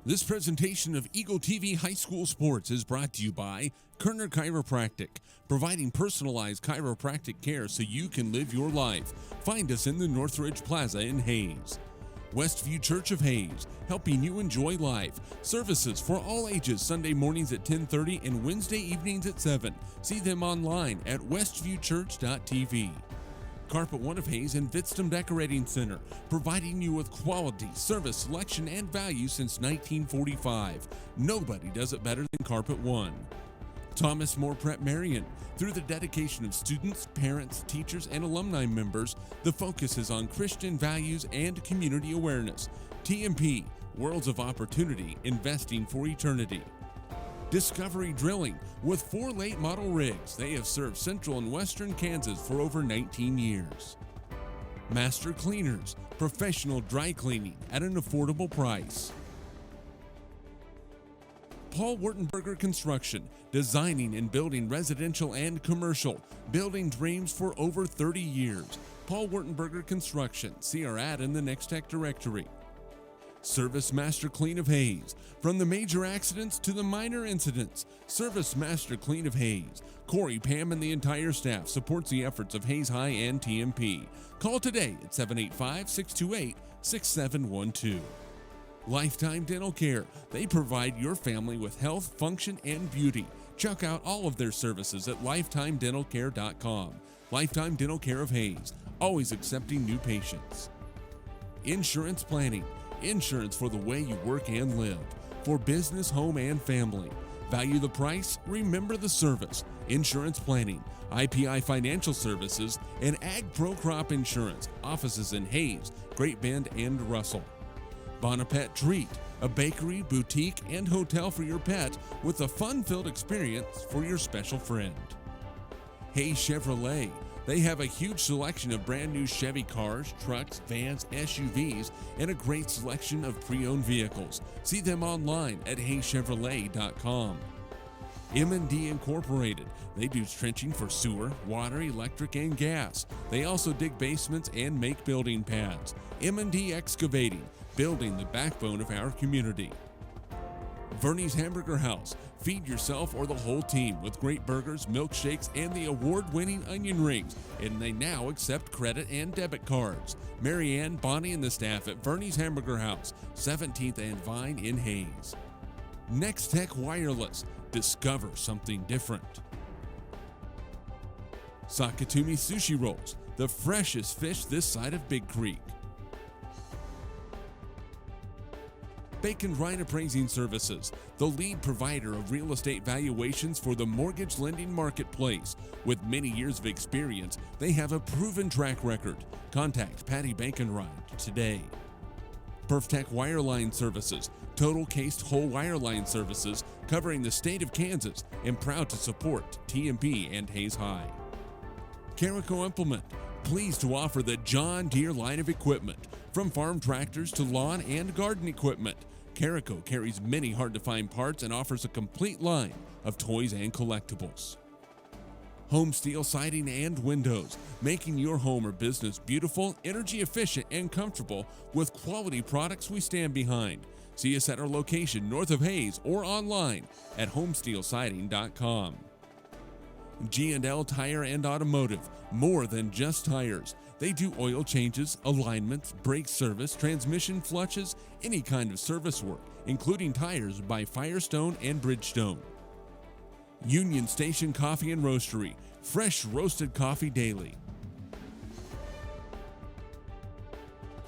This presentation of Eagle TV High School Sports is brought to you by Kerner Chiropractic, providing personalized chiropractic care so you can live your life. Find us in the Northridge Plaza in Hayes. Westview Church of Hayes, helping you enjoy life. Services for all ages, Sunday mornings at 10:30 and Wednesday evenings at 7. See them online at westviewchurch.tv. Carpet One of Hayes and Vitstum Decorating Center, providing you with quality, service, selection, and value since 1945. Nobody does it better than Carpet One. Thomas More Prep Marion. Through the dedication of students, parents, teachers, and alumni members, the focus is on Christian values and community awareness. TMP, Worlds of Opportunity, Investing for Eternity. Discovery Drilling. With 4 late model rigs, they have served central and western Kansas for over 19 years. Master Cleaners, professional dry cleaning at an affordable price. Paul Wurtenberger Construction, designing and building residential and commercial, building dreams for over 30 years. Paul Wurtenberger Construction, see our ad in the Next Tech directory. Service Master Clean of Hayes. From the major accidents to the minor incidents, Service Master Clean of Hayes. Corey, Pam, and the entire staff supports the efforts of Hayes High and TMP. Call today at 785-628-6712. Lifetime Dental Care. They provide your family with health, function, and beauty. Check out all of their services at lifetimedentalcare.com. Lifetime Dental Care of Hayes, always accepting new patients. Insurance Planning. Insurance for the way you work and live, for business, home, and family. Value the price, remember the service. Insurance Planning, IPI Financial Services, and Ag Pro Crop Insurance. Offices in Hayes, Great Bend, and Russell. Bonapet Treat, a bakery, boutique, and hotel for your pet with a fun-filled experience for your special friend. Hayes Chevrolet. They have a huge selection of brand new Chevy cars, trucks, vans, SUVs, and a great selection of pre-owned vehicles. See them online at hayschevrolet.com. M&D Incorporated. They do trenching for sewer, water, electric, and gas. They also dig basements and make building pads. M&D Excavating, building the backbone of our community. Verney's Hamburger House. Feed yourself or the whole team with great burgers, milkshakes, and the award-winning onion rings. And they now accept credit and debit cards. Marianne, Bonnie, and the staff at Verney's Hamburger House, 17th and Vine in Hayes. Next Tech Wireless. Discover something different. Sakatumi Sushi Rolls. The freshest fish this side of Big Creek. Bacon Ryan Appraising Services, the lead provider of real estate valuations for the mortgage lending marketplace. With many years of experience, they have a proven track record. Contact Patty Bacon-Ryan today. Perftech Wireline Services, total cased whole wireline services covering the state of Kansas, and proud to support TMP and Hayes High. Carico Implement, pleased to offer the John Deere line of equipment, from farm tractors to lawn and garden equipment. Carico carries many hard-to-find parts and offers a complete line of toys and collectibles. Home Steel Siding and Windows, making your home or business beautiful, energy efficient, and comfortable with quality products we stand behind. See us at our location north of Hayes or online at homesteelsiding.com. G&L Tire and Automotive, more than just tires. They do oil changes, alignments, brake service, transmission flushes, any kind of service work, including tires by Firestone and Bridgestone. Union Station Coffee and Roastery, fresh roasted coffee daily.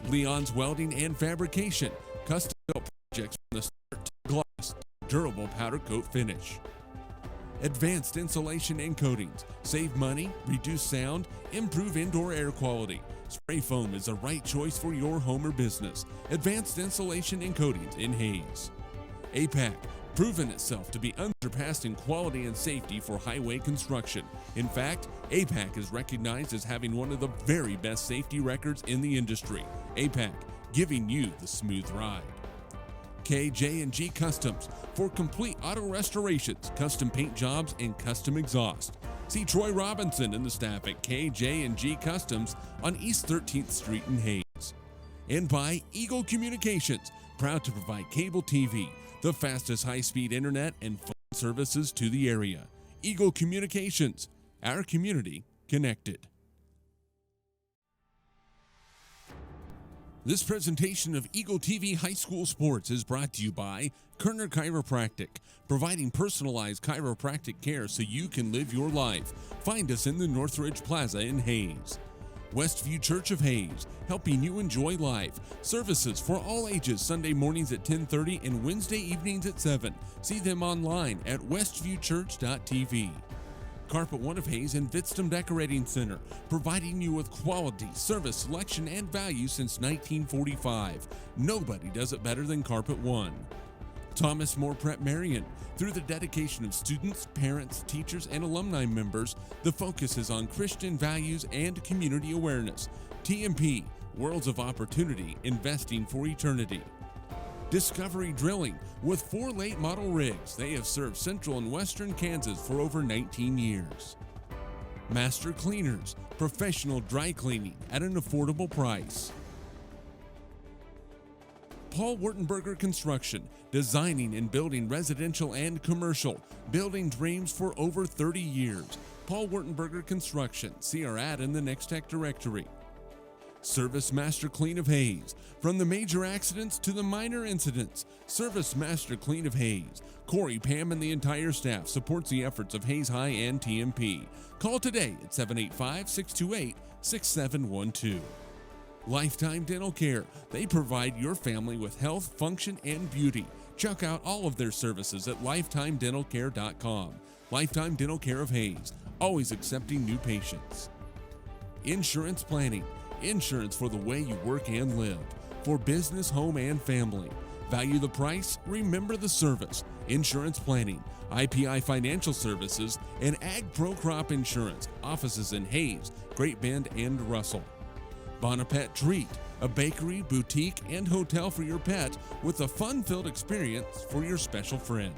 Leon's Welding and Fabrication, custom built projects from the start to glass, durable powder coat finish. Advanced Insulation and Coatings, save money, reduce sound, improve indoor air quality. Spray foam is the right choice for your home or business. Advanced Insulation and Coatings in Hayes. APAC, proven itself to be unsurpassed in quality and safety for highway construction. In fact, APAC is recognized as having one of the very best safety records in the industry. APAC, giving you the smooth ride. KJ&G Customs, for complete auto restorations, custom paint jobs, and custom exhaust. See Troy Robinson and the staff at KJ&G Customs on East 13th Street in Hayes. and by Eagle Communications, proud to provide cable TV, the fastest high-speed internet, and phone services to the area. Eagle Communications, our community connected. This presentation of Eagle TV High School Sports is brought to you by Kerner Chiropractic, providing personalized chiropractic care so you can live your life. Find us in the Northridge Plaza in Hayes. Westview Church of Hayes, helping you enjoy life. Services for all ages, Sunday mornings at 10:30 and Wednesday evenings at 7. See them online at westviewchurch.tv. Carpet One of Hayes and Vitstum Decorating Center, providing you with quality, service, selection, and value since 1945. Nobody does it better than Carpet One. Thomas More Prep Marion. Through the dedication of students, parents, teachers, and alumni members, the focus is on Christian values and community awareness. TMP, Worlds of Opportunity, Investing for Eternity. Discovery Drilling. With 4 late model rigs, they have served central and western Kansas for over 19 years. Master Cleaners, professional dry cleaning at an affordable price. Paul Wurtenberger Construction, designing and building residential and commercial, building dreams for over 30 years. Paul Wurtenberger Construction, see our ad in the Next Tech directory. Service Master Clean of Hayes. From the major accidents to the minor incidents, Service Master Clean of Hayes. Corey, Pam, and the entire staff supports the efforts of Hayes High and TMP. Call today at 785-628-6712. Lifetime Dental Care. They provide your family with health, function, and beauty. Check out all of their services at lifetimedentalcare.com. Lifetime Dental Care of Hayes, always accepting new patients. Insurance Planning. Insurance for the way you work and live. For business, home, and family. Value the price, remember the service. Insurance Planning, IPI Financial Services, and Ag Pro Crop Insurance. Offices in Hayes, Great Bend, and Russell. Bonapet Treat, a bakery, boutique, and hotel for your pet with a fun-filled experience for your special friend.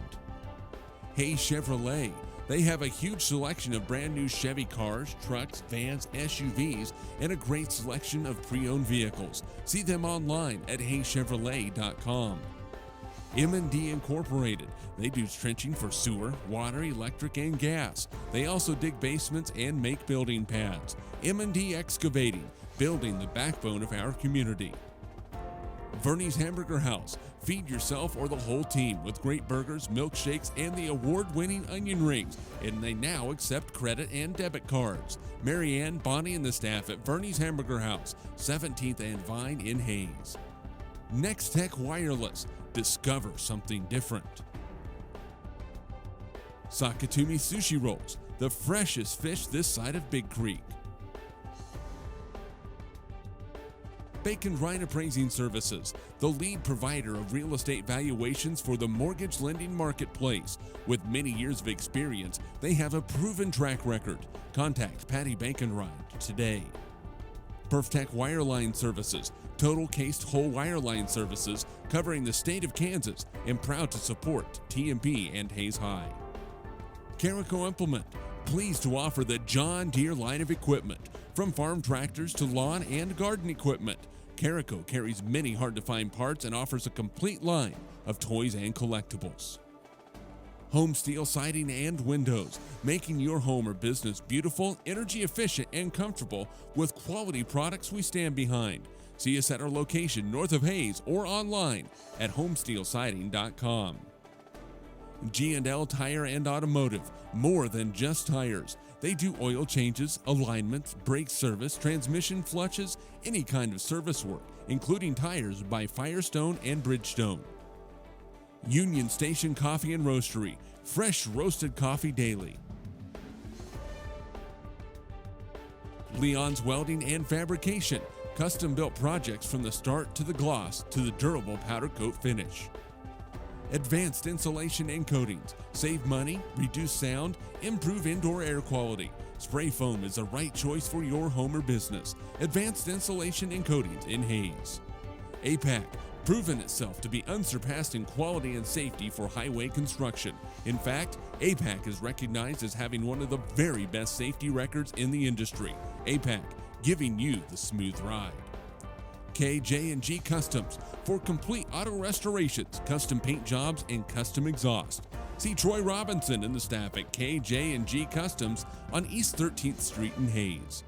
Hayes Chevrolet. They have a huge selection of brand new Chevy cars, trucks, vans, SUVs, and a great selection of pre-owned vehicles. See them online at hayschevrolet.com. M&D Incorporated. They do trenching for sewer, water, electric, and gas. They also dig basements and make building pads. M&D Excavating, building the backbone of our community. Verney's Hamburger House. Feed yourself or the whole team with great burgers, milkshakes, and the award-winning onion rings. And they now accept credit and debit cards. Marianne, Bonnie, and the staff at Verney's Hamburger House, 17th and Vine in Hayes. Next Tech Wireless. Discover something different. Sakatumi Sushi Rolls. The freshest fish this side of Big Creek. Bacon Ryan Appraising Services, the lead provider of real estate valuations for the mortgage lending marketplace. With many years of experience, they have a proven track record. Contact Patty Bacon today. Perftech Wireline Services, total cased whole wireline services covering the state of Kansas, and proud to support TMP and Hayes High. Carico Implement, pleased to offer the John Deere line of equipment, from farm tractors to lawn and garden equipment. Carico carries many hard-to-find parts and offers a complete line of toys and collectibles. Home Steel Siding and Windows, making your home or business beautiful, energy efficient, and comfortable with quality products we stand behind. See us at our location north of Hayes or online at homesteelsiding.com. G&L Tire and Automotive, more than just tires. They do oil changes, alignments, brake service, transmission flushes, any kind of service work, including tires by Firestone and Bridgestone. Union Station Coffee and Roastery, fresh roasted coffee daily. Leon's Welding and Fabrication, custom-built projects from the start to the gloss to the durable powder coat finish. Advanced Insulation and Coatings, save money, reduce sound, improve indoor air quality. Spray foam is the right choice for your home or business. Advanced Insulation and Coatings in Hayes. APAC, proven itself to be unsurpassed in quality and safety for highway construction. In fact, APAC is recognized as having one of the very best safety records in the industry. APAC, giving you the smooth ride. KJ&G Customs for complete auto restorations, custom paint jobs, and custom exhaust. See Troy Robinson and the staff at KJ&G Customs on East 13th Street in Hayes.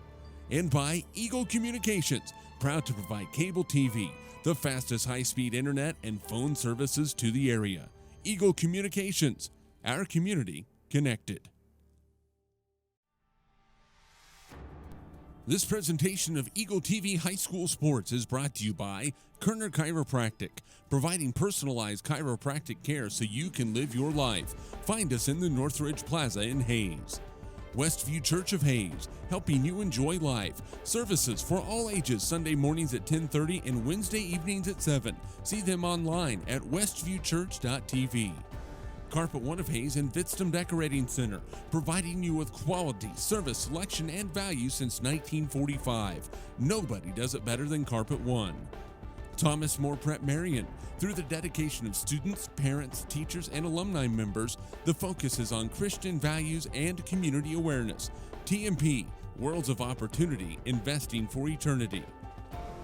And by Eagle Communications, proud to provide cable TV, the fastest high-speed internet and phone services to the area. Eagle Communications, our community connected. This presentation of Eagle TV High School Sports is brought to you by Kerner Chiropractic, providing personalized chiropractic care so you can live your life. Find us in the Northridge Plaza in Hayes. Westview Church of Hayes, helping you enjoy life. Services for all ages, Sunday mornings at 10:30 and Wednesday evenings at 7. See them online at westviewchurch.tv. Carpet One of Hayes and Vitstum Decorating Center, providing you with quality, service, selection, and value since 1945. Nobody does it better than Carpet One. Thomas More Prep Marion. Through the dedication of students, parents, teachers, and alumni members, the focus is on Christian values and community awareness. TMP, Worlds of Opportunity, Investing for Eternity.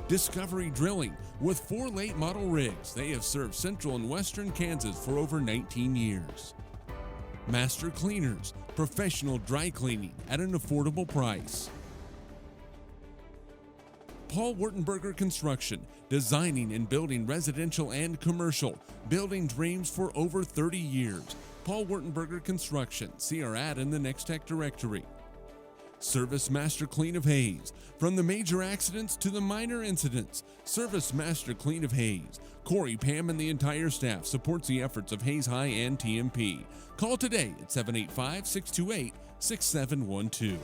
Discovery Drilling. With 4 late model rigs, they have served central and western Kansas for over 19 years. Master Cleaners, professional dry cleaning at an affordable price. Paul Wurtenberger Construction, designing and building residential and commercial, building dreams for over 30 years. Paul Wurtenberger Construction, see our ad in the Next Tech directory. Service Master Clean of Hayes. From the major accidents to the minor incidents, Service Master Clean of Hayes. Corey, Pam, and the entire staff supports the efforts of Hayes High and TMP. Call today at 785-628-6712.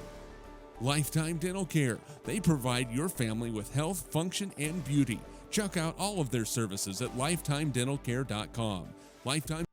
Lifetime Dental Care. They provide your family with health, function, and beauty. Check out all of their services at lifetimedentalcare.com. Lifetime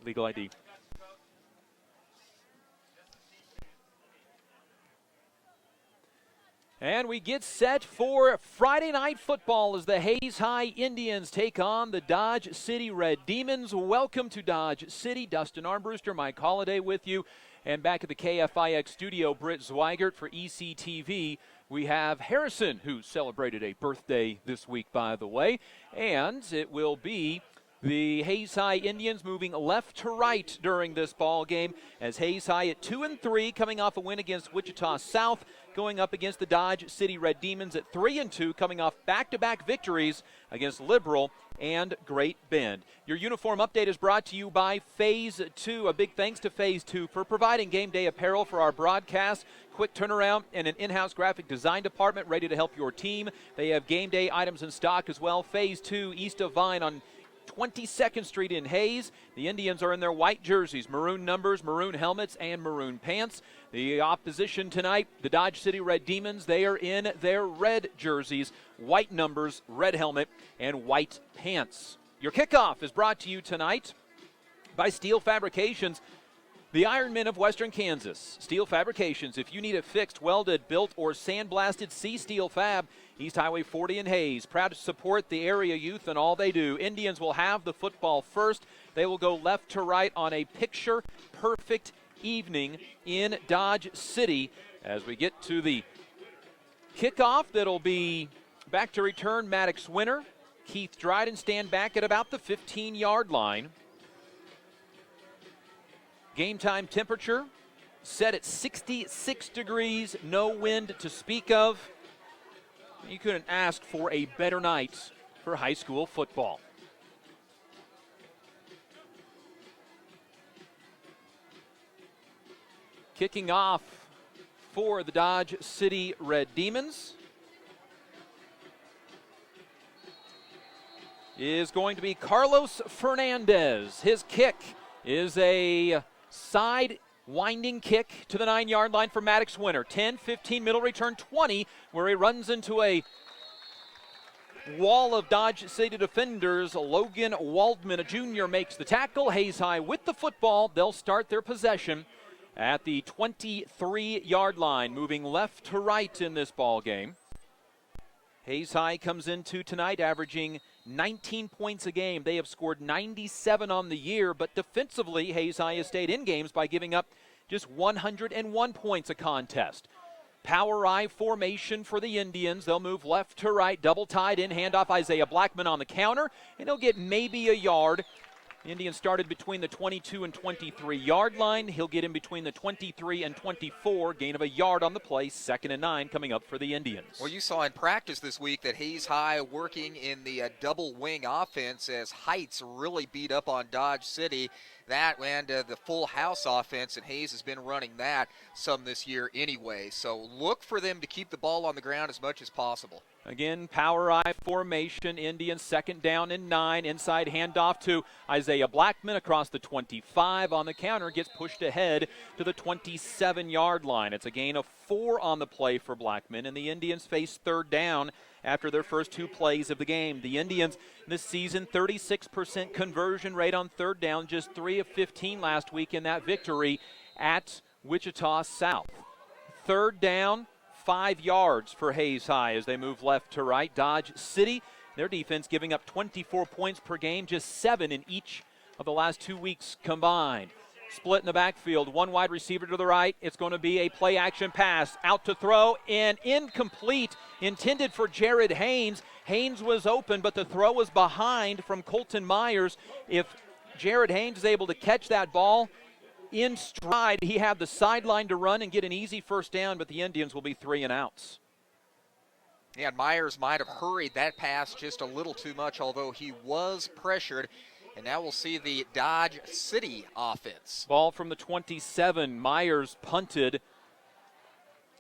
Legal ID. And we get set for Friday Night Football as the Hayes High Indians take on the Dodge City Red Demons. Welcome to Dodge City. Dustin Armbruster, Mike Holliday with you. And back at the KFIX studio, Britt Zweigert for ECTV. We have Harrison, who celebrated a birthday this week, by the way. And it will be The Hayes High Indians moving left to right during this ball game, as Hayes High at 2-3, coming off a win against Wichita South, going up against the Dodge City Red Demons at 3-2, coming off back-to-back victories against Liberal and Great Bend. Your uniform update is brought to you by Phase 2. A big thanks to Phase 2 for providing game day apparel for our broadcast. Quick turnaround and an in-house graphic design department ready to help your team. They have game day items in stock as well. Phase 2 east of Vine on 22nd Street in Hayes. The Indians are in their white jerseys, maroon numbers, maroon helmets, and maroon pants. The opposition tonight, the Dodge City Red Demons, they are in their red jerseys, white numbers, red helmet, and white pants. Your kickoff is brought to you tonight by Steel Fabrications, the Ironmen of Western Kansas. Steel Fabrications, if you need it fixed, welded, built, or sandblasted, see Steel Fab. East Highway 40 in Hayes. Proud to support the area youth and all they do. Indians will have the football first. They will go left to right on a picture-perfect evening in Dodge City as we get to the kickoff. That'll be back to return Maddox Winter. Keith Dryden stand back at about the 15-yard line. Game time temperature set at 66 degrees, no wind to speak of. You couldn't ask for a better night for high school football. Kicking off for the Dodge City Red Demons is going to be Carlos Fernandez. His kick is a side winding kick to the 9-yard line for Maddox Winter. 10, 15, middle return 20, where he runs into a wall of Dodge City defenders. Logan Waldman, a junior, makes the tackle. Hayes High with the football. They'll start their possession at the 23-yard line, moving left to right in this ball game. Hayes High comes into tonight averaging 19 points a game. They have scored 97 on the year, but defensively, Hayes High has stayed in games by giving up just 101 points a contest. Power I formation for the Indians. They'll move left to right, double tied in, handoff Isaiah Blackman on the counter, and he'll get maybe a yard. The Indians started between the 22 and 23-yard line. He'll get in between the 23 and 24, gain of a yard on the play, 2nd and 9 coming up for the Indians. Well, you saw in practice this week that Hayes High working in the double wing offense as Heights really beat up on Dodge City. That and the full house offense, and Hayes has been running that some this year anyway. So look for them to keep the ball on the ground as much as possible. Again, power I formation. Indians 2nd down and 9. Inside handoff to Isaiah Blackman across the 25 on the counter. Gets pushed ahead to the 27-yard line. It's a gain of 4 on the play for Blackman, and the Indians face 3rd down after their first 2 plays of the game. The Indians this season, 36% conversion rate on 3rd down, just 3 of 15 last week in that victory at Wichita South. 3rd down, 5 yards for Hayes High as they move left to right. Dodge City, their defense giving up 24 points per game, just 7 in each of the last 2 weeks combined. Split in the backfield, 1 wide receiver to the right. It's going to be a play-action pass. Out to throw, and incomplete, intended for Jared Haynes. Haynes was open, but the throw was behind from Colton Myers. If Jared Haynes is able to catch that ball in stride, he had the sideline to run and get an easy 1st down, but the Indians will be 3 and outs. Yeah, Myers might have hurried that pass just a little too much, although he was pressured. And now we'll see the Dodge City offense. Ball from the 27. Myers punted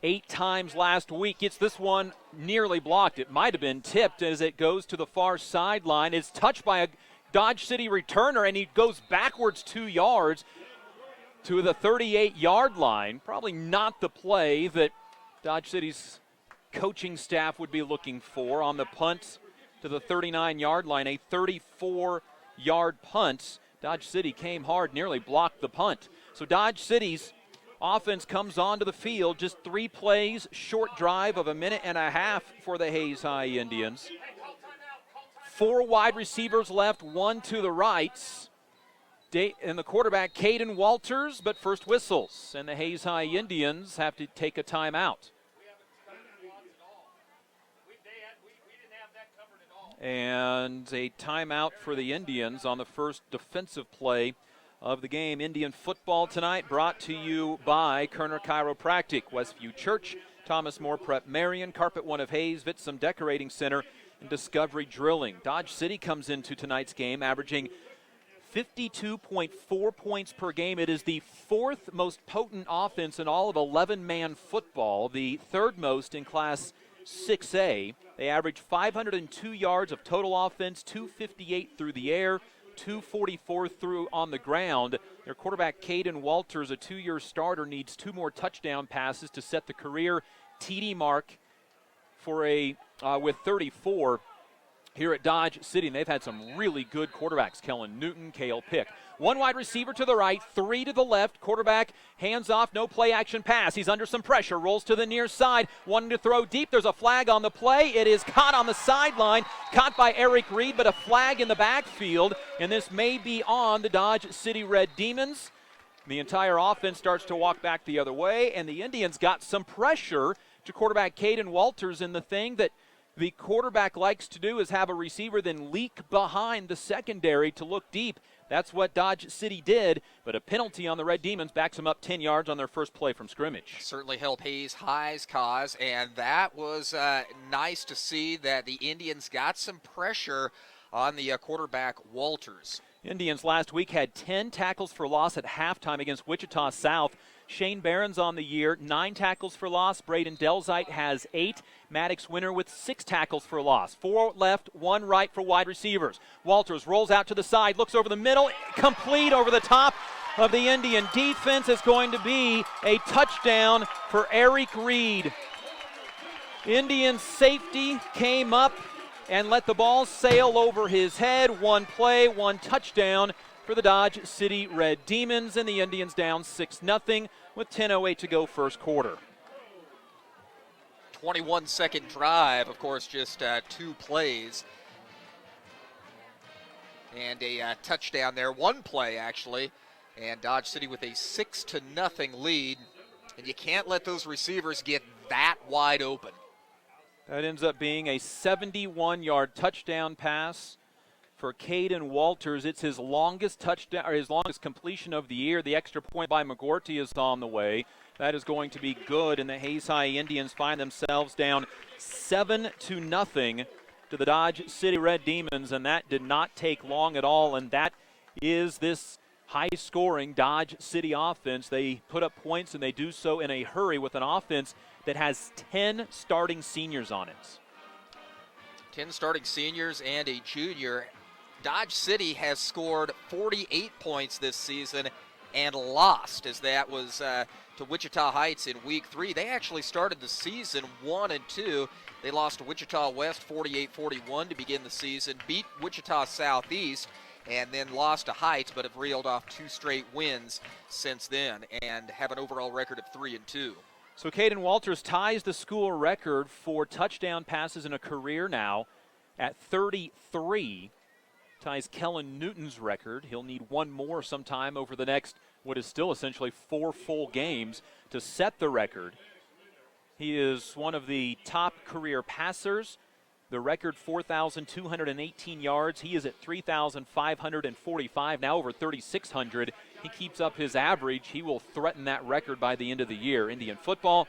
8 times last week. Gets this one nearly blocked. It might have been tipped as it goes to the far sideline. It's touched by a Dodge City returner, and he goes backwards 2 yards to the 38-yard line. Probably not the play that Dodge City's coaching staff would be looking for on the punt to the 39-yard line. A 34-yard punt. Dodge City came hard, nearly blocked the punt. So Dodge City's offense comes onto the field. Just 3 plays, short drive of a minute and a half for the Hayes High Indians. 4 wide receivers left, 1 to the right. And the quarterback, Caden Walters, but first whistles. And the Hayes High Indians have to take a timeout. And a timeout for the Indians on the first defensive play of the game. Indian football tonight brought to you by Kerner Chiropractic, Westview Church, Thomas More Prep Marion, Carpet One of Hayes, Vitsum Decorating Center, and Discovery Drilling. Dodge City comes into tonight's game averaging 52.4 points per game. It is the fourth most potent offense in all of 11-man football, the third most in Class 6A. They average 502 yards of total offense, 258 through the air, 244 through on the ground. Their quarterback, Caden Walters, a two-year starter, needs 2 more touchdown passes to set the career TD mark for with 34 here at Dodge City. And they've had some really good quarterbacks, Kellen Newton, Cale Pick. 1 wide receiver to the right, 3 to the left. Quarterback, hands off, no play action pass. He's under some pressure, rolls to the near side, wanting to throw deep. There's a flag on the play. It is caught on the sideline, caught by Eric Reed, but a flag in the backfield, and this may be on the Dodge City Red Demons. The entire offense starts to walk back the other way, and the Indians got some pressure to quarterback Caden Walters, and the thing that the quarterback likes to do is have a receiver then leak behind the secondary to look deep. That's what Dodge City did, but a penalty on the Red Demons backs them up 10 yards on their first play from scrimmage. Certainly helped Hayes High's cause, and that was nice to see that the Indians got some pressure on the quarterback Walters. Indians last week had 10 tackles for loss at halftime against Wichita South. Shane Barron's on the year, 9 tackles for loss. Braden Delzite has 8. Maddox Winter with 6 tackles for loss. 4 left, 1 right for wide receivers. Walters rolls out to the side, looks over the middle, complete over the top of the Indian defense. Is going to be a touchdown for Eric Reed. Indian safety came up and let the ball sail over his head. 1 play, 1 touchdown for the Dodge City Red Demons, and the Indians down 6-0 with 10:08 to go first quarter. 21-second drive, of course, just 2 plays. And a touchdown there, 1 play actually. And Dodge City with a 6-0 lead. And you can't let those receivers get that wide open. That ends up being a 71-yard touchdown pass for Caden Walters. It's his longest touchdown, or his longest completion of the year. The extra point by McGorty is on the way. That is going to be good, and the Hayes High Indians find themselves down 7-0 to the Dodge City Red Demons, and that did not take long at all, and that is this high-scoring Dodge City offense. They put up points, and they do so in a hurry with an offense that has 10 starting seniors on it. 10 starting seniors and a junior. Dodge City has scored 48 points this season and lost, as that was to Wichita Heights in Week 3. They actually started the season 1-2. They lost to Wichita West 48-41 to begin the season, beat Wichita Southeast, and then lost to Heights, but have reeled off 2 straight wins since then and have an overall record of 3-2. So Caden Walters ties the school record for touchdown passes in a career now at 33. Ties Kellen Newton's record. He'll need 1 more sometime over the next, what is still essentially 4 full games to set the record. He is one of the top career passers. The record, 4,218 yards. He is at 3,545, now over 3,600. He keeps up his average. He will threaten that record by the end of the year. Indian football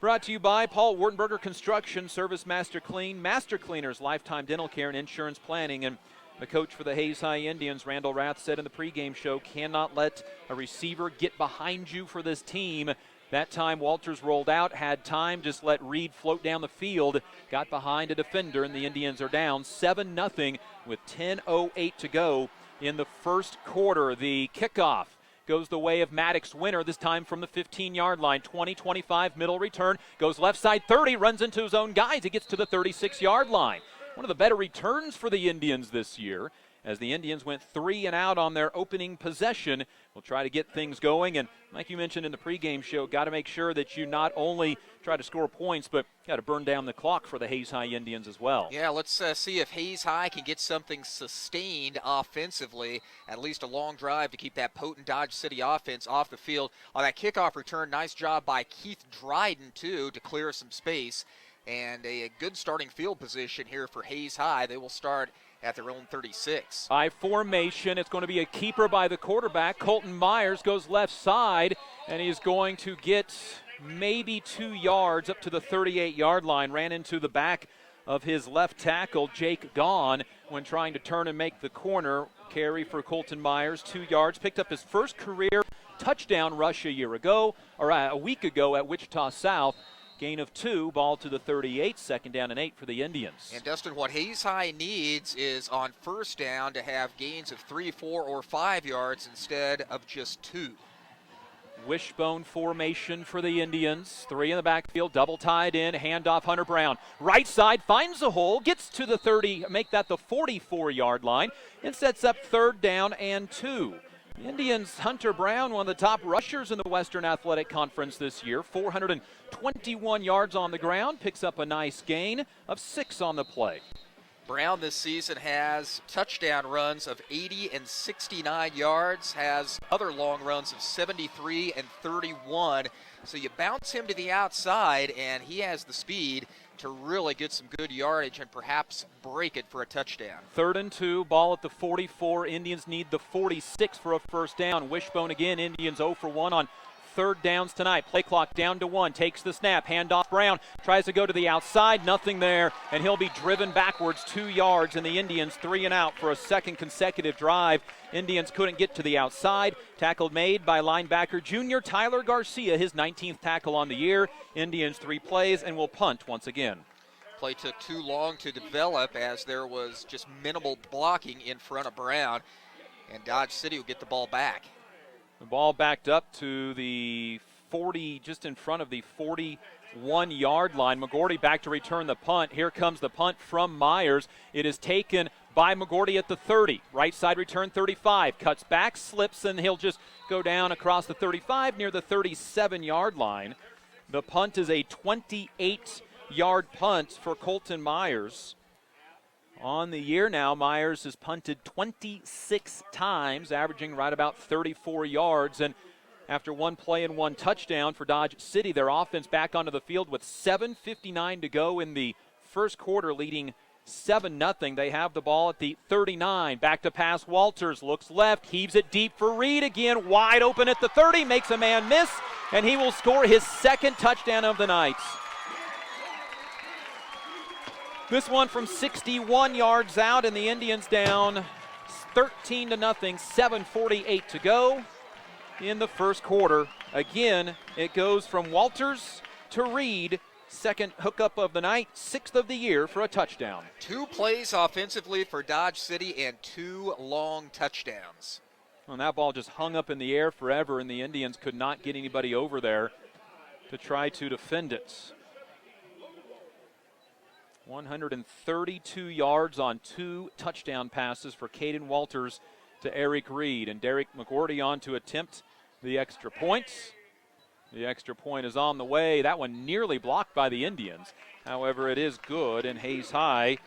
brought to you by Paul Wartenberger Construction, Service Master Clean, Master Cleaners, Lifetime Dental Care, and Insurance Planning. And the coach for the Hayes High Indians, Randall Rath, said in the pregame show, cannot let a receiver get behind you for this team. That time Walters rolled out, had time, just let Reed float down the field, got behind a defender, and the Indians are down 7-0 with 10:08 to go in the first quarter. The kickoff goes the way of Maddox Winter, this time from the 15-yard line. 20-25 middle return, goes left side 30, runs into his own guys. He gets to the 36-yard line. One of the better returns for the Indians this year, as the Indians went 3 and out on their opening possession. We'll try to get things going, and like you mentioned in the pregame show, got to make sure that you not only try to score points, but got to burn down the clock for the Hayes High Indians as well. Yeah, let's see if Hayes High can get something sustained offensively, at least a long drive to keep that potent Dodge City offense off the field. On that kickoff return, nice job by Keith Dryden, too, to clear some space. and a good starting field position here for Hayes High. They will start at their own 36. I formation. It's going to be a keeper by the quarterback. Colton Myers goes left side, and he's going to get maybe 2 yards up to the 38-yard line. Ran into the back of his left tackle, Jake Gaughan, when trying to turn and make the corner. Carry for Colton Myers, 2 yards. Picked up his first career touchdown rush a week ago at Wichita South. Gain of 2, ball to the 38, 2nd down and 8 for the Indians. And Dustin, what Hayes High needs is on first down to have gains of 3, 4, or 5 yards instead of just 2. Wishbone formation for the Indians. 3 in the backfield, double tied in, handoff Hunter Brown. Right side, finds a hole, gets to the 30, make that the 44-yard line, and sets up 3rd down and 2. The Indians' Hunter Brown, one of the top rushers in the Western Athletic Conference this year, 421 yards on the ground, picks up a nice gain of 6 on the play. Brown this season has touchdown runs of 80 and 69 yards, has other long runs of 73 and 31. So you bounce him to the outside, and he has the speed to really get some good yardage and perhaps break it for a touchdown. 3rd and 2, ball at the 44. Indians need the 46 for a first down. Wishbone again, Indians 0 for 1 on 3rd downs tonight. Play clock down to 1, takes the snap, handoff Brown, tries to go to the outside, nothing there, and he'll be driven backwards 2 yards, and the Indians 3 and out for a second consecutive drive. Indians couldn't get to the outside. Tackle made by linebacker junior Tyler Garcia, his 19th tackle on the year. Indians 3 plays and will punt once again. Play took too long to develop as there was just minimal blocking in front of Brown, and Dodge City will get the ball back. The ball backed up to the 40, just in front of the 41-yard line. McGordy back to return the punt. Here comes the punt from Myers. It is taken by McGordy at the 30. Right side return 35. Cuts back, slips, and he'll just go down across the 35 near the 37-yard line. The punt is a 28-yard punt for Colton Myers. On the year now, Myers has punted 26 times, averaging right about 34 yards. And after 1 play and 1 touchdown for Dodge City, their offense back onto the field with 7:59 to go in the first quarter, leading 7-0. They have the ball at the 39. Back to pass, Walters looks left, heaves it deep for Reed again, wide open at the 30, makes a man miss, and he will score his 2nd touchdown of the night. This one from 61 yards out, and the Indians down 13-0, 7:48 to go in the first quarter. Again, it goes from Walters to Reed, 2nd hookup of the night, 6th of the year for a touchdown. 2 plays offensively for Dodge City and 2 long touchdowns. And that ball just hung up in the air forever, and the Indians could not get anybody over there to try to defend it. 132 yards on 2 touchdown passes for Caden Walters to Eric Reed, and Derek McGordy on to attempt the extra point. The extra point is on the way. That one nearly blocked by the Indians. However, it is good, and Hayes High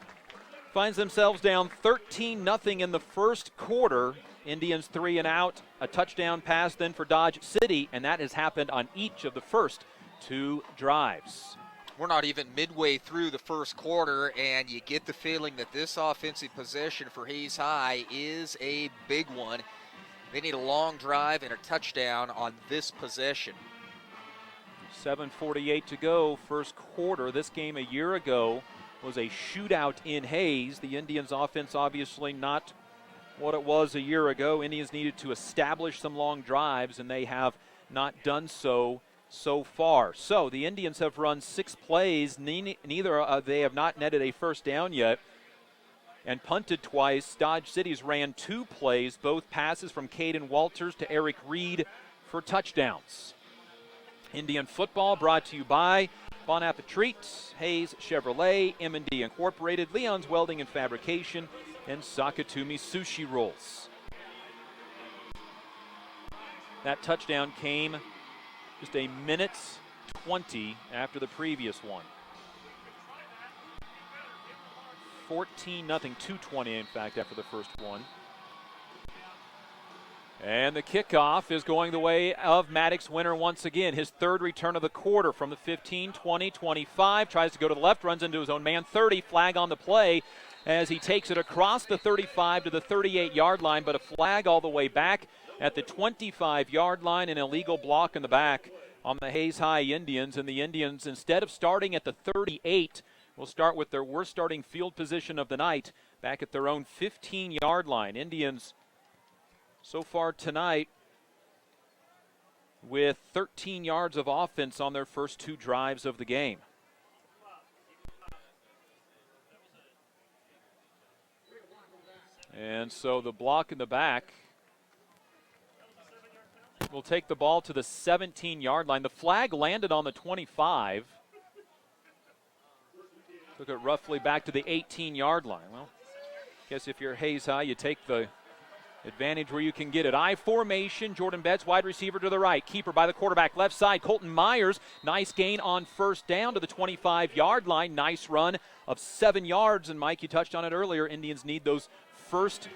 finds themselves down 13-0 in the first quarter. Indians 3 and out, a touchdown pass then for Dodge City, and that has happened on each of the first 2 drives. We're not even midway through the first quarter, and you get the feeling that this offensive possession for Hayes High is a big one. They need a long drive and a touchdown on this possession. 7:48 to go, first quarter. This game a year ago was a shootout in Hayes. The Indians' offense obviously not what it was a year ago. Indians needed to establish some long drives, and they have not done so far. So the Indians have run 6 plays. Neither they have not netted a first down yet, and punted twice. Dodge City's ran 2 plays, both passes from Caden Walters to Eric Reed for touchdowns. Indian football brought to you by Bon Appetit, Hayes Chevrolet, M&D Incorporated, Leon's Welding and Fabrication, and Sakatumi Sushi Rolls. That touchdown came just a minute 20 after the previous one. 14-0, 2:20 in fact after the first one. And the kickoff is going the way of Maddox Winter once again. His third return of the quarter from the 15, 20, 25. Tries to go to the left, runs into his own man. 30, flag on the play as he takes it across the 35 to the 38-yard line, but a flag all the way back at the 25-yard line, an illegal block in the back on the Hayes High Indians. And the Indians, instead of starting at the 38, will start with their worst starting field position of the night, back at their own 15-yard line. Indians so far tonight with 13 yards of offense on their first two drives of the game. And so the block in the back will take the ball to the 17-yard line. The flag landed on the 25. Took it roughly back to the 18-yard line. Well, I guess if you're Hayes High, you take the advantage where you can get it. I formation, Jordan Betts, wide receiver to the right. Keeper by the quarterback, left side, Colton Myers. Nice gain on first down to the 25-yard line. Nice run of 7 yards. And Mike, you touched on it earlier. Indians need those first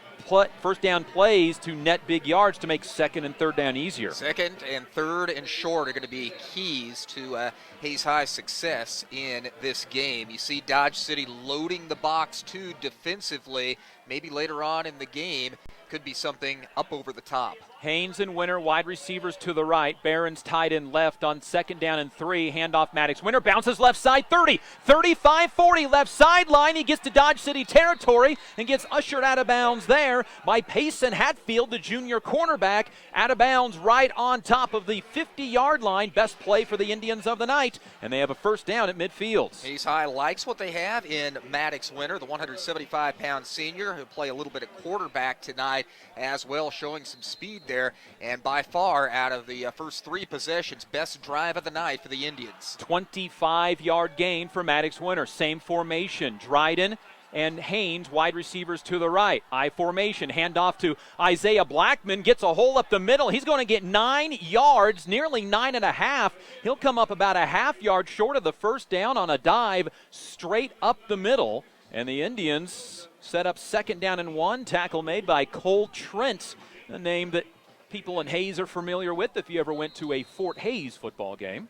down plays to net big yards to make second and third down easier. Second and third and short are going to be keys to Hayes High's success in this game. You see Dodge City loading the box too defensively. Maybe later on in the game could be something up over the top. Haynes and Winter, wide receivers to the right. Barron's tight end left on second down and 3. Handoff Maddox. Winter bounces left side, 30, 35, 40, left sideline. He gets to Dodge City territory and gets ushered out of bounds there by Payson Hatfield, the junior cornerback. Out of bounds right on top of the 50-yard line. Best play for the Indians of the night, and they have a first down at midfield. Hayes High likes what they have in Maddox Winter, the 175-pound senior who'll play a little bit of quarterback tonight as well, showing some speed there, and by far out of the first 3 possessions, best drive of the night for the Indians. 25-yard gain for Maddox Winter. Same formation, Dryden and Haynes, wide receivers to the right. I formation, handoff to Isaiah Blackman, gets a hole up the middle. He's going to get 9 yards, nearly 9.5. He'll come up about a half yard short of the first down on a dive straight up the middle, and the Indians set up second down and 1. Tackle made by Cole Trent, a name that people in Hayes are familiar with if you ever went to a Fort Hayes football game.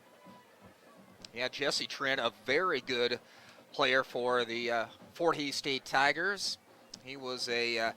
Yeah, Jesse Trent, a very good player for the Fort Hayes State Tigers. He was a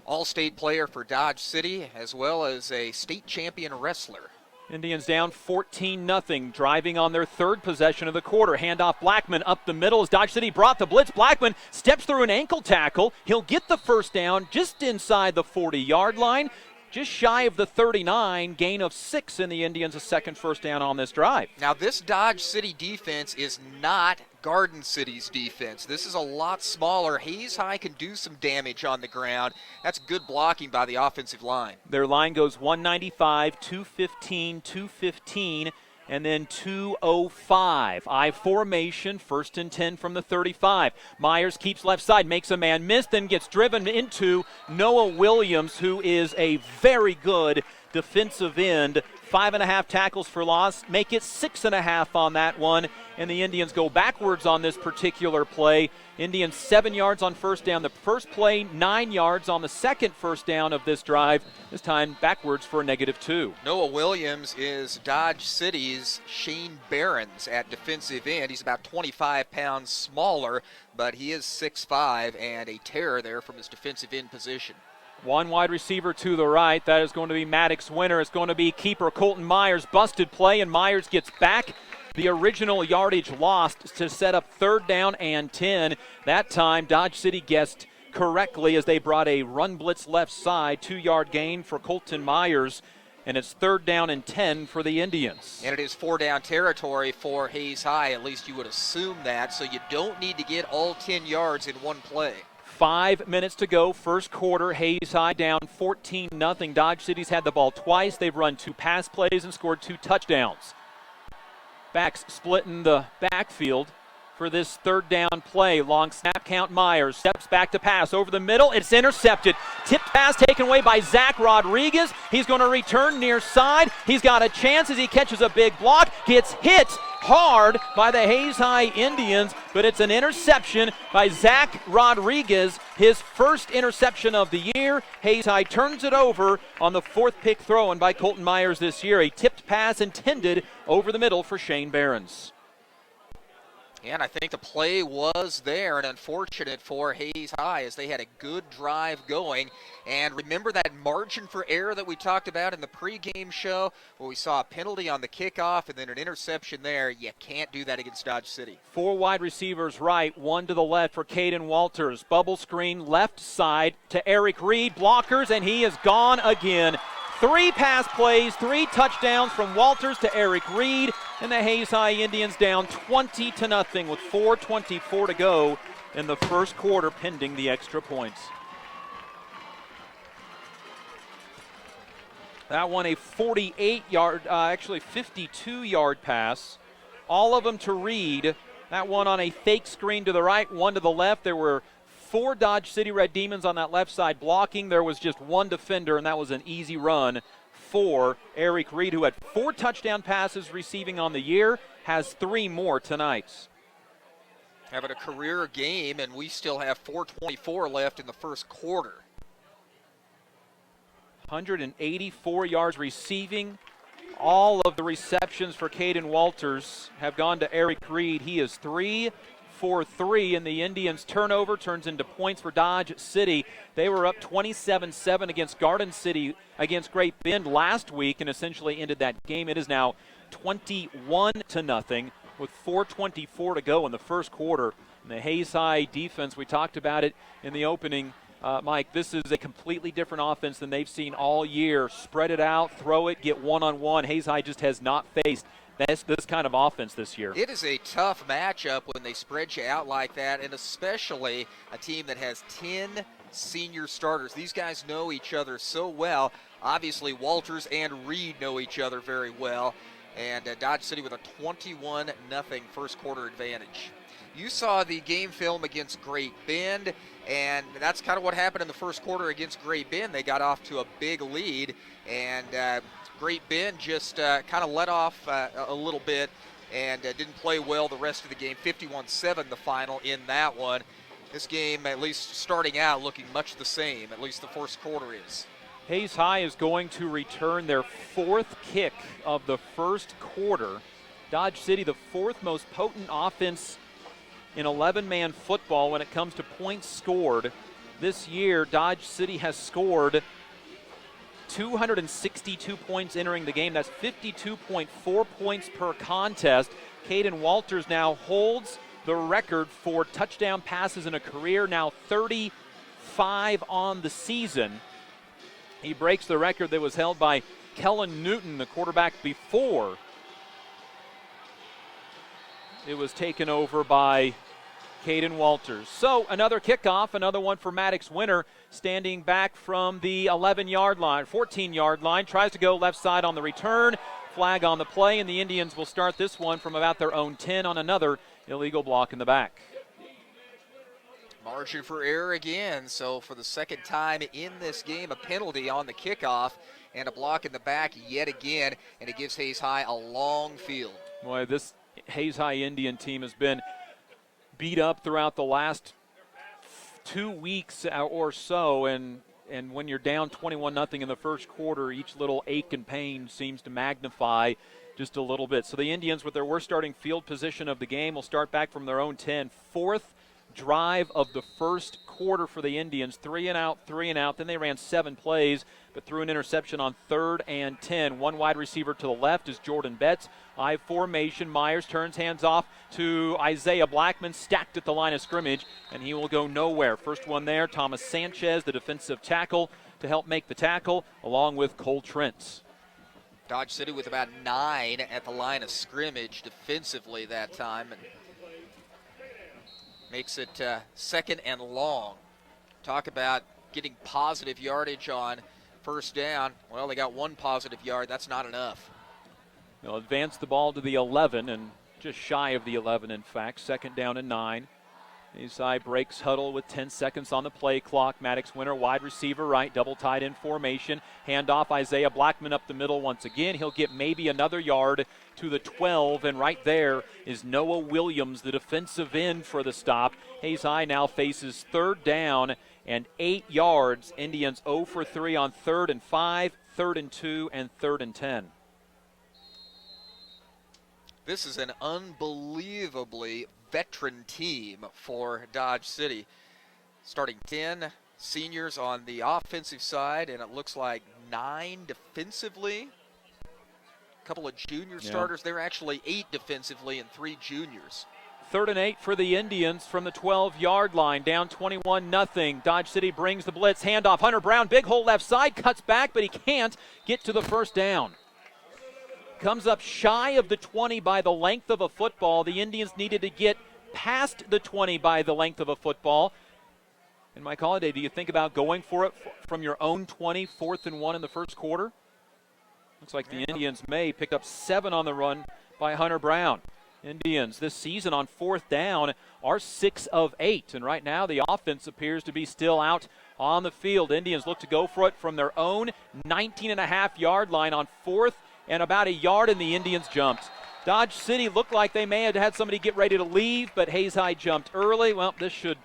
all-state player for Dodge City as well as a state champion wrestler. Indians down 14-0, driving on their third possession of the quarter. Handoff Blackman up the middle as Dodge City brought the blitz. Blackman steps through an ankle tackle. He'll get the first down just inside the 40-yard line, just shy of the 39, gain of 6 in the Indians, a second first down on this drive. Now this Dodge City defense is not Garden City's defense. This is a lot smaller. Hayes High can do some damage on the ground. That's good blocking by the offensive line. Their line goes 195, 215, 215, and then 205. I formation, first and 10 from the 35. Myers keeps left side, makes a man miss, then gets driven into Noah Williams, who is a very good defensive end. 5.5 tackles for loss, make it 6.5 on that one, and the Indians go backwards on this particular play. Indians 7 yards on first down the first play, 9 yards on the second first down of this drive, this time backwards for a -2. Noah Williams is Dodge City's Shane Barons at defensive end. He's about 25 pounds smaller, but he is 6'5", and a terror there from his defensive end position. One wide receiver to the right. That is going to be Maddox Winter. It's going to be keeper Colton Myers. Busted play, and Myers gets back the original yardage lost to set up third down and 10. That time, Dodge City guessed correctly as they brought a run blitz left side. 2-yard gain for Colton Myers, and it's third down and 10 for the Indians. And it is 4-down territory for Hayes High. At least you would assume that, so you don't need to get all 10 yards in one play. 5 minutes to go, first quarter. Hayes High down 14-0. Dodge City's had the ball twice. They've run 2 pass plays and scored 2 touchdowns. Backs splitting the backfield for this third down play. Long snap count. Myers steps back to pass over the middle. It's intercepted. Tipped pass taken away by Zach Rodriguez. He's going to return near side. He's got a chance as he catches a big block. Gets hit hard by the Hayes High Indians, but it's an interception by Zach Rodriguez, his first interception of the year. Hayes High turns it over on the fourth pick thrown by Colton Myers this year. A tipped pass intended over the middle for Shane Behrens. And I think the play was there, and unfortunate for Hayes High as they had a good drive going. And remember that margin for error that we talked about in the pregame show where we saw a penalty on the kickoff and then an interception there? You can't do that against Dodge City. 4 wide receivers right, 1 to the left for Caden Walters. Bubble screen left side to Eric Reed. Blockers, and he is gone again. 3 pass plays, 3 touchdowns from Walters to Eric Reed, and the Hayes High Indians down 20-0 with 4:24 to go in the first quarter, pending the extra points. That one a 48-yard, actually 52-yard pass. All of them to Reed. That one on a fake screen to the right, 1 to the left. There were 4 Dodge City Red Demons on that left side blocking. There was just 1 defender, and that was an easy run for Eric Reed, who had 4 touchdown passes receiving on the year, has 3 more tonight. Having a career game, and we still have 4:24 left in the first quarter. 184 yards receiving. All of the receptions for Caden Walters have gone to Eric Reed. He is 3 for 3, and the Indians' turnover turns into points for Dodge City. They were up 27-7 against Garden City against Great Bend last week and essentially ended that game. It is now 21-0 with 4:24 to go in the first quarter. And the Hayes High defense, we talked about it in the opening, Mike, this is a completely different offense than they've seen all year. Spread it out, throw it, get one-on-one. Hayes High just has not faced this kind of offense this year. It is a tough matchup when they spread you out like that, and especially a team that has 10 senior starters. These guys know each other so well. Obviously, Walters and Reed know each other very well, and Dodge City with a 21-0 first quarter advantage. You saw the game film against Great Bend, and that's kind of what happened in the first quarter against Great Bend. They got off to a big lead, and Great Bend just kind of let off a little bit and didn't play well the rest of the game. 51-7 the final in that one. This game, at least starting out, looking much the same, at least the first quarter is. Hayes High is going to return their 4th kick of the first quarter. Dodge City, the 4th most potent offense in 11-man football when it comes to points scored. This year, Dodge City has scored 262 points entering the game. That's 52.4 points per contest. Caden Walters now holds the record for touchdown passes in a career, now 35 on the season. He breaks the record that was held by Kellen Newton, the quarterback before it was taken over by Caden Walters. So another kickoff, another one for Maddox Winter, standing back from the 11-yard line, 14-yard line, tries to go left side on the return, flag on the play, and the Indians will start this one from about their own 10 on another illegal block in the back. Margin for error again, so for the second time in this game, a penalty on the kickoff and a block in the back yet again, and it gives Hayes High a long field. Boy, this Hayes High Indian team has been beat up throughout the last 2 weeks or so, and when you're down 21-0 in the first quarter, each little ache and pain seems to magnify just a little bit. So the Indians, with their worst starting field position of the game, will start back from their own 10. 4th drive of the first quarter for the Indians. 3 and out. Then they ran 7 plays, but threw an interception on 3rd and 10. One wide receiver to the left is Jordan Betts. I formation. Myers turns hands off to Isaiah Blackman, stacked at the line of scrimmage, and he will go nowhere. First one there, Thomas Sanchez, the defensive tackle, to help make the tackle, along with Cole Trent. Dodge City with about 9 at the line of scrimmage defensively that time, and makes it second and long. Talk about getting positive yardage on first down. Well, they got 1 positive yard. That's not enough. They'll advance the ball to the 11, and just shy of the 11, in fact. Second down and 9. Hayes High breaks huddle with 10 seconds on the play clock. Maddox Winter, wide receiver right, double tight end formation. Handoff Isaiah Blackman up the middle once again. He'll get maybe another yard to the 12, and right there is Noah Williams, the defensive end for the stop. Hayes High now faces 3rd down and 8 yards. Indians 0 for 3 on 3rd and 5, 3rd and 2, and 3rd and 10. This is an unbelievably veteran team for Dodge City. Starting 10 seniors on the offensive side, and it looks like 9 defensively. A couple of junior starters. They're actually 8 defensively and 3 juniors. 3rd and 8 for the Indians from the 12-yard line, down 21-0. Dodge City brings the blitz, handoff. Hunter Brown, big hole left side, cuts back, but he can't get to the first down. Comes up shy of the 20 by the length of a football. The Indians needed to get past the 20 by the length of a football. And Mike Holliday, do you think about going for it from your own 20, 4th and 1 in the first quarter? Looks like the Indians may pick up 7 on the run by Hunter Brown. Indians this season on 4th down are 6 of 8. And right now the offense appears to be still out on the field. Indians look to go for it from their own 19.5-yard line on 4th and about a yard, and the Indians jumped. Dodge City looked like they may have had somebody get ready to leave, but Hayes High jumped early. Well, this should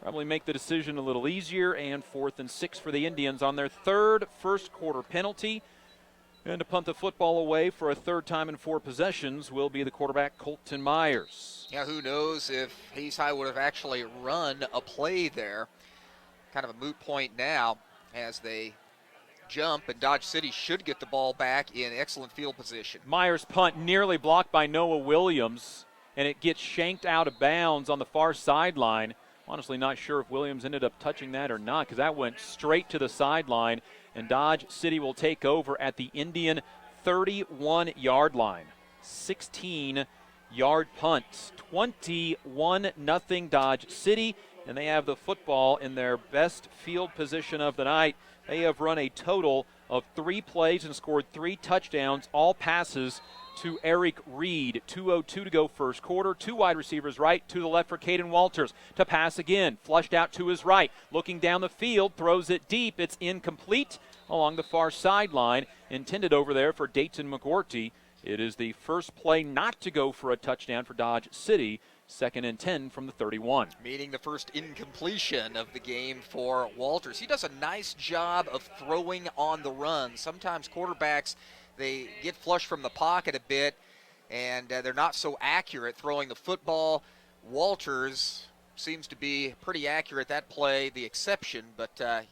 probably make the decision a little easier, and 4th and 6 for the Indians on their 3rd first-quarter penalty. And to punt the football away for a 3rd time in 4 possessions will be the quarterback, Colton Myers. Yeah, who knows if Hayes High would have actually run a play there. Kind of a moot point now as they jump, and Dodge City should get the ball back in excellent field position. Myers' punt nearly blocked by Noah Williams, and it gets shanked out of bounds on the far sideline. Honestly, not sure if Williams ended up touching that or not, because that went straight to the sideline, and Dodge City will take over at the Indian 31-yard line. 16-yard punt. 21-0 Dodge City, and they have the football in their best field position of the night. They have run a total of 3 plays and scored 3 touchdowns, all passes to Eric Reed. 2:02 to go first quarter. 2 wide receivers right, to the left for Caden Walters. To pass again, flushed out to his right. Looking down the field, throws it deep. It's incomplete along the far sideline. Intended over there for Dayton McGorty. It is the first play not to go for a touchdown for Dodge City. 2nd and 10 from the 31. Meaning the first incompletion of the game for Walters. He does a nice job of throwing on the run. Sometimes quarterbacks, they get flush from the pocket a bit, and they're not so accurate throwing the football. Walters seems to be pretty accurate that play, the exception, but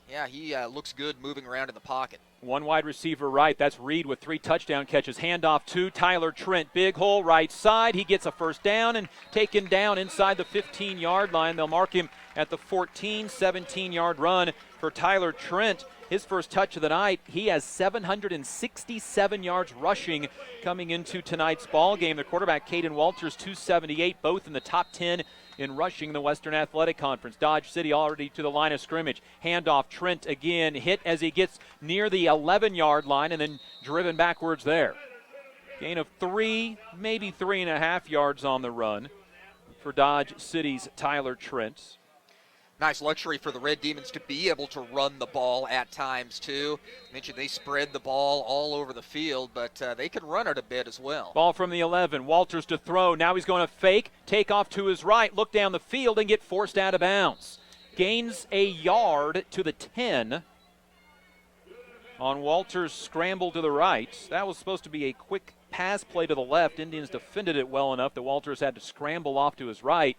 yeah, he looks good moving around in the pocket. 1 wide receiver right, that's Reed with 3 touchdown catches. Handoff to Tyler Trent, big hole right side. He gets a first down and taken down inside the 15-yard line. They'll mark him at the 14, 17-yard run for Tyler Trent. His first touch of the night. He has 767 yards rushing coming into tonight's ball game. The quarterback, Caden Walters, 278, both in the top 10 in rushing the Western Athletic Conference. Dodge City already to the line of scrimmage. Handoff, Trent again, hit as he gets near the 11-yard line and then driven backwards there. Gain of 3, maybe 3.5 yards on the run for Dodge City's Tyler Trent. Nice luxury for the Red Demons to be able to run the ball at times, too. I mentioned they spread the ball all over the field, but they can run it a bit as well. Ball from the 11. Walters to throw. Now he's going to fake, take off to his right, look down the field, and get forced out of bounds. Gains a yard to the 10 on Walters' scramble to the right. That was supposed to be a quick pass play to the left. Indians defended it well enough that Walters had to scramble off to his right.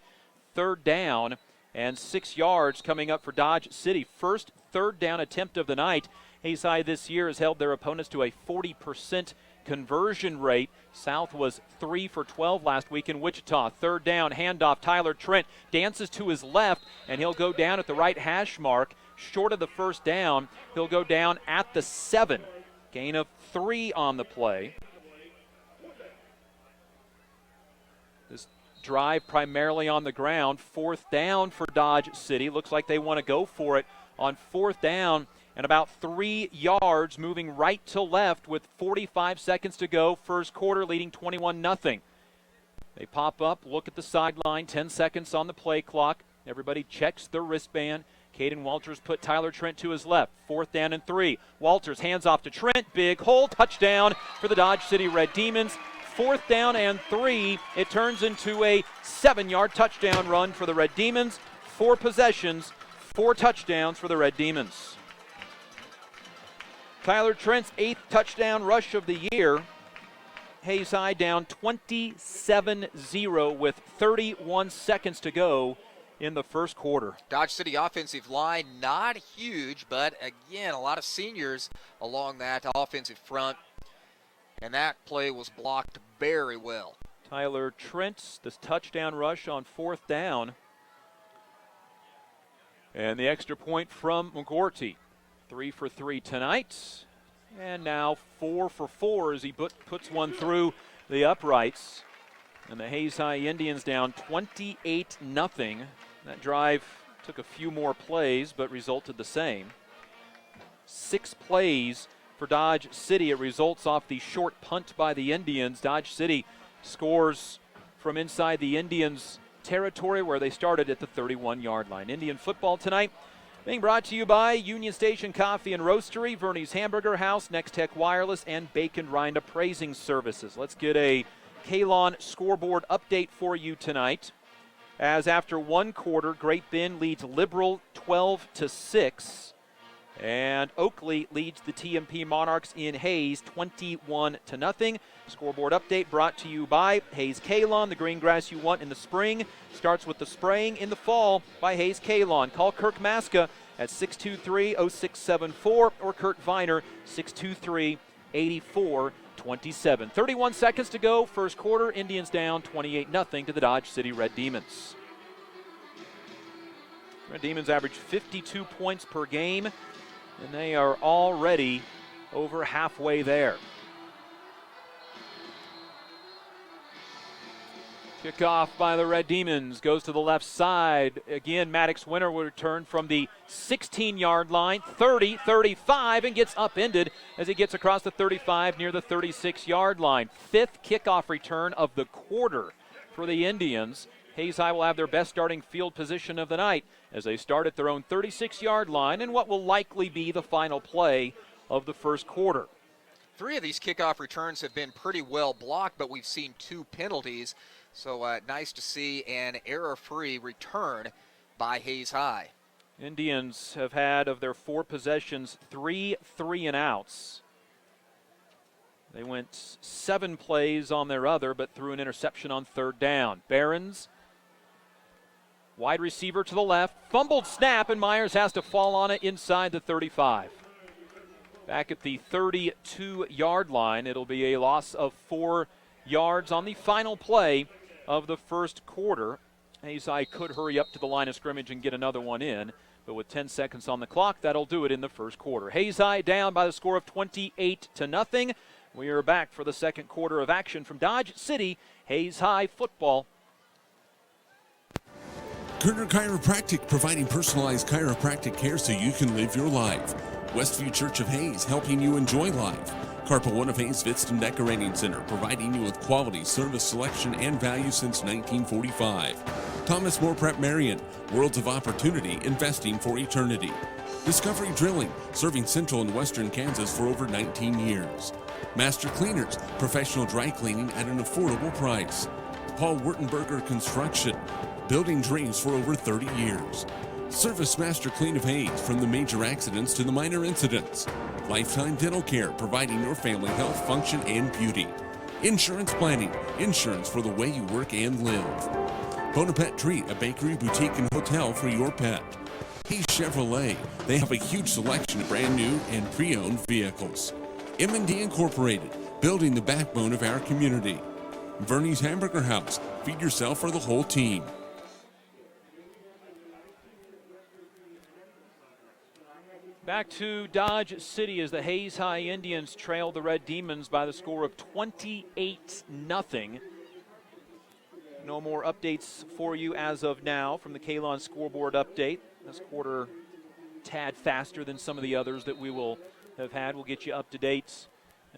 3rd down. And 6 yards coming up for Dodge City. First 3rd down attempt of the night. Hayes High this year has held their opponents to a 40% conversion rate. South was 3 for 12 last week in Wichita. 3rd down, handoff. Tyler Trent dances to his left, and he'll go down at the right hash mark. Short of the first down, he'll go down at the 7. Gain of 3 on the play. This drive primarily on the ground. 4th down for Dodge City. Looks like they want to go for it on 4th down and about 3 yards, moving right to left with 45 seconds to go. First quarter, leading 21-0. They pop up, look at the sideline, 10 seconds on the play clock. Everybody checks their wristband. Caden Walters put Tyler Trent to his left. 4th down and 3. Walters hands off to Trent. Big hole. Touchdown for the Dodge City Red Demons. 4th down and 3. It turns into a 7-yard touchdown run for the Red Demons. 4 possessions, 4 touchdowns for the Red Demons. Tyler Trent's 8th touchdown rush of the year. Hayes High down 27-0 with 31 seconds to go in the first quarter. Dodge City offensive line not huge, but again, a lot of seniors along that offensive front, and that play was blocked very well. Tyler Trent, this touchdown rush on 4th down. And the extra point from McGorty. 3 for 3 tonight. And now 4 for 4 as he puts one through the uprights. And the Hayes High Indians down 28-0. That drive took a few more plays, but resulted the same. 6 plays for Dodge City. It results off the short punt by the Indians. Dodge City scores from inside the Indians' territory where they started at the 31-yard line. Indian football tonight being brought to you by Union Station Coffee and Roastery, Verney's Hamburger House, Next Tech Wireless, and Bacon Rind Appraising Services. Let's get a Kalon scoreboard update for you tonight. As after one quarter, Great Bend leads Liberal 12-6. And Oakley leads the TMP Monarchs in Hayes 21-0. Scoreboard update brought to you by Hayes Kalon. The green grass you want in the spring starts with the spraying in the fall by Hayes Kalon. Call Kirk Maska at 623-0674 or Kurt Viner 623-8427. 31 seconds to go. First quarter. Indians down 28-0 to the Dodge City Red Demons. Red Demons average 52 points per game, and they are already over halfway there. Kickoff by the Red Demons goes to the left side. Again, Maddox Winter will return from the 16-yard line, 30, 35, and gets upended as he gets across the 35 near the 36-yard line. 5th kickoff return of the quarter for the Indians. Hayes High will have their best starting field position of the night as they start at their own 36-yard line in what will likely be the final play of the first quarter. 3 of these kickoff returns have been pretty well blocked, but we've seen 2 penalties. So nice to see an error-free return by Hayes High. Indians have had, of their 4 possessions, 3 3-and-outs. They went 7 plays on their other, but threw an interception on 3rd down. Barons, wide receiver to the left, fumbled snap, and Myers has to fall on it inside the 35. Back at the 32-yard line, it'll be a loss of 4 yards on the final play of the first quarter. Hayes High could hurry up to the line of scrimmage and get another one in, but with 10 seconds on the clock, that'll do it in the first quarter. Hayes High down by the score of 28-0. We are back for the second quarter of action from Dodge City, Hayes High football. Kerner Chiropractic, providing personalized chiropractic care so you can live your life. Westview Church of Hayes, helping you enjoy life. Carpa One of Hayes Vitston Decorating Center, providing you with quality, service, selection, and value since 1945. Thomas More Prep Marion, worlds of opportunity, investing for eternity. Discovery Drilling, serving central and western Kansas for over 19 years. Master Cleaners, professional dry cleaning at an affordable price. Paul Wurtenberger Construction, building dreams for over 30 years. Service Master Clean of Hayes, from the major accidents to the minor incidents. Lifetime Dental Care, providing your family health, function, and beauty. Insurance Planning, insurance for the way you work and live. Bonaparte Treat, a bakery, boutique, and hotel for your pet. Hayes Chevrolet, they have a huge selection of brand new and pre-owned vehicles. M&D Incorporated, building the backbone of our community. Verney's Hamburger House, feed yourself or the whole team. Back to Dodge City as the Hayes High Indians trail the Red Demons by the score of 28-0. No more updates for you as of now from the Kalon scoreboard update. This quarter, tad faster than some of the others that we will have had. We'll get you up to date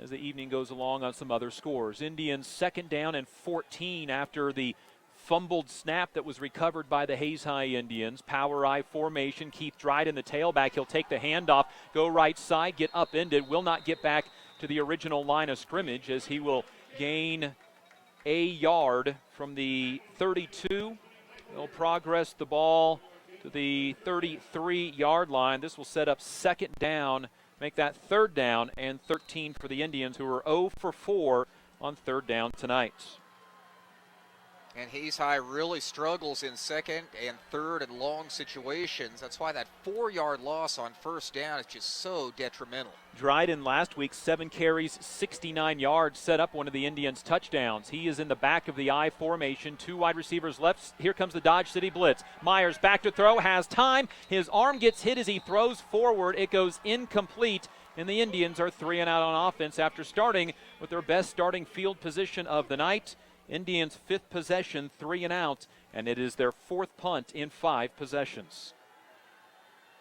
as the evening goes along on some other scores. Indians 2nd down and 14 after the fumbled snap that was recovered by the Hayes High Indians. Power I formation. Keith Dryden, the tailback. He'll take the handoff, go right side, get upended. Will not get back to the original line of scrimmage as he will gain a yard from the 32. He'll progress the ball to the 33-yard line. This will set up second down, make that third down and 13 for the Indians, who are 0 for 4 on third down tonight. And Hayes High really struggles in second and third and long situations. That's why that 4-yard loss on first down is just so detrimental. Dryden last week, 7 carries, 69 yards, set up one of the Indians' touchdowns. He is in the back of the I formation, 2 wide receivers left. Here comes the Dodge City blitz. Myers back to throw, has time. His arm gets hit as he throws forward. It goes incomplete, and the Indians are 3 and out on offense after starting with their best starting field position of the night. Indians' 5th possession, 3 and out, and it is their 4th punt in 5 possessions.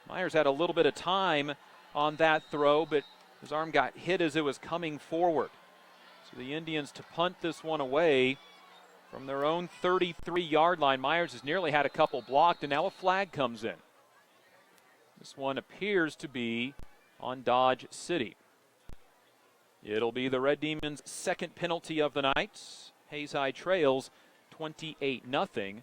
Myers had a little bit of time on that throw, but his arm got hit as it was coming forward. So the Indians to punt this one away from their own 33-yard line. Myers has nearly had a couple blocked, and now a flag comes in. This one appears to be on Dodge City. It'll be the Red Demons' 2nd penalty of the night. Hayes High trails 28-0.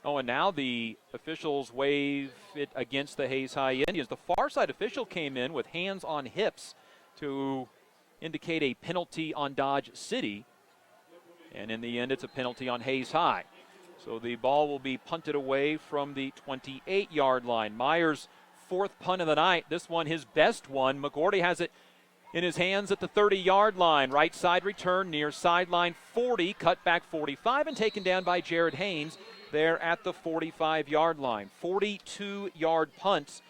Oh, and now the officials wave it against the Hayes High Indians. The far side official came in with hands on hips to indicate a penalty on Dodge City. And in the end, it's a penalty on Hayes High. So the ball will be punted away from the 28-yard line. Myers' 4th punt of the night. This one, his best one. McGordy has it in his hands at the 30-yard line. Right side return near sideline 40, cut back 45, and taken down by Jared Haynes there at the 45-yard line. 42-yard punt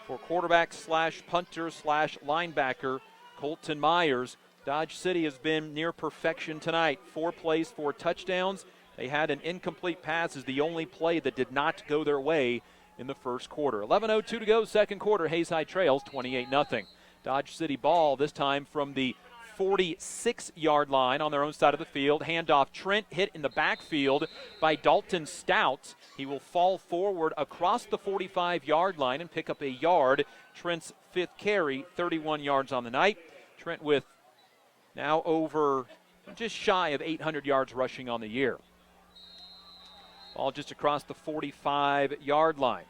for quarterback slash punter slash linebacker Colton Myers. Dodge City has been near perfection tonight. 4 plays, 4 touchdowns. They had an incomplete pass as the only play that did not go their way in the first quarter. 11:02 to go, second quarter. Hayes High trails 28-0. Dodge City ball, this time from the 46-yard line on their own side of the field. Handoff, Trent hit in the backfield by Dalton Stout. He will fall forward across the 45-yard line and pick up a yard. Trent's 5th carry, 31 yards on the night. Trent with now over just shy of 800 yards rushing on the year. Ball just across the 45-yard line.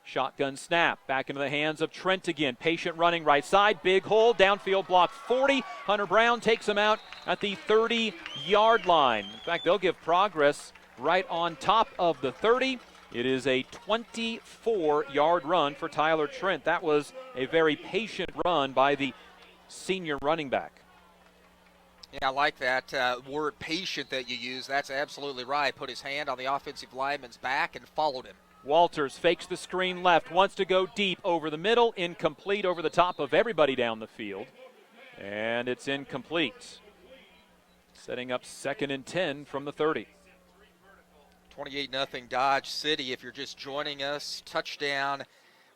Shotgun snap, back into the hands of Trent again. Patient running right side, big hole, downfield block 40. Hunter Brown takes him out at the 30-yard line. In fact, they'll give progress right on top of the 30. It is a 24-yard run for Tyler Trent. That was a very patient run by the senior running back. Yeah, I like that word patient that you use. That's absolutely right. Put his hand on the offensive lineman's back and followed him. Walters fakes the screen left, wants to go deep over the middle, incomplete over the top of everybody down the field. And it's incomplete. Setting up 2nd and 10 from the 30. 28-0 Dodge City. If you're just joining us, touchdown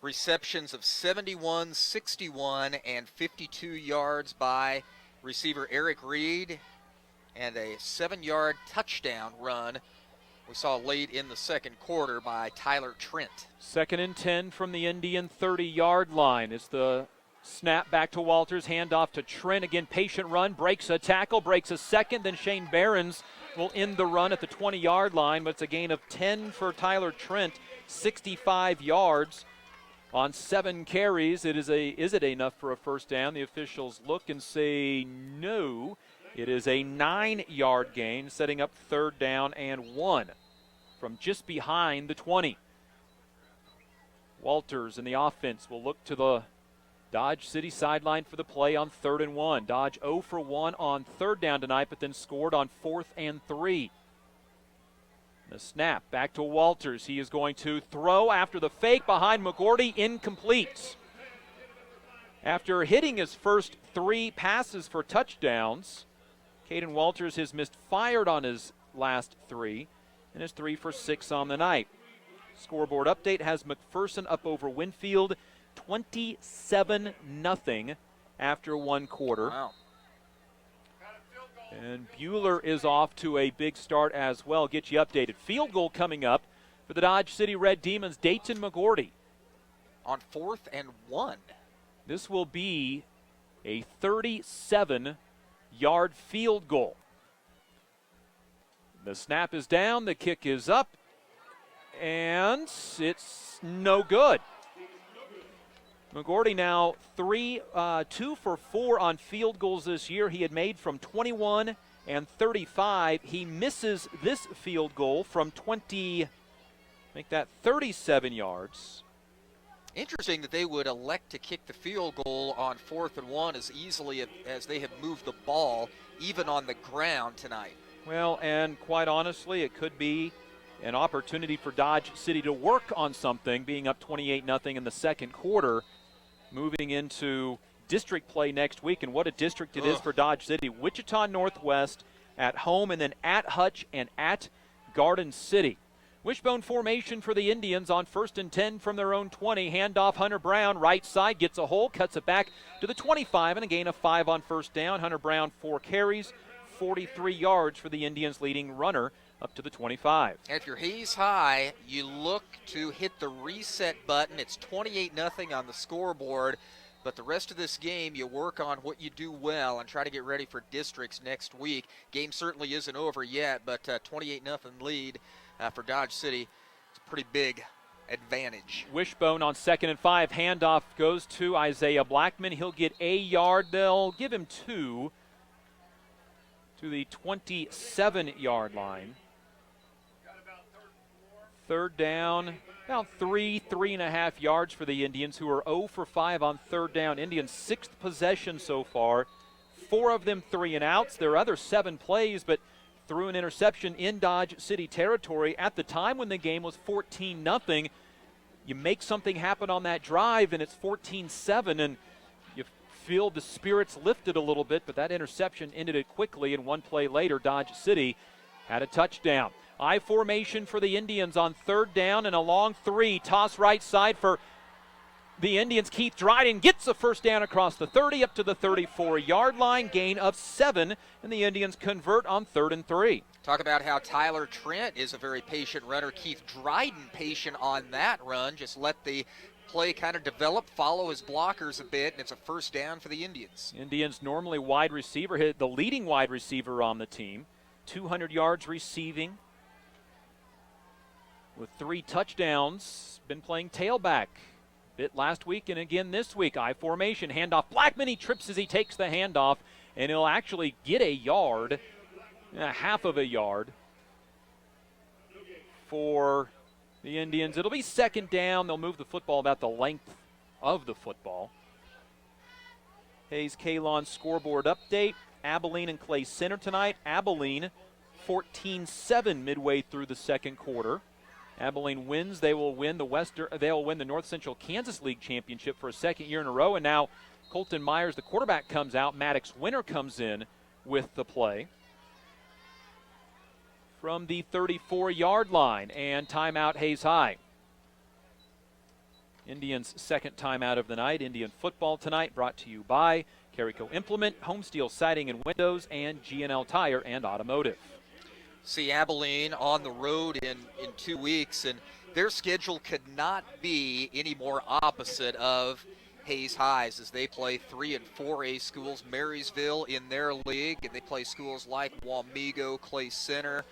receptions of 71, 61, and 52 yards by receiver Eric Reed, and a 7-yard touchdown run we saw late in the second quarter by Tyler Trent. 2nd and 10 from the Indian 30-yard line. It's the snap back to Walters, handoff to Trent. Again, patient run, breaks a tackle, breaks a second. Then Shane Behrens will end the run at the 20-yard line, but it's a gain of 10 for Tyler Trent, 65 yards on 7 carries. Is it enough for a first down? The officials look and say no. It is a 9-yard gain, setting up 3rd down and 1 from just behind the 20. Walters and the offense will look to the Dodge City sideline for the play on 3rd and 1. Dodge 0 for 1 on 3rd down tonight, but then scored on 4th and 3. The snap back to Walters. He is going to throw after the fake behind McGordy, incomplete. After hitting his first 3 passes for touchdowns, Caden Walters has misfired on his last 3 and is 3 for 6 on the night. Scoreboard update has McPherson up over Winfield 27-0 after 1 quarter. Wow. And Bueller is off to a big start as well. Get you updated. Field goal coming up for the Dodge City Red Demons, Dayton McGorty. On 4th and 1. This will be a 37-yard field goal. The snap is down, the kick is up, and it's no good. McGorty now 2 for 4 on field goals this year. He had made from 21 and 35. He misses this field goal from 37 yards. Interesting that they would elect to kick the field goal on 4th and 1 as easily as they have moved the ball, even on the ground tonight. Well, and quite honestly, it could be an opportunity for Dodge City to work on something, being up 28-0 in the second quarter, moving into district play next week. And what a district it is for Dodge City. Wichita Northwest at home, and then at Hutch and at Garden City. Wishbone formation for the Indians on 1st and 10 from their own 20. Handoff, Hunter Brown, right side, gets a hole, cuts it back to the 25, and a gain of 5 on first down. Hunter Brown, 4 carries, 43 yards for the Indians' leading runner up to the 25. And if you're Hayes High, you look to hit the reset button. It's 28-0 on the scoreboard, but the rest of this game, you work on what you do well and try to get ready for districts next week. Game certainly isn't over yet, but 28-0 lead for Dodge City. It's a pretty big advantage. Wishbone on 2nd and 5. Handoff goes to Isaiah Blackman. He'll get a yard. They'll give him 2 to the 27-yard line. Third down, about 3.5 yards for the Indians, who are 0 for 5 on third down. Indians' 6th possession so far, 4 of them 3 and outs. Their other 7 plays, but threw an interception in Dodge City territory at the time when the game was 14-0. You make something happen on that drive, and it's 14-7, and you feel the spirits lifted a little bit, but that interception ended it quickly, and one play later, Dodge City had a touchdown. I formation for the Indians on 3rd down and a long 3. Toss right side for the Indians. Keith Dryden gets a first down across the 30 up to the 34-yard line. Gain of 7, and the Indians convert on 3rd and 3. Talk about how Tyler Trent is a very patient runner. Keith Dryden patient on that run. Just let the play kind of develop, follow his blockers a bit, and it's a first down for the Indians. Indians normally wide receiver, hit the leading wide receiver on the team. 200 yards receiving with 3 touchdowns. Been playing tailback. Bit last week and again this week. I formation, handoff. Blackman, he trips as he takes the handoff, and he'll actually get a yard, half of a yard for the Indians. It'll be 2nd down. They'll move the football about the length of the football. Hayes Kalon scoreboard update. Abilene and Clay Center tonight. Abilene 14-7 midway through the second quarter. Abilene wins. They will win the North Central Kansas League Championship for a second year in a row. And now Colton Myers, the quarterback, comes out. Maddox Winter comes in with the play from the 34-yard line. And timeout, Hayes High. Indians' 2nd timeout of the night. Indian football tonight brought to you by Carico Implement, Homesteel Siding and Windows, and G&L Tire and Automotive. See Abilene on the road in 2 weeks, and their schedule could not be any more opposite of Hayes High's as they play 3 and 4A schools, Marysville in their league, and they play schools like Wamego, Clay Center.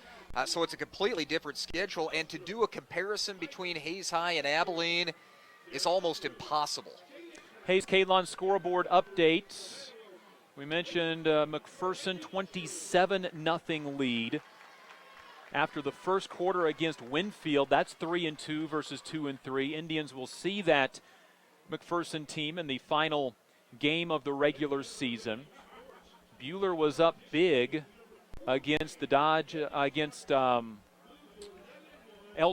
So it's a completely different schedule, and to do a comparison between Hayes High and Abilene is almost impossible. Hayes Kalon scoreboard update. We mentioned McPherson 27-0 lead after the first quarter against Winfield. That's 3-2 versus 2-3. Indians will see that McPherson team in the final game of the regular season. Bueller was up big against El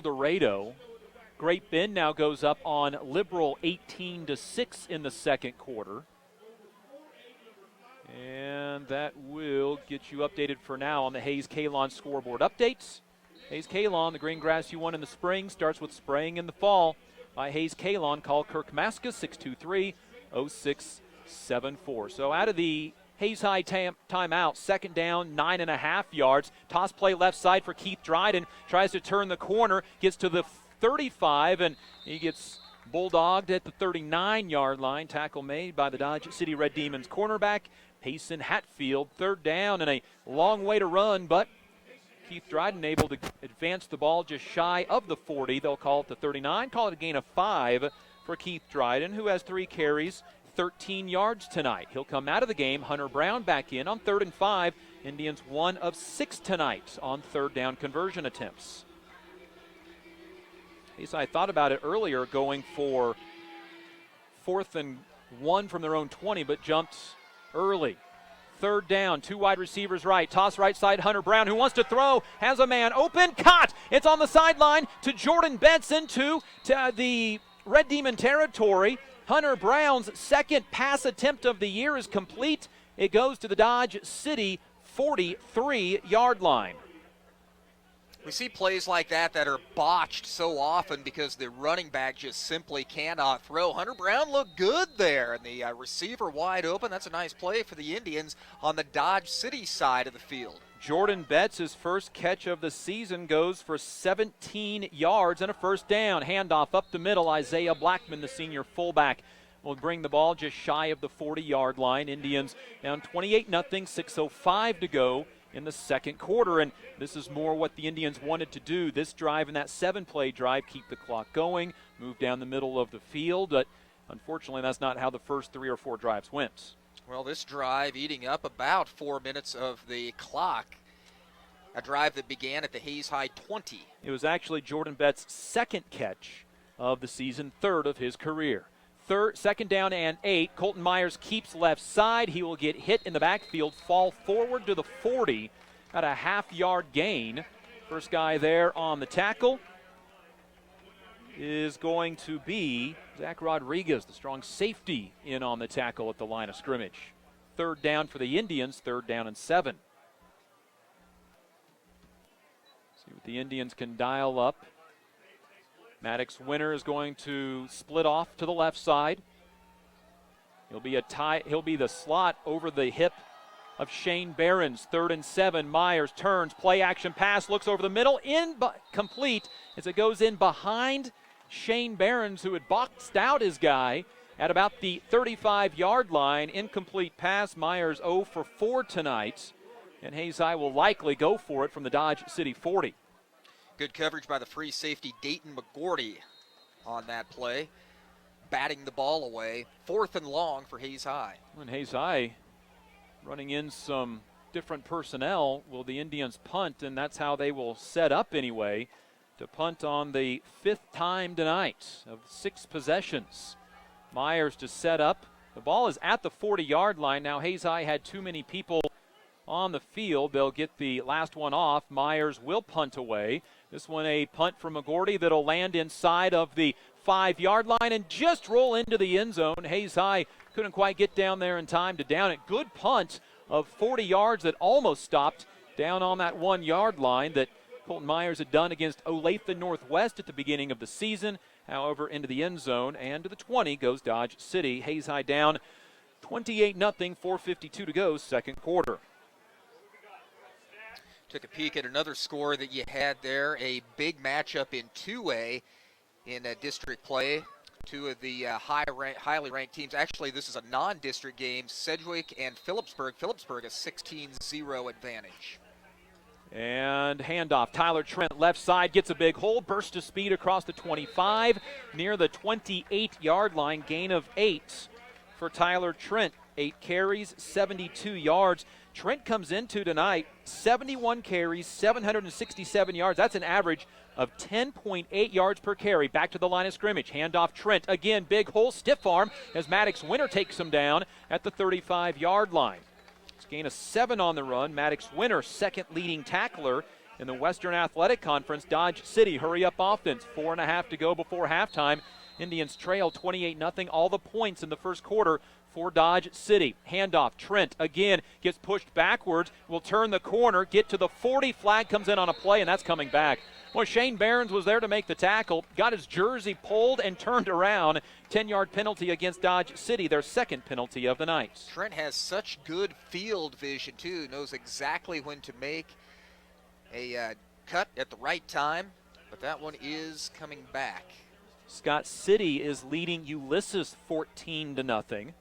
Dorado. Great Bend now goes up on Liberal 18-6 in the second quarter. And that will get you updated for now on the Hayes Kalon scoreboard updates. Hayes Kalon, the green grass you won in the spring, starts with spraying in the fall. By Hayes Kalon, call Kirk Maska 623-0674. So out of the Hayes High timeout. Second down, 9.5 yards. Toss play left side for Keith Dryden. Tries to turn the corner, gets to the 35, and he gets bulldogged at the 39-yard line. Tackle made by the Dodge City Red Demons cornerback, Payson Hatfield. Third down and a long way to run, but Keith Dryden able to advance the ball just shy of the 40. They'll call it the 39. Call it a gain of 5 for Keith Dryden, who has 3 carries, 13 yards tonight. He'll come out of the game. Hunter Brown back in on 3rd and 5. Indians 1 of 6 tonight on third down conversion attempts. I thought about it earlier, going for 4th and 1 from their own 20, but jumped early. Third down, 2 wide receivers right. Toss right side, Hunter Brown, who wants to throw, has a man open, caught. It's on the sideline to Jordan Benson to the Red Demon territory. Hunter Brown's second pass attempt of the year is complete. It goes to the Dodge City 43-yard line. We see plays like that are botched so often because the running back just simply cannot throw. Hunter Brown looked good there, and the receiver wide open. That's a nice play for the Indians on the Dodge City side of the field. Jordan Betts, his first catch of the season, goes for 17 yards and a first down. Handoff up the middle. Isaiah Blackman, the senior fullback, will bring the ball just shy of the 40-yard line. Indians down 28-0, 6:05 to go in the second quarter, and this is more what the Indians wanted to do. This drive and that 7-play drive, keep the clock going, move down the middle of the field, but unfortunately that's not how the first 3 or 4 drives went. Well, this drive eating up about 4 minutes of the clock, a drive that began at the Hayes High 20. It was actually Jordan Betts' second catch of the season, 3rd of his career. Second down and 8. Colton Myers keeps left side. He will get hit in the backfield, fall forward to the 40 at a half-yard gain. First guy there on the tackle is going to be Zach Rodriguez, the strong safety, in on the tackle at the line of scrimmage. Third down for the Indians, 3rd down and 7. See what the Indians can dial up. Maddox Winter is going to split off to the left side. He'll be the slot over the hip of Shane Behrens. 3rd and 7. Myers turns, play action pass, looks over the middle, complete as it goes in behind Shane Behrens, who had boxed out his guy at about the 35-yard line. Incomplete pass. Myers 0 for 4 tonight, and Hayes High will likely go for it from the Dodge City 40. Good coverage by the free safety Dayton McGordy on that play, batting the ball away. 4th and long for Hayes High. When Hayes High running in some different personnel, will the Indians punt, and that's how they will set up anyway, to punt on the 5th time tonight of 6 possessions. Myers to set up. The ball is at the 40-yard line. Now Hayes High had too many people on the field. They'll get the last one off. Myers will punt away. This one a punt from McGordy that'll land inside of the 5-yard line and just roll into the end zone. Hayes High couldn't quite get down there in time to down it. Good punt of 40 yards that almost stopped down on that 1-yard line that Colton Myers had done against Olathe Northwest at the beginning of the season. However, into the end zone and to the 20 goes Dodge City. Hayes High down 28-0, 4:52 to go, second quarter. Took a peek at another score that you had there, a big matchup in 2A in district play. 2 of the highly ranked teams. Actually, this is a non-district game, Sedgwick and Phillipsburg. Phillipsburg a 16-0 advantage. And handoff. Tyler Trent, left side, gets a big hole, burst of speed across the 25, near the 28-yard line, gain of 8 for Tyler Trent. 8 carries, 72 yards. Trent comes into tonight 71 carries, 767 yards. That's an average of 10.8 yards per carry. Back to the line of scrimmage. Handoff Trent. Again, big hole, stiff arm as Maddox Winter takes him down at the 35-yard line. It's a gain of 7 on the run. Maddox Winter, second leading tackler in the Western Athletic Conference. Dodge City, hurry up offense. 4.5 to go before halftime. Indians trail 28-0. All the points in the first quarter for Dodge City. Handoff, Trent again gets pushed backwards, will turn the corner, get to the 40, flag comes in on a play, and that's coming back. Well, Shane Behrens was there to make the tackle, got his jersey pulled and turned around. 10-yard penalty against Dodge City, their second penalty of the night. Trent has such good field vision, too. Knows exactly when to make a cut at the right time, but that one is coming back. Scott City is leading Ulysses 14-0. Well,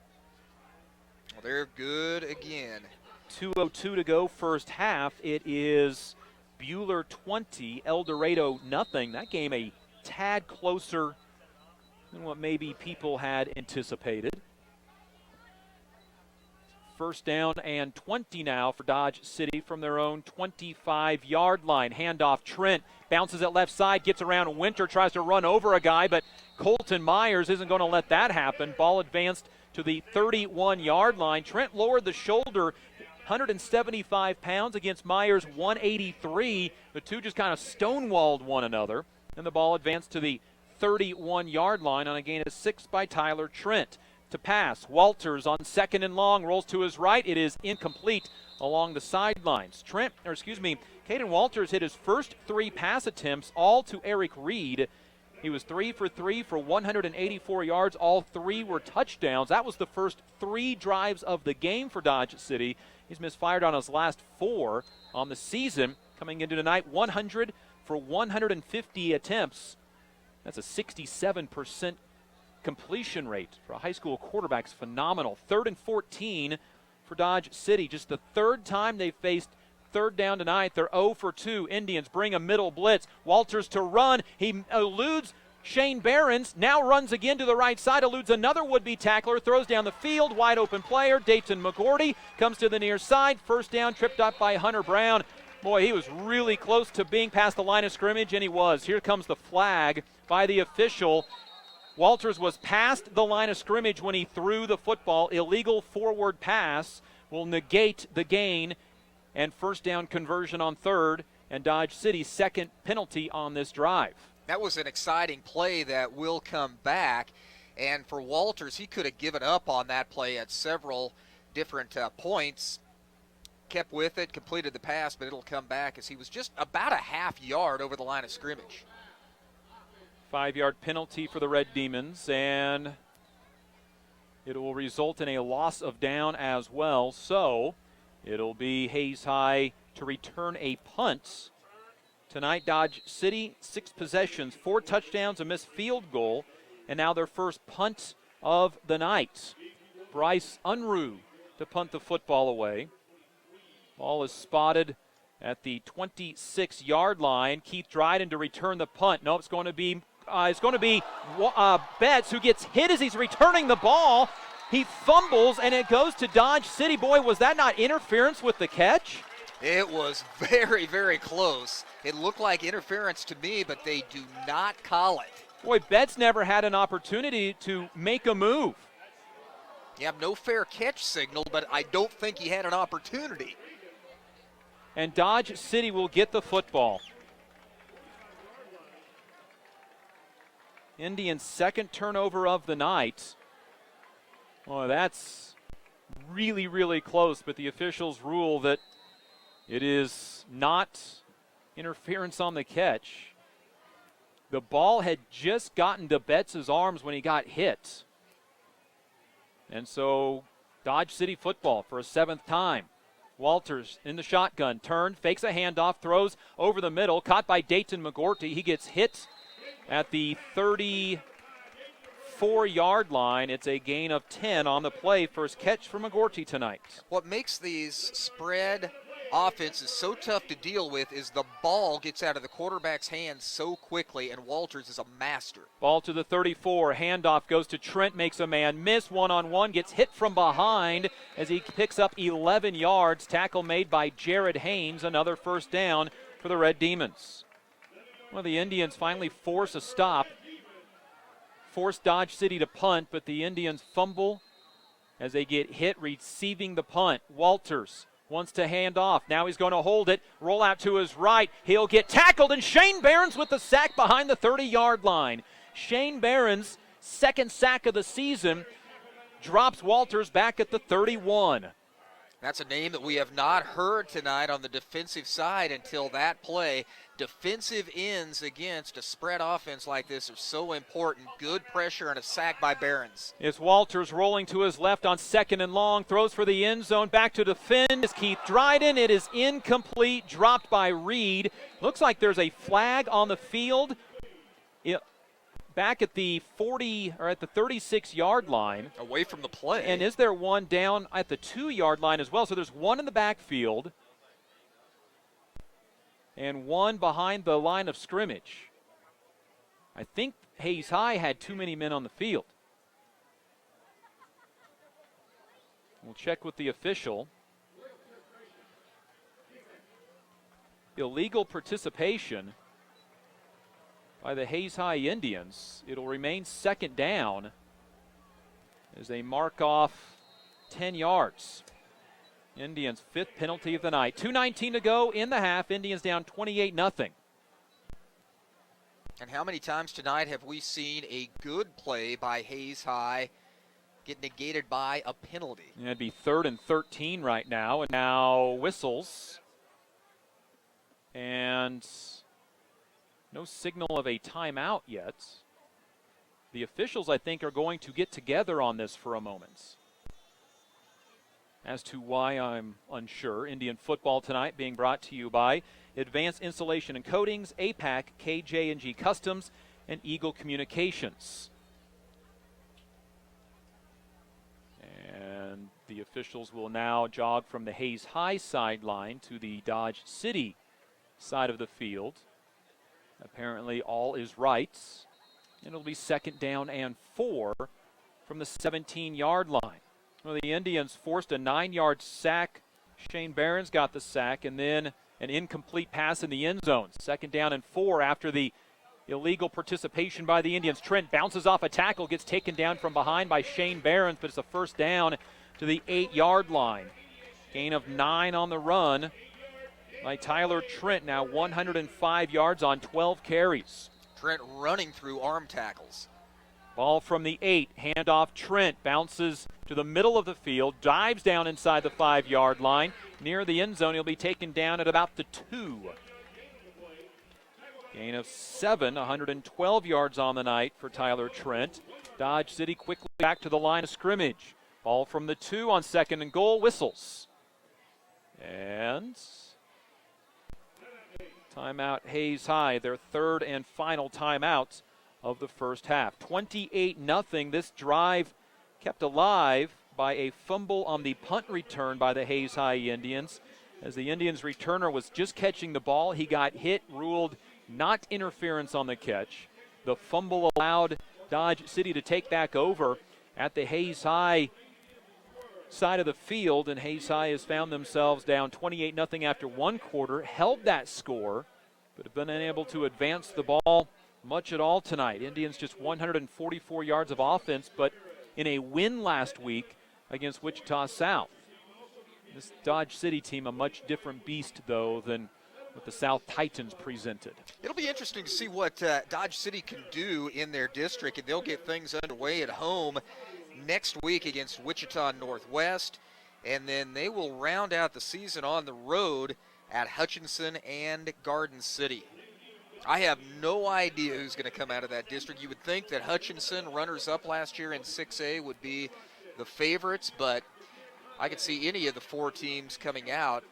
they're good again. 2:02 to go first half. It is Buhler 20, El Dorado nothing. That game a tad closer than what maybe people had anticipated. First down and 20 now for Dodge City from their own 25-yard line. Handoff, Trent bounces it left side, gets around Winter, tries to run over a guy, but Colton Myers isn't going to let that happen. Ball advanced to the 31-yard line. Trent lowered the shoulder, 175 pounds against Myers, 183. The two just kind of stonewalled one another. And the ball advanced to the 31-yard line on a gain of 6 by Tyler Trent. To pass, Walters on second and long, rolls to his right. It is incomplete along the sidelines. Caden Walters hit his first 3 pass attempts, all to Eric Reed. He was 3 for 3 for 184 yards. All 3 were touchdowns. That was the first 3 drives of the game for Dodge City. He's misfired on his last 4 on the season. Coming into tonight, 100 for 150 attempts. That's a 67% completion rate for a high school quarterback's phenomenal. 3rd and 14 for Dodge City. Just the 3rd time they faced third down tonight. They're 0 for 2. Indians bring a middle blitz. Walters to run. He eludes Shane Behrens. Now runs again to the right side. Eludes another would-be tackler. Throws down the field. Wide open player. Dayton McGorty comes to the near side. First down, tripped up by Hunter Brown. Boy, he was really close to being past the line of scrimmage, and he was. Here comes the flag by the official. Walters was past the line of scrimmage when he threw the football. Illegal forward pass will negate the gain, and first down conversion on 3rd, and Dodge City's second penalty on this drive. That was an exciting play that will come back, and for Walters, he could have given up on that play at several different points. Kept with it, completed the pass, but it'll come back as he was just about a half yard over the line of scrimmage. 5-yard penalty for the Red Demons, and it will result in a loss of down as well. So it'll be Hayes High to return a punt. Tonight, Dodge City, 6 possessions, 4 touchdowns, a missed field goal, and now their first punt of the night. Bryce Unruh to punt the football away. Ball is spotted at the 26-yard line. Keith Dryden to return the punt. No, it's going to be Betts, who gets hit as he's returning the ball. He fumbles, and it goes to Dodge City. Boy, was that not interference with the catch? It was very, very close. It looked like interference to me, but they do not call it. Boy, Betts never had an opportunity to make a move. You have no fair catch signal, but I don't think he had an opportunity. And Dodge City will get the football. Indians' second turnover of the night. Oh, that's really, really close, but the officials rule that it is not interference on the catch. The ball had just gotten to Betts' arms when he got hit. And so Dodge City football for a 7th time. Walters in the shotgun, turned, fakes a handoff, throws over the middle, caught by Dayton McGorty. He gets hit at the 34-yard line. It's a gain of 10 on the play. First catch from McGorty tonight. What makes these spread offenses so tough to deal with is the ball gets out of the quarterback's hands so quickly, and Walters is a master. Ball to the 34. Handoff goes to Trent, makes a man miss. One-on-one, gets hit from behind as he picks up 11 yards. Tackle made by Jared Haynes. Another first down for the Red Demons. Well, the Indians finally force a stop. Force Dodge City to punt, but the Indians fumble as they get hit receiving the punt. Walters wants to hand off. Now he's going to hold it. Roll out to his right. He'll get tackled, and Shane Behrens with the sack behind the 30-yard line. Shane Behrens, second sack of the season, drops Walters back at the 31. That's a name that we have not heard tonight on the defensive side until that play. Defensive ends against a spread offense like this are so important. Good pressure and a sack by Behrens. It's Walters rolling to his left on 2nd and long, throws for the end zone, back to defend is Keith Dryden. It is incomplete, dropped by Reed. Looks like there's a flag on the field. Back at the 40 or at the 36-yard line. Away from the play. And is there one down at the 2-yard line as well? So there's one in the backfield and one behind the line of scrimmage. I think Hayes High had too many men on the field. We'll check with the official. Illegal participation by the Hayes High Indians. It'll remain 2nd down as they mark off 10 yards. Indians' 5th penalty of the night. 2:19 to go in the half. Indians down 28-0. And how many times tonight have we seen a good play by Hayes High get negated by a penalty? It'd be 3rd and 13 right now. And now whistles. And no signal of a timeout yet. The officials, I think, are going to get together on this for a moment. As to why, I'm unsure. Indian football tonight being brought to you by Advanced Installation and Coatings, APAC, KJ&G Customs, and Eagle Communications. And the officials will now jog from the Hayes High sideline to the Dodge City side of the field. Apparently all is right. And it'll be 2nd down and 4 from the 17-yard line. Well, the Indians forced a 9-yard sack. Shane Behrens got the sack, and then an incomplete pass in the end zone. 2nd down and 4 after the illegal participation by the Indians. Trent bounces off a tackle, gets taken down from behind by Shane Behrens, but it's a 1st down to the 8-yard line. Gain of 9 on the run by Tyler Trent, now 105 yards on 12 carries. Trent running through arm tackles. Ball from the 8, handoff Trent, bounces to the middle of the field, dives down inside the 5-yard line. Near the end zone, he'll be taken down at about the 2. Gain of 7, 112 yards on the night for Tyler Trent. Dodge City quickly back to the line of scrimmage. Ball from the 2 on 2nd and goal, whistles. And timeout Hayes High, their 3rd and final timeout of the first half. 28-0. This drive kept alive by a fumble on the punt return by the Hayes High Indians. As the Indians returner was just catching the ball, he got hit, ruled not interference on the catch. The fumble allowed Dodge City to take back over at the Hayes High side of the field, and Hayes High has found themselves down 28-0 after 1 quarter, held that score, but have been unable to advance the ball much at all tonight. Indians just 144 yards of offense, but in a win last week against Wichita South. This Dodge City team, a much different beast, though, than what the South Titans presented. It'll be interesting to see what Dodge City can do in their district, and they'll get things underway at home next week against Wichita Northwest, and then they will round out the season on the road at Hutchinson and Garden City. I have no idea who's going to come out of that district. You would think that Hutchinson, runners-up last year in 6A, would be the favorites, but I could see any of the 4 teams coming out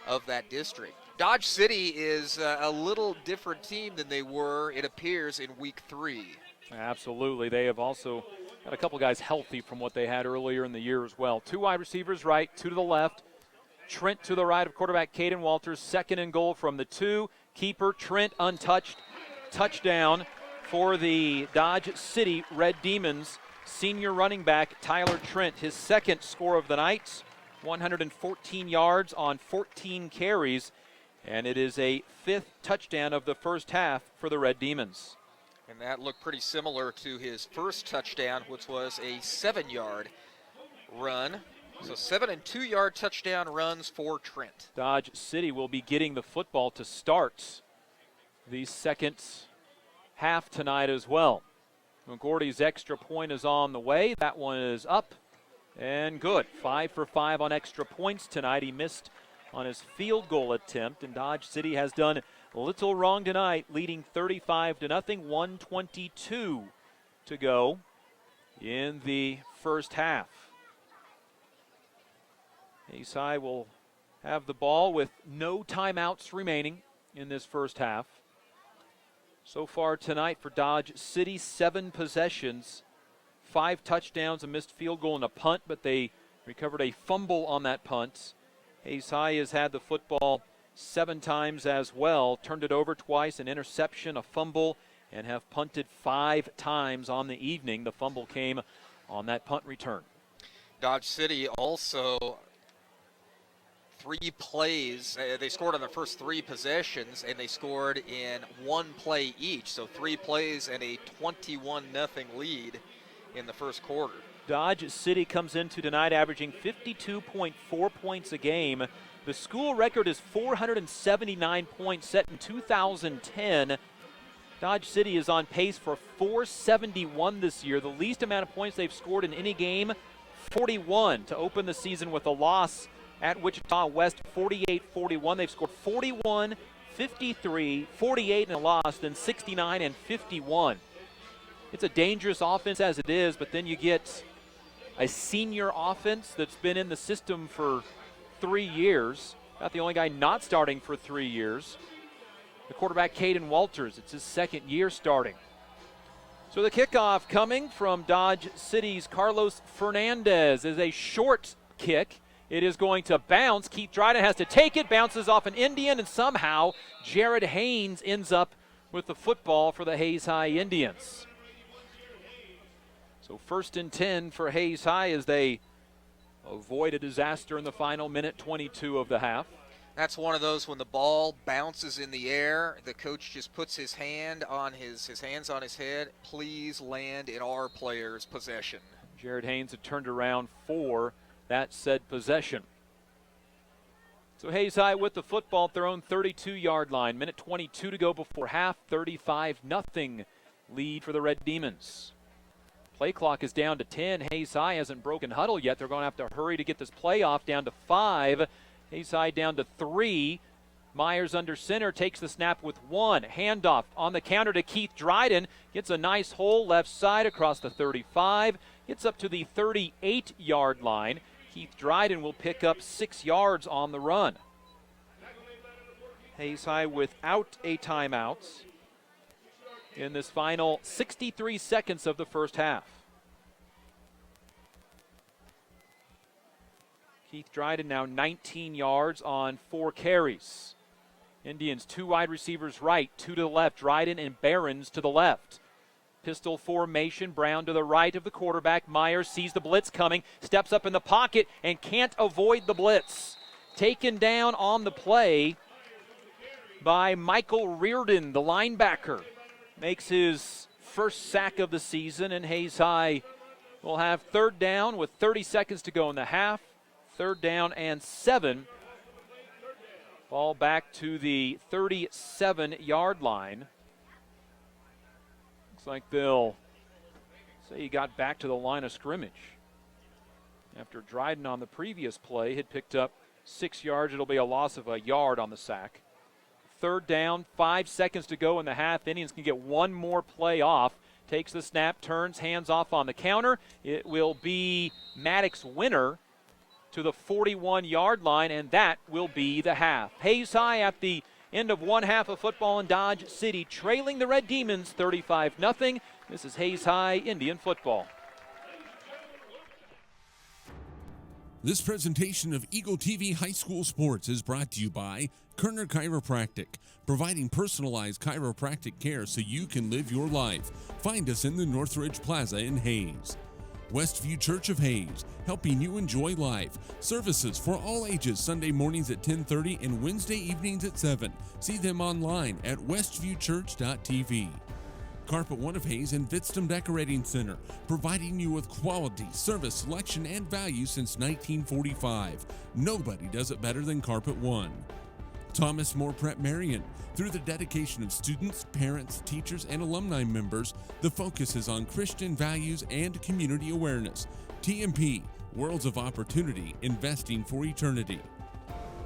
of that district. Dodge City is a little different team than they were, it appears, in week 3. Absolutely. They have also got a couple guys healthy from what they had earlier in the year as well. 2 wide receivers right, 2 to the left. Trent to the right of quarterback Caden Walters. 2nd and goal from the 2. Keeper Trent untouched. Touchdown for the Dodge City Red Demons. Senior running back Tyler Trent, his 2nd score of the night. 114 yards on 14 carries. And it is a 5th touchdown of the first half for the Red Demons. And that looked pretty similar to his first touchdown, which was a 7-yard run. So 7 and 2-yard touchdown runs for Trent. Dodge City will be getting the football to start the second half tonight as well. McGordy's extra point is on the way. That one is up And good. 5 for 5 on extra points tonight. He missed on his field goal attempt, and Dodge City has done little wrong tonight, leading 35-0, 1:22 to go in the first half. Hayes High will have the ball with no timeouts remaining in this first half. So far tonight for Dodge City, 7 possessions, 5 touchdowns, a missed field goal, and a punt, but they recovered a fumble on that punt. Hayes High has had the football 7 times as well, turned it over twice, an interception, a fumble, and have punted 5 times on the evening. The fumble came on that punt return. Dodge City also 3 plays. They scored on the first 3 possessions, and they scored in 1 play each. So 3 plays and a 21-0 lead in the first quarter. Dodge City comes into tonight averaging 52.4 points a game. The school record is 479 points set in 2010. Dodge City is on pace for 471 this year, the least amount of points they've scored in any game, 41 to open the season with a loss at Wichita West, 48-41. They've scored 41, 53, 48 in a loss, then 69 and 51. It's a dangerous offense as it is, but then you get a senior offense that's been in the system for 3 years. About the only guy not starting for 3 years. The quarterback, Caden Walters, it's his 2nd year starting. So the kickoff coming from Dodge City's Carlos Fernandez is a short kick. It is going to bounce. Keith Dryden has to take it, bounces off an Indian, and somehow Jared Haynes ends up with the football for the Hayes High Indians. So 1st and 10 for Hayes High as they avoid a disaster in the final minute 22 of the half. That's one of those when the ball bounces in the air, the coach just puts his hands on his head. Please land in our player's possession. Jared Haynes had turned around for that said possession. So Hayes High with the football at their own 32-yard line. Minute 22 to go before half. 35-0 lead for the Red Demons. Play clock is down to 10. Hayes High hasn't broken huddle yet. They're going to have to hurry to get this play off down to 5. Hayes High down to 3. Myers under center takes the snap with 1. Handoff on the counter to Keith Dryden. Gets a nice hole left side across the 35. Gets up to the 38-yard line. Keith Dryden will pick up 6 yards on the run. Hayes High without a timeout in this final 63 seconds of the first half. Keith Dryden now 19 yards on 4 carries. Indians 2 wide receivers right, 2 to the left. Dryden and Behrens to the left. Pistol formation, Brown to the right of the quarterback. Myers sees the blitz coming, steps up in the pocket, and can't avoid the blitz. Taken down on the play by Michael Reardon, the linebacker. Makes his first sack of the season, and Hayes High will have 3rd down with 30 seconds to go in the half. 3rd down and 7. Ball back to the 37-yard line. Looks like they'll say he got back to the line of scrimmage. After Dryden on the previous play had picked up 6 yards, it'll be a loss of a yard on the sack. 3rd down, 5 seconds to go in the half. Indians can get one more play off. Takes the snap, turns, hands off on the counter. It will be Maddox Winner to the 41-yard line, and that will be the half. Hayes High at the end of one half of football in Dodge City, trailing the Red Demons 35-0. This is Hayes High Indian football. This presentation of Eagle TV High School Sports is brought to you by Kerner Chiropractic, providing personalized chiropractic care so you can live your life. Find us in the Northridge Plaza in Hayes. Westview Church of Hayes, helping you enjoy life. Services for all ages, Sunday mornings at 10:30 and Wednesday evenings at 7. See them online at westviewchurch.tv. Carpet One of Hayes and Vitstum Decorating Center, providing you with quality, service, selection, and value since 1945. Nobody does it better than Carpet One. Thomas More Prep Marion. Through the dedication of students, parents, teachers, and alumni members, the focus is on Christian values and community awareness. TMP, worlds of opportunity, investing for eternity.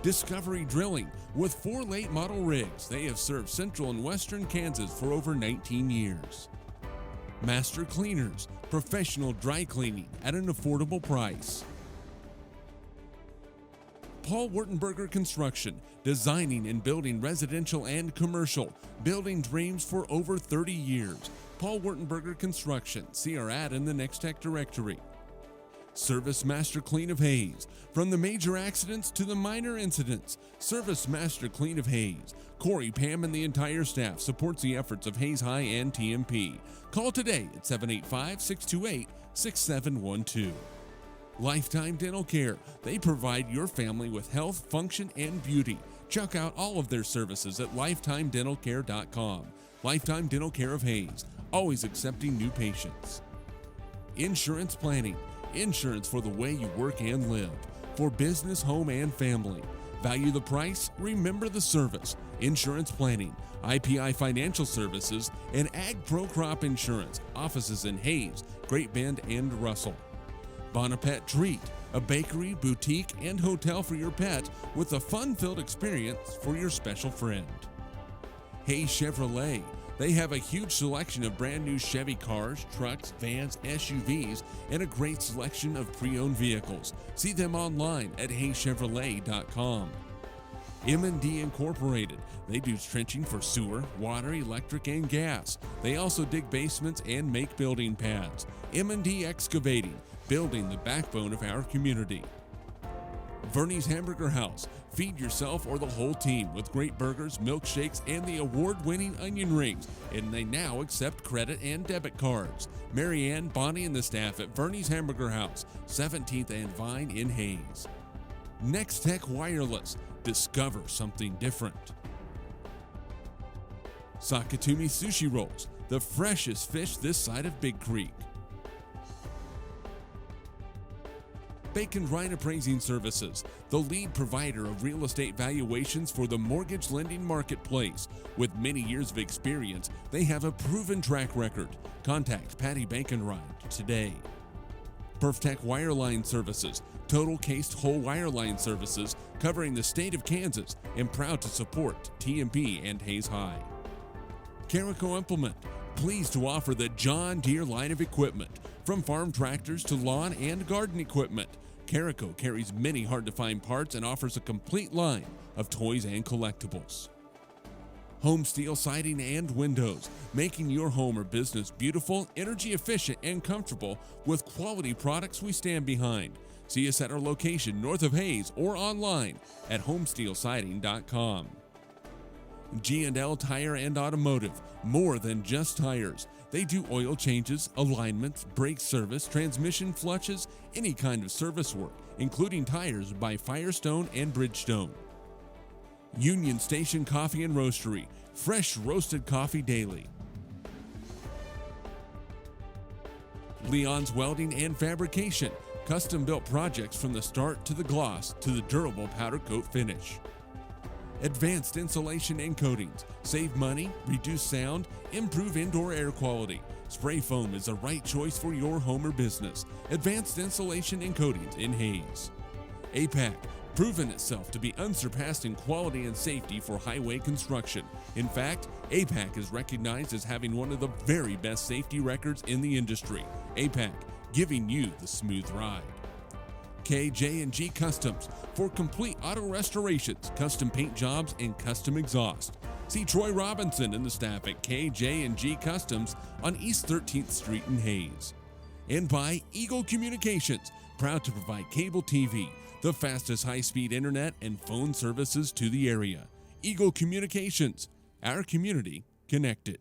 Discovery Drilling, with 4 late model rigs, they have served central and western Kansas for over 19 years. Master Cleaners, professional dry cleaning at an affordable price. Paul Wurtenberger Construction, designing and building residential and commercial, building dreams for over 30 years. Paul Wurtenberger Construction, see our ad in the Next Tech directory. Service Master Clean of Hayes, from the major accidents to the minor incidents. Service Master Clean of Hayes. Corey, Pam, and the entire staff supports the efforts of Hayes High and TMP. Call today at 785-628-6712. Lifetime Dental Care. They provide your family with health, function, and beauty. Check out all of their services at lifetimedentalcare.com. Lifetime Dental Care of Hayes, always accepting new patients. Insurance Planning. Insurance for the way you work and live. For business, home, and family. Value the price, remember the service. Insurance Planning, IPI Financial Services, and Ag Pro Crop Insurance. Offices in Hayes, Great Bend, and Russell. Bonapet Treat, a bakery, boutique, and hotel for your pet with a fun-filled experience for your special friend. Hayes Chevrolet. They have a huge selection of brand new Chevy cars, trucks, vans, SUVs, and a great selection of pre-owned vehicles. See them online at hayschevrolet.com. M&D Incorporated. They do trenching for sewer, water, electric, and gas. They also dig basements and make building pads. M&D Excavating, building the backbone of our community. Verney's Hamburger House. Feed yourself or the whole team with great burgers, milkshakes, and the award-winning onion rings. And they now accept credit and debit cards. Marianne, Bonnie, and the staff at Verney's Hamburger House, 17th and Vine in Hayes. Next Tech Wireless. Discover something different. Sakatumi Sushi Rolls, the freshest fish this side of Big Creek. Bacon Ryan Appraising Services, the lead provider of real estate valuations for the mortgage lending marketplace. With many years of experience, they have a proven track record. Contact Patty Bacon-Ryan today. Perftech Wireline Services, total cased whole wireline services covering the state of Kansas, and proud to support TMP and Hayes High. Carico Implement, pleased to offer the John Deere line of equipment, from farm tractors to lawn and garden equipment. Carico carries many hard-to-find parts and offers a complete line of toys and collectibles. Home Steel Siding and Windows, making your home or business beautiful, energy efficient, and comfortable with quality products we stand behind. See us at our location north of Hayes or online at homesteelsiding.com. G&L Tire and Automotive, more than just tires. They do oil changes, alignments, brake service, transmission flushes, any kind of service work, including tires by Firestone and Bridgestone. Union Station Coffee and Roastery, fresh roasted coffee daily. Leon's Welding and Fabrication, custom-built projects from the start to the gloss to the durable powder coat finish. Advanced Insulation and Coatings, save money, reduce sound, improve indoor air quality. Spray foam is the right choice for your home or business. Advanced Insulation and Coatings in Hayes. APAC, proven itself to be unsurpassed in quality and safety for highway construction. In fact, APAC is recognized as having one of the very best safety records in the industry. APAC, giving you the smooth ride. KJ&G Customs, for complete auto restorations, custom paint jobs, and custom exhaust. See Troy Robinson and the staff at KJ&G Customs on East 13th Street in Hayes. And by Eagle Communications, proud to provide cable TV, the fastest high-speed internet and phone services to the area. Eagle Communications, our community connected.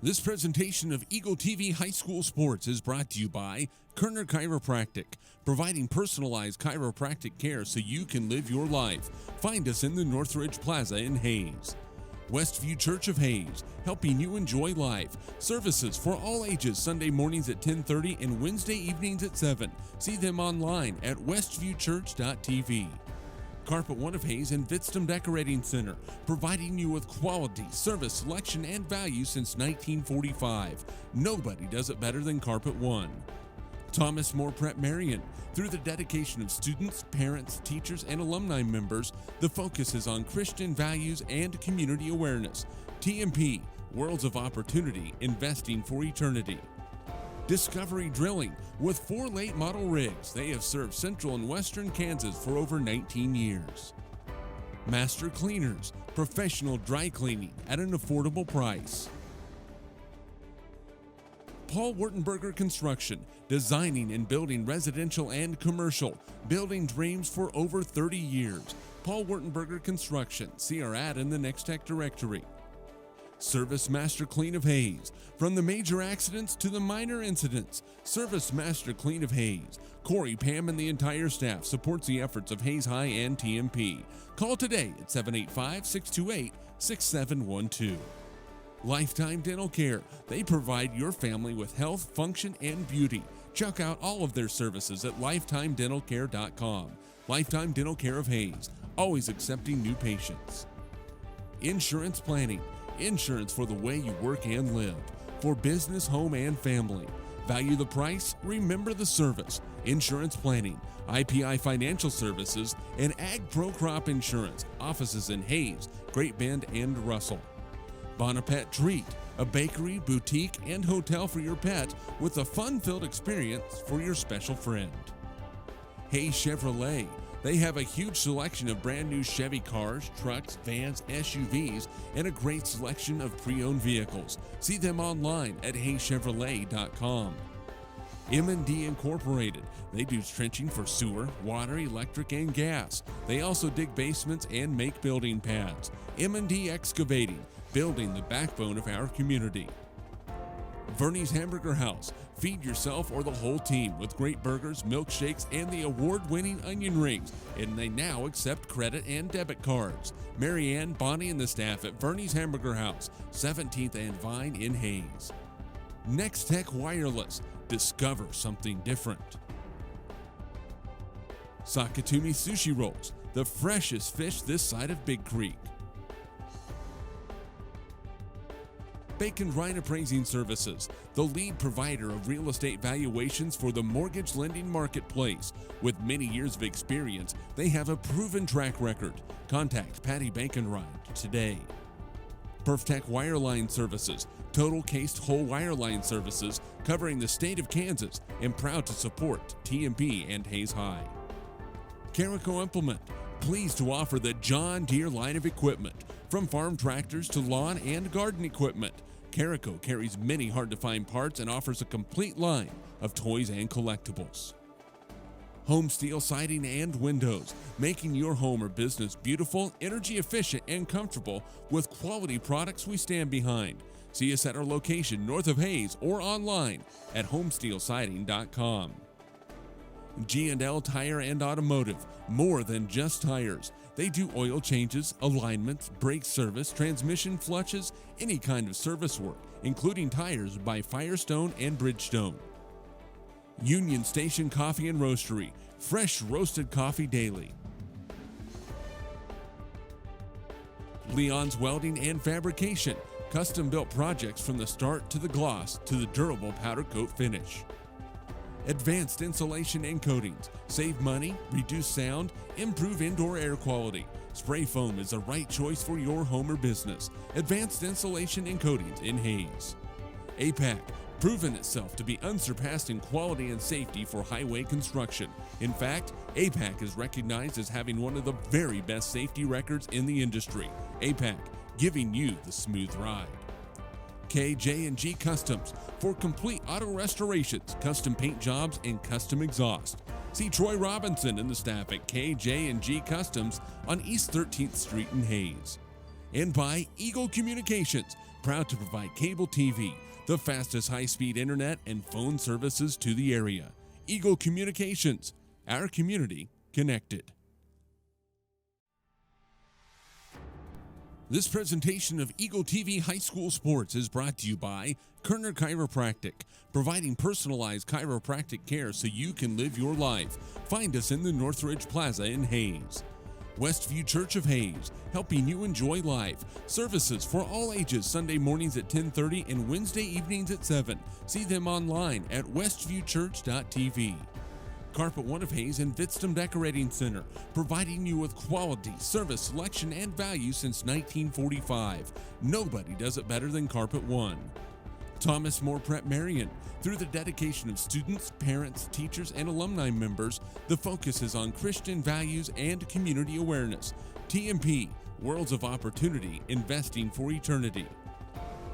This presentation of Eagle TV High School Sports is brought to you by Kerner Chiropractic, providing personalized chiropractic care so you can live your life. Find us in the Northridge Plaza in Hayes. Westview Church of Hayes, helping you enjoy life. Services for all ages, Sunday mornings at 10:30 and Wednesday evenings at 7. See them online at westviewchurch.tv. Carpet One of Hayes and Vitstum Decorating Center, providing you with quality, service, selection, and value since 1945. Nobody does it better than Carpet One. Thomas More Prep Marion. Through the dedication of students, parents, teachers, and alumni members, the focus is on Christian values and community awareness. TMP, Worlds of Opportunity, Investing for Eternity. Discovery Drilling. With 4 late model rigs, they have served central and western Kansas for over 19 years. Master Cleaners. Professional dry cleaning at an affordable price. Paul Wurtenberger Construction, designing and building residential and commercial, building dreams for over 30 years. Paul Wurtenberger Construction. See our ad in the Next Tech directory. Service Master Clean of Hayes. From the major accidents to the minor incidents, Service Master Clean of Hayes. Corey, Pam, and the entire staff supports the efforts of Hayes High and TMP. Call today at 785-628-6712. Lifetime Dental Care. They provide your family with health, function, and beauty. Check out all of their services at lifetimedentalcare.com. Lifetime Dental Care of Hayes, always accepting new patients. Insurance Planning. Insurance for the way you work and live. For business, home, and family. Value the price, remember the service. Insurance Planning, IPI Financial Services, and Ag Pro Crop Insurance. Offices in Hayes, Great Bend, and Russell. Bonapet Treat, a bakery, boutique, and hotel for your pet with a fun-filled experience for your special friend. Hayes Chevrolet. They have a huge selection of brand new Chevy cars, trucks, vans, SUVs, and a great selection of pre-owned vehicles. See them online at hayschevrolet.com. M&D Incorporated. They do trenching for sewer, water, electric, and gas. They also dig basements and make building pads. M&D Excavating, building the backbone of our community. Verney's Hamburger House. Feed yourself or the whole team with great burgers, milkshakes, and the award-winning onion rings. And they now accept credit and debit cards. Marianne, Bonnie, and the staff at Verney's Hamburger House, 17th and Vine in Hayes. Next Tech Wireless. Discover something different. Sakatumi Sushi Rolls. The freshest fish this side of Big Creek. Bacon Ryan Appraising Services, the lead provider of real estate valuations for the mortgage lending marketplace. With many years of experience, they have a proven track record. Contact Patty Bacon Ryan today. PerfTech Wireline Services, total cased whole wireline services covering the state of Kansas, and proud to support TMP and Hayes High. Carico Implement, pleased to offer the John Deere line of equipment, from farm tractors to lawn and garden equipment. Carico carries many hard-to-find parts and offers a complete line of toys and collectibles. Home Steel Siding and Windows, making your home or business beautiful, energy efficient, and comfortable with quality products we stand behind. See us at our location north of Hayes or online at homesteelsiding.com. G&L Tire and Automotive, more than just tires. They do oil changes, alignments, brake service, transmission flushes, any kind of service work, including tires by Firestone and Bridgestone. Union Station Coffee and Roastery, fresh roasted coffee daily. Leon's Welding and Fabrication, custom-built projects from the start to the gloss to the durable powder coat finish. Advanced Insulation and Coatings, save money, reduce sound, improve indoor air quality. Spray foam is the right choice for your home or business. Advanced Insulation and Coatings in Hayes. APAC, proven itself to be unsurpassed in quality and safety for highway construction. In fact, APAC is recognized as having one of the very best safety records in the industry. APAC, giving you the smooth ride. KJ&G Customs, for complete auto restorations, custom paint jobs, and custom exhaust. See Troy Robinson and the staff at KJ&G Customs on East 13th Street in Hayes. And by Eagle Communications, proud to provide cable TV, the fastest high-speed internet and phone services to the area. Eagle Communications, our community connected. This presentation of Eagle TV High School Sports is brought to you by Kerner Chiropractic, providing personalized chiropractic care so you can live your life. Find us in the Northridge Plaza in Hayes. Westview Church of Hayes, helping you enjoy life. Services for all ages, Sunday mornings at 10:30 and Wednesday evenings at 7. See them online at westviewchurch.tv. Carpet One of Hayes and Vitstum Decorating Center, providing you with quality, service, selection, and value since 1945. Nobody does it better than Carpet One. Thomas More Prep Marion. Through the dedication of students, parents, teachers, and alumni members, the focus is on Christian values and community awareness. TMP, Worlds of Opportunity, Investing for Eternity.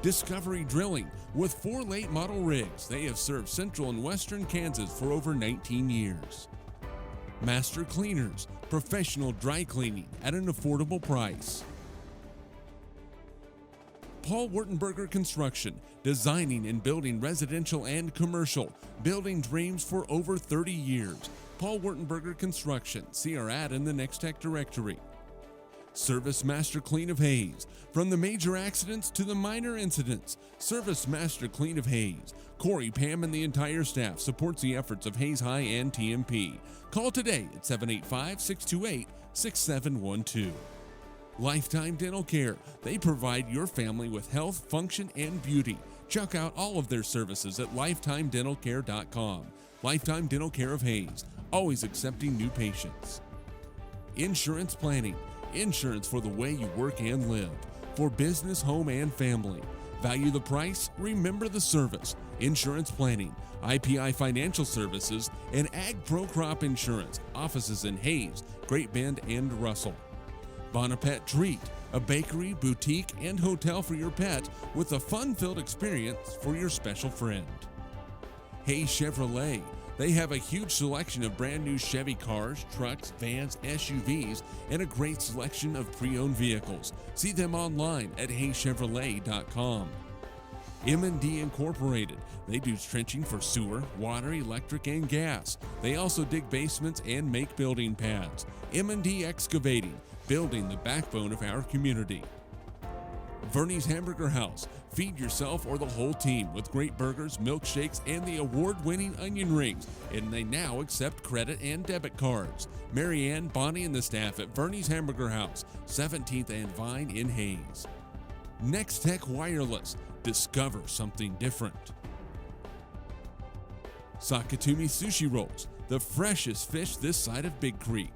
Discovery Drilling. With 4 late model rigs, they have served central and western Kansas for over 19 years. Master Cleaners, professional dry cleaning at an affordable price. Paul Wurtenberger Construction, designing and building residential and commercial, building dreams for over 30 years. Paul Wurtenberger Construction, see our ad in the Next Tech directory. Service Master Clean of Hayes. From the major accidents to the minor incidents, Service Master Clean of Hayes. Corey, Pam, and the entire staff supports the efforts of Hayes High and TMP. Call today at 785-628-6712. Lifetime Dental Care. They provide your family with health, function, and beauty. Check out all of their services at lifetimedentalcare.com. Lifetime Dental Care of Hayes, always accepting new patients. Insurance Planning. Insurance for the way you work and live. For business, home, and family. Value the price, remember the service. Insurance Planning, IPI Financial Services, and Ag Pro Crop Insurance. Offices in Hayes, Great Bend, and Russell. Bonapet Treat, a bakery, boutique, and hotel for your pet with a fun-filled experience for your special friend. Hayes Chevrolet. They have a huge selection of brand new Chevy cars, trucks, vans, SUVs, and a great selection of pre-owned vehicles. See them online at hayschevrolet.com. M&D Incorporated. They do trenching for sewer, water, electric, and gas. They also dig basements and make building pads. M&D Excavating, building the backbone of our community. Verney's Hamburger House. Feed yourself or the whole team with great burgers, milkshakes, and the award-winning onion rings. And they now accept credit and debit cards. Marianne, Bonnie, and the staff at Verney's Hamburger House, 17th and Vine in Hayes. Next Tech Wireless. Discover something different. Sakatumi Sushi Rolls. The freshest fish this side of Big Creek.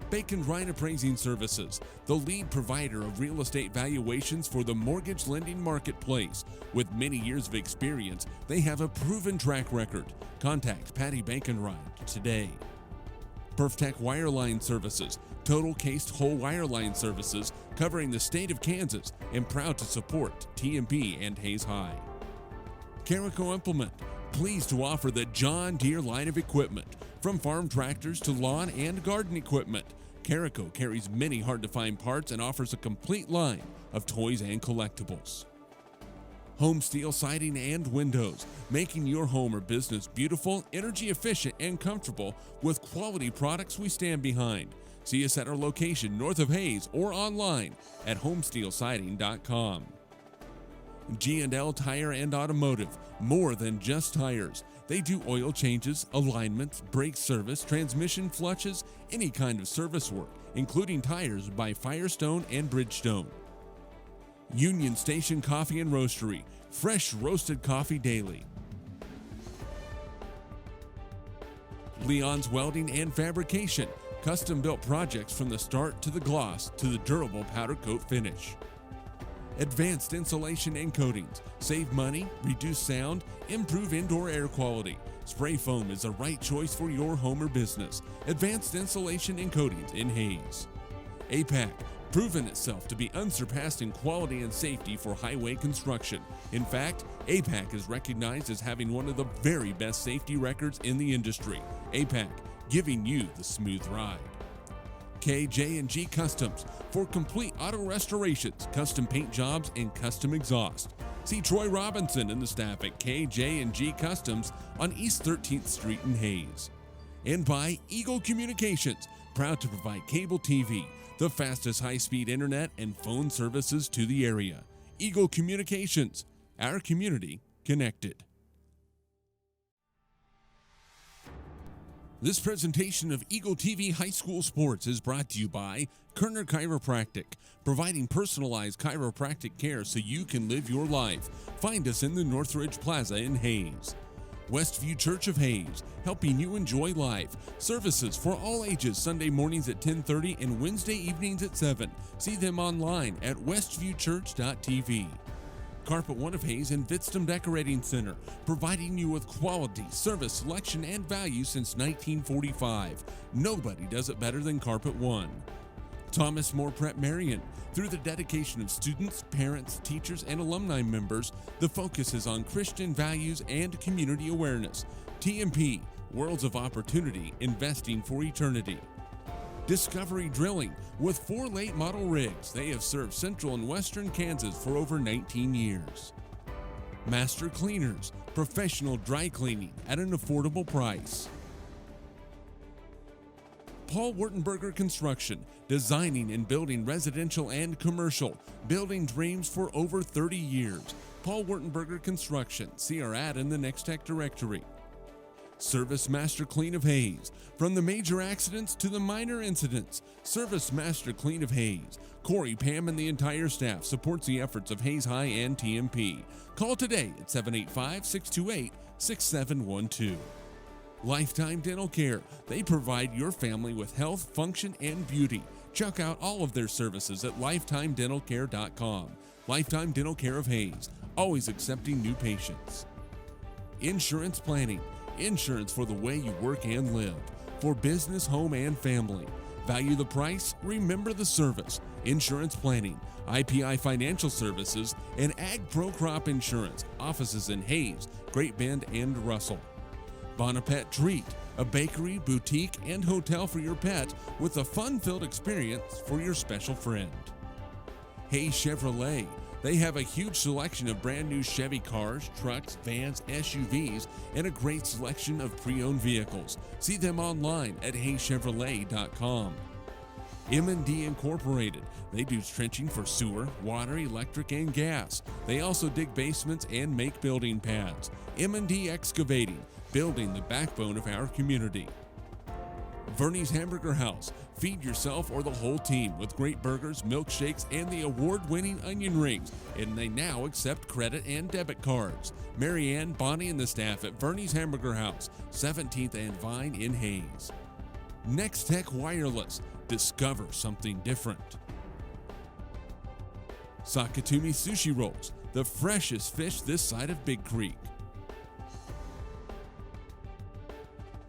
Bacon Ryan Appraising Services, the lead provider of real estate valuations for the mortgage lending marketplace. With many years of experience, they have a proven track record. Contact Patty Bacon today. Perftech Wireline Services, total cased whole wireline services covering the state of Kansas, and proud to support TMP and Hayes High. Carico Implement, pleased to offer the John Deere line of equipment. From farm tractors to lawn and garden equipment, Carico carries many hard-to-find parts and offers a complete line of toys and collectibles. Home Steel Siding and Windows, making your home or business beautiful, energy efficient, and comfortable with quality products we stand behind. See us at our location north of Hayes or online at homesteelsiding.com. G&L Tire and Automotive, more than just tires. They do oil changes, alignments, brake service, transmission flushes, any kind of service work, including tires by Firestone and Bridgestone. Union Station Coffee and Roastery, fresh roasted coffee daily. Leon's Welding and Fabrication, custom-built projects from the start to the gloss to the durable powder coat finish. Advanced Insulation and Coatings, save money, reduce sound, improve indoor air quality. Spray foam is the right choice for your home or business. Advanced Insulation and Coatings in Hayes. APAC, proven itself to be unsurpassed in quality and safety for highway construction. In fact, APAC is recognized as having one of the very best safety records in the industry. APAC, giving you the smooth ride. KJ&G Customs, for complete auto restorations, custom paint jobs, and custom exhaust. See Troy Robinson and the staff at KJ&G Customs on East 13th Street in Hayes. And by Eagle Communications, proud to provide cable TV, the fastest high-speed internet and phone services to the area. Eagle Communications, our community connected. This presentation of Eagle TV High School Sports is brought to you by Kerner Chiropractic, providing personalized chiropractic care so you can live your life. Find us in the Northridge Plaza in Hayes. Westview Church of Hayes, helping you enjoy life. Services for all ages, Sunday mornings at 10:30 and Wednesday evenings at 7. See them online at westviewchurch.tv. Carpet One of Hayes and Vidstem Decorating Center, providing you with quality, service, selection, and value since 1945. Nobody does it better than Carpet One. Thomas More Prep Marion. Through the dedication of students, parents, teachers, and alumni members, the focus is on Christian values and community awareness. TMP, Worlds of Opportunity, Investing for Eternity. Discovery Drilling. With 4 late model rigs, they have served central and western Kansas for over 19 years. Master Cleaners, professional dry cleaning at an affordable price. Paul Wurtenberger Construction, designing and building residential and commercial, building dreams for over 30 years. Paul Wurtenberger Construction, see our ad in the Next Tech directory. Service Master Clean of Hayes. From the major accidents to the minor incidents, Service Master Clean of Hayes. Corey, Pam, and the entire staff supports the efforts of Hayes High and TMP. Call today at 785-628-6712. Lifetime Dental Care. They provide your family with health, function, and beauty. Check out all of their services at lifetimedentalcare.com. Lifetime Dental Care of Hayes, always accepting new patients. Insurance Planning. Insurance for the way you work and live. For business, home, and family. Value the price, remember the service. Insurance Planning, IPI Financial Services, and Ag Pro Crop Insurance. Offices in Hayes, Great Bend, and Russell. Bonapet Treat, a bakery, boutique, and hotel for your pet with a fun-filled experience for your special friend. Hayes Chevrolet. They have a huge selection of brand new Chevy cars, trucks, vans, SUVs, and a great selection of pre-owned vehicles. See them online at hayschevrolet.com. M&D Incorporated. They do trenching for sewer, water, electric, and gas. They also dig basements and make building pads. M&D Excavating, building the backbone of our community. Verney's Hamburger House. Feed yourself or the whole team with great burgers, milkshakes, and the award-winning onion rings. And they now accept credit and debit cards. Marianne, Bonnie, and the staff at Verney's Hamburger House, 17th and Vine in Hayes. Next Tech Wireless. Discover something different. Sakatumi Sushi Rolls. The freshest fish this side of Big Creek.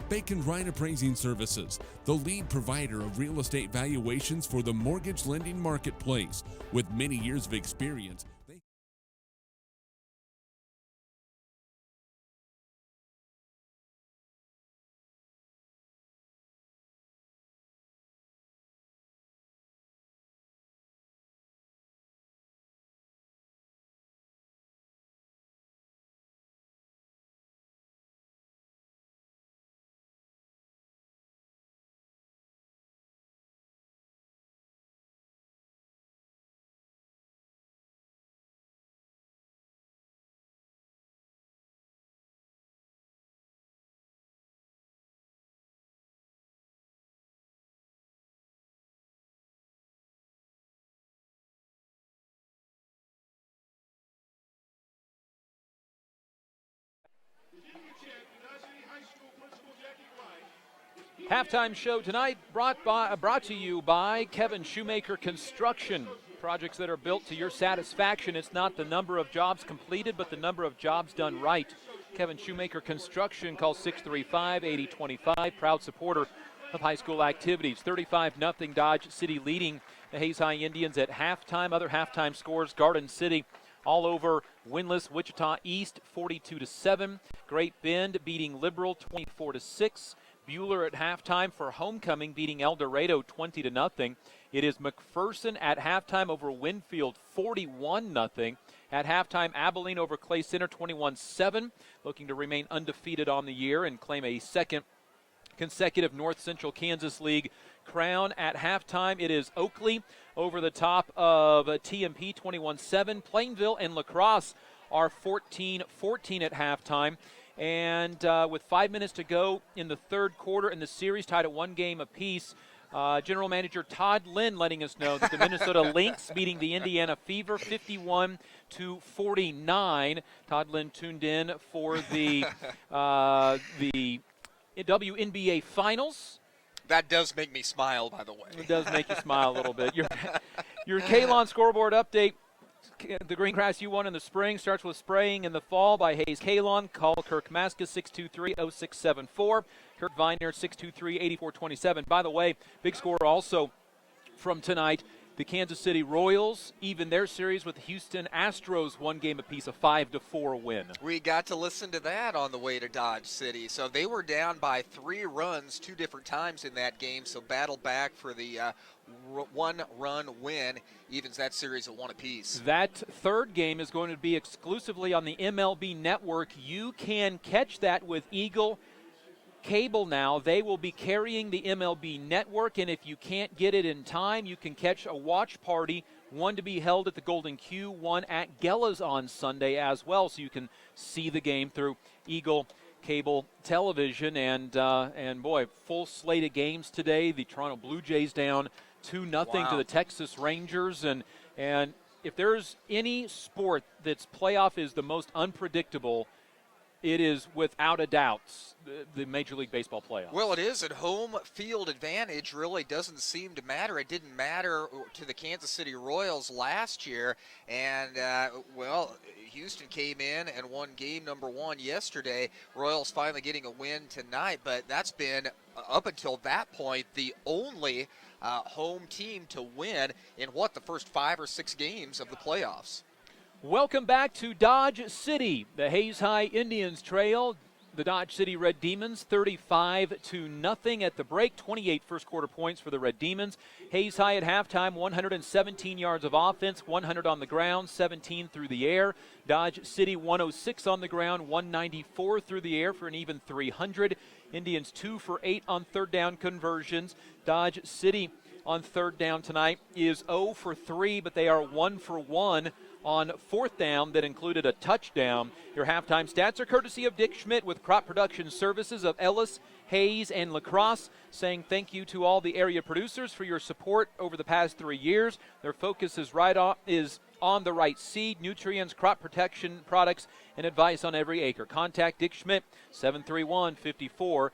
Bacon Rhine Appraising Services, the lead provider of real estate valuations for the mortgage lending marketplace. With many years of experience, Halftime show tonight brought to you by Kevin Shoemaker Construction. Projects that are built to your satisfaction. It's not the number of jobs completed, but the number of jobs done right. Kevin Shoemaker Construction, call 635-8025. Proud supporter of high school activities. 35-0 Dodge City leading the Hayes High Indians at halftime. Other halftime scores, Garden City all over winless Wichita East 42-7. Great Bend beating Liberal 24-6. Bueller at halftime for homecoming beating El Dorado 20-0. It is McPherson at halftime over Winfield 41-0. At halftime, Abilene over Clay Center 21-7, looking to remain undefeated on the year and claim a second consecutive North Central Kansas League crown. At halftime, it is Oakley over the top of TMP 21-7. Plainville and La Crosse are 14-14 at halftime. And with 5 minutes to go in the third quarter, and the series tied at 1 game apiece, General Manager Todd Lynn letting us know that the Minnesota Lynx beating the Indiana Fever 51-49. Todd Lynn tuned in for the WNBA Finals. That does make me smile, by the way. It does make you smile a little bit. Your Kalon scoreboard update. The green grass you won in the spring starts with spraying in the fall by Hayes Kalon. Call Kirk Maska 623-0674. Kirk Viner 623-8427. By the way, big score also from tonight. The Kansas City Royals even their series with the Houston Astros 1 game apiece, a 5-4 win. We got to listen to that on the way to Dodge City. So they were down by 3 runs 2 different times in that game. So battle back for the 1-run win, evens that series at 1 apiece. That third game is going to be exclusively on the MLB Network. You can catch that with Eagle Cable now. They will be carrying the MLB Network, and if you can't get it in time, you can catch a watch party, one to be held at the Golden Q, one at Gella's on Sunday as well, so you can see the game through Eagle Cable Television. And boy, full slate of games today. The Toronto Blue Jays down 2-0 to the Texas Rangers, and if there's any sport that's playoff is the most unpredictable, it is without a doubt the Major League Baseball playoffs. Well, it is, and home field advantage really doesn't seem to matter. It didn't matter to the Kansas City Royals last year, and, Houston came in and won game number 1 yesterday. Royals finally getting a win tonight, but that's been, up until that point, the only home team to win in, the first 5 or 6 games of the playoffs. Welcome back to Dodge City. The Hayes High Indians trail the Dodge City Red Demons 35-0 at the break. 28 first quarter points for the Red Demons. Hayes High at halftime, 117 yards of offense, 100 on the ground, 17 through the air. Dodge City 106 on the ground, 194 through the air for an even 300. Indians 2 for 8 on third down conversions. Dodge City on third down tonight is 0 for 3, but they are 1 for 1 on fourth down that included a touchdown. Your halftime stats are courtesy of Dick Schmidt with Crop Production Services of Ellis, Hayes, and La Crosse, saying thank you to all the area producers for your support over the past 3 years. Their focus is on the right seed, nutrients, crop protection products, and advice on every acre. Contact Dick Schmidt, 731-5413.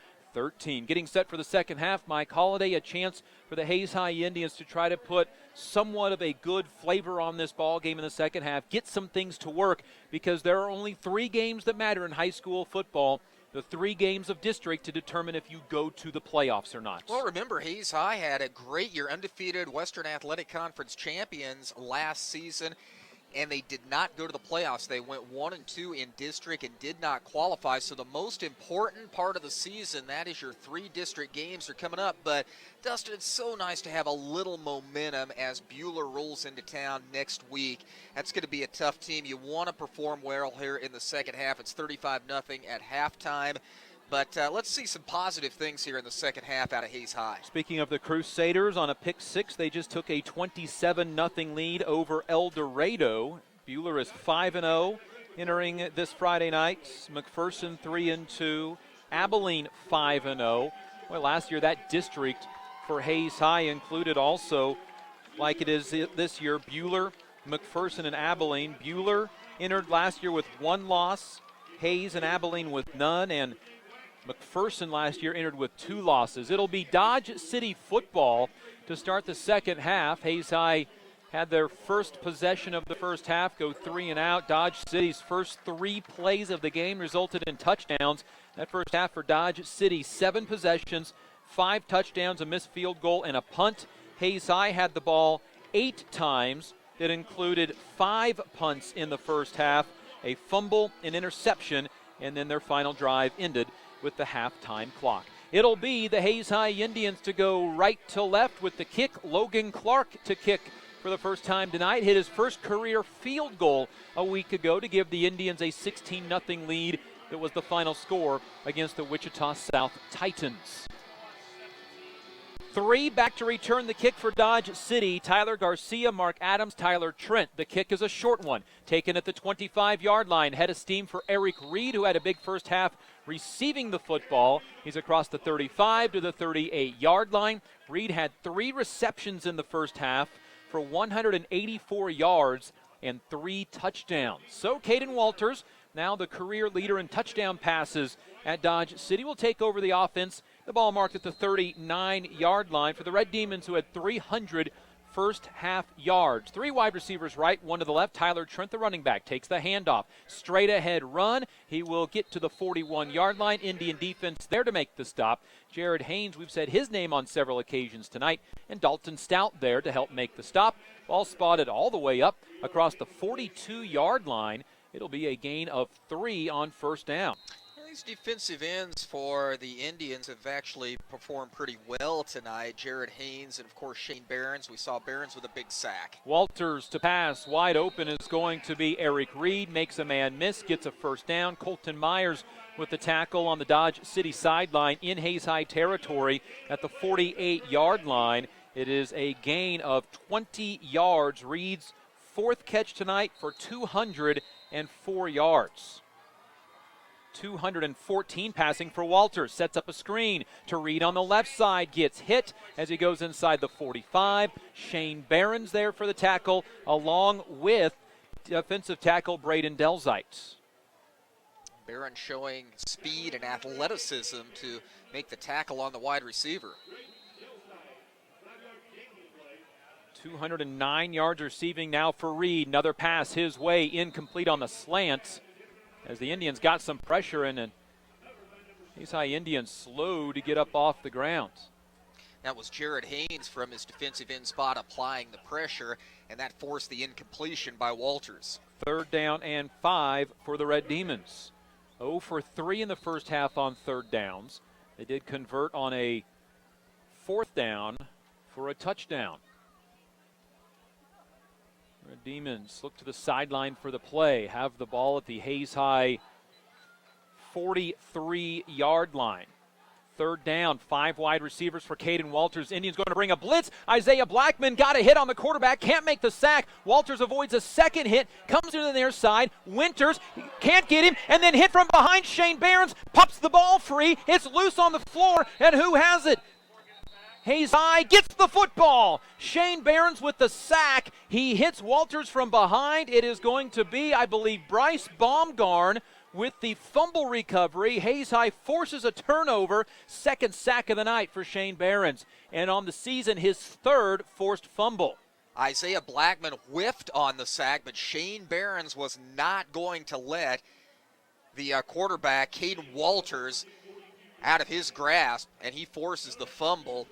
Getting set for the second half, Mike Holliday, a chance for the Hayes High Indians to try to put somewhat of a good flavor on this ball game in the second half, get some things to work, because there are only 3 games that matter in high school football, the 3 games of district to determine if you go to the playoffs or not. Well, remember, Hayes High had a great year, undefeated Western Athletic Conference champions last season, and they did not go to the playoffs. They went 1-2 in district and did not qualify. So the most important part of the season, that is your 3 district games are coming up. But, Dustin, it's so nice to have a little momentum as Buhler rolls into town next week. That's going to be a tough team. You want to perform well here in the second half. It's 35-0 at halftime. But let's see some positive things here in the second half out of Hayes High. Speaking of the Crusaders, on a pick 6, they just took a 27-0 lead over El Dorado. Buhler is 5-0 entering this Friday night. McPherson 3-2. Abilene 5-0. Well, last year that district for Hayes High included also, like it is this year, Buhler, McPherson, and Abilene. Buhler entered last year with 1 loss. Hayes and Abilene with none, and McPherson last year entered with 2 losses. It'll be Dodge City football to start the second half. Hayes High had their first possession of the first half, go 3 and out. Dodge City's first 3 plays of the game resulted in touchdowns. That first half for Dodge City, 7 possessions, 5 touchdowns, a missed field goal, and a punt. Hayes High had the ball 8 times. It included 5 punts in the first half, a fumble, an interception, and then their final drive ended with the halftime clock. It'll be the Hayes High Indians to go right to left with the kick. Logan Clark to kick for the first time tonight. Hit his first career field goal a week ago to give the Indians a 16-0 lead. That was the final score against the Wichita South Titans. 3 back to return the kick for Dodge City. Tyler Garcia, Mark Adams, Tyler Trent. The kick is a short one, taken at the 25-yard line. Head of steam for Eric Reed, who had a big first half receiving the football. He's across the 35 to the 38-yard line. Reed had 3 receptions in the first half for 184 yards and 3 touchdowns. So Caden Walters, now the career leader in touchdown passes at Dodge City, will take over the offense. The ball marked at the 39-yard line for the Red Demons, who had 300 first half yards. 3 wide receivers right, 1 to the left. Tyler Trent, the running back, takes the handoff. Straight ahead run. He will get to the 41-yard line. Indian defense there to make the stop. Jared Haynes, we've said his name on several occasions tonight, and Dalton Stout there to help make the stop. Ball spotted all the way up across the 42-yard line. It'll be a gain of 3 on first down. These defensive ends for the Indians have actually performed pretty well tonight. Jared Haynes and, of course, Shane Behrens. We saw Behrens with a big sack. Walters to pass. Wide open is going to be Eric Reed. Makes a man miss. Gets a first down. Colton Myers with the tackle on the Dodge City sideline in Hayes High territory at the 48-yard line. It is a gain of 20 yards. Reed's 4th catch tonight for 204 yards. 214 passing for Walters. Sets up a screen to Reed on the left side. Gets hit as he goes inside the 45. Shane Behrens there for the tackle, along with defensive tackle Braden Delzite. Behrens showing speed and athleticism to make the tackle on the wide receiver. 209 yards receiving now for Reed. Another pass his way, incomplete on the slant, as the Indians got some pressure in, and Hayes High Indians slow to get up off the ground. That was Jared Haynes from his defensive end spot applying the pressure, and that forced the incompletion by Walters. 3rd down and 5 for the Red Demons. 0 for 3 in the first half on 3rd downs. They did convert on a 4th down for a touchdown. Red Demons look to the sideline for the play. Have the ball at the Hayes High 43-yard line. 3rd down, 5 wide receivers for Caden Walters. Indians going to bring a blitz. Isaiah Blackman got a hit on the quarterback, can't make the sack. Walters avoids a second hit, comes to the near side. Winters can't get him, and then hit from behind. Shane Behrens pops the ball free. It's loose on the floor, and who has it? Hayes High gets the football. Shane Behrens with the sack. He hits Walters from behind. It is going to be, I believe, Bryce Baumgarn with the fumble recovery. Hayes High forces a turnover. 2nd sack of the night for Shane Behrens. And on the season, his 3rd forced fumble. Isaiah Blackman whiffed on the sack, but Shane Behrens was not going to let the quarterback, Caden Walters, out of his grasp, and he forces the fumble.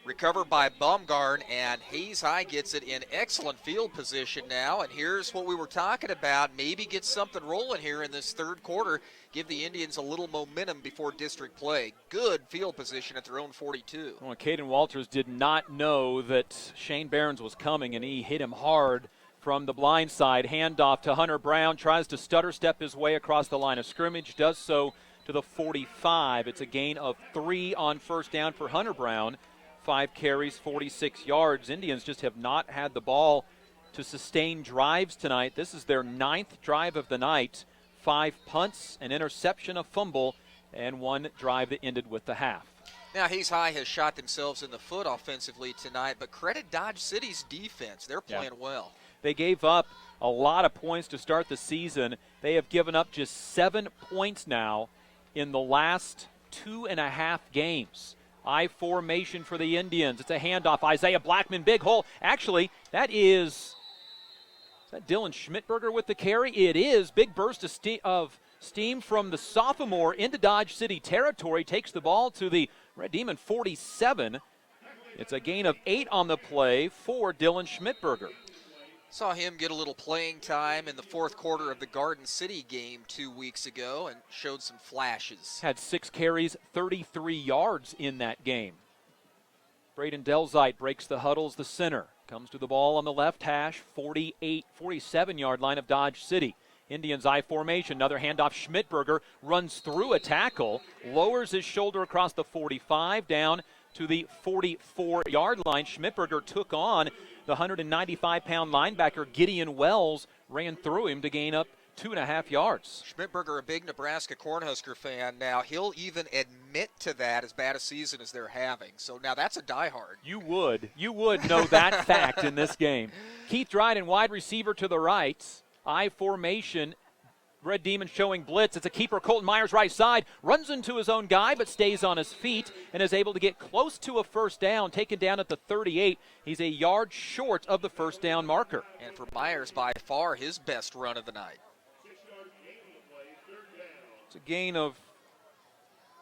Recovered by Baumgarn, and Hayes High gets it in excellent field position now. And here's what we were talking about. Maybe get something rolling here in this 3rd quarter. Give the Indians a little momentum before district play. Good field position at their own 42. Well, Caden Walters did not know that Shane Behrens was coming, and he hit him hard from the blind side. Handoff to Hunter Brown. Tries to stutter step his way across the line of scrimmage. Does so to the 45. It's a gain of 3 on first down for Hunter Brown. 5 carries, 46 yards. Indians just have not had the ball to sustain drives tonight. This is their 9th drive of the night. 5 punts, an interception, a fumble, and 1 drive that ended with the half. Now, Hayes High has shot themselves in the foot offensively tonight, but credit Dodge City's defense. They're playing well. They gave up a lot of points to start the season. They have given up just 7 points now in the last 2.5 games. I formation for the Indians. It's a handoff. Isaiah Blackman, big hole. Actually, is that Dylan Schmidberger with the carry? It is. Big burst of steam from the sophomore into Dodge City territory. Takes the ball to the Red Demon 47. It's a gain of 8 on the play for Dylan Schmidberger. Saw him get a little playing time in the fourth quarter of the Garden City game 2 weeks ago and showed some flashes. Had 6 carries, 33 yards in that game. Braden Delzite breaks the huddles, the center. Comes to the ball on the left hash, 47-yard line of Dodge City. Indians I formation, another handoff. Schmidberger runs through a tackle, lowers his shoulder across the 45, down to the 44-yard line. Schmidberger took on the 195-pound linebacker Gideon Wells, ran through him to gain up 2.5 yards. Schmidberger, a big Nebraska Cornhusker fan. Now, he'll even admit to that, as bad a season as they're having. So now that's a diehard. You would know that fact in this game. Keith Dryden, wide receiver to the right. I formation. Red Demons showing blitz. It's a keeper, Colton Myers, right side. Runs into his own guy, but stays on his feet and is able to get close to a first down, taken down at the 38. He's a yard short of the first down marker. And for Myers, by far his best run of the night. It's a gain of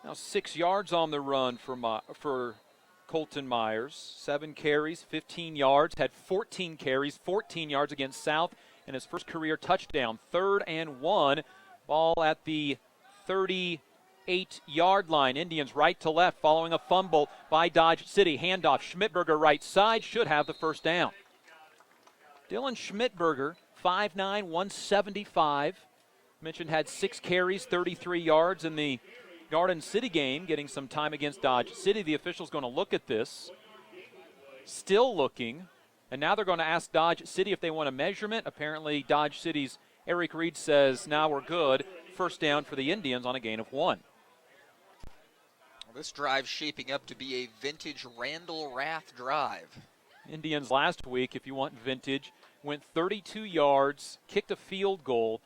now 6 yards on the run for Colton Myers. 7 carries, 15 yards, had 14 carries, 14 yards against South, and his first career touchdown. 3rd and 1, ball at the 38-yard line. Indians right to left following a fumble by Dodge City. Handoff, Schmidberger right side, should have the first down. Dylan Schmidberger, 5'9", 175. Mentioned had 6 carries, 33 yards in the Garden City game, getting some time against Dodge City. The official's going to look at this. Still looking. And now they're going to ask Dodge City if they want a measurement. Apparently, Dodge City's Eric Reed says, now we're good. First down for the Indians on a gain of 1. Well, this drive's shaping up to be a vintage Randall Rath drive. Indians last week, if you want vintage, went 32 yards, kicked a field goal,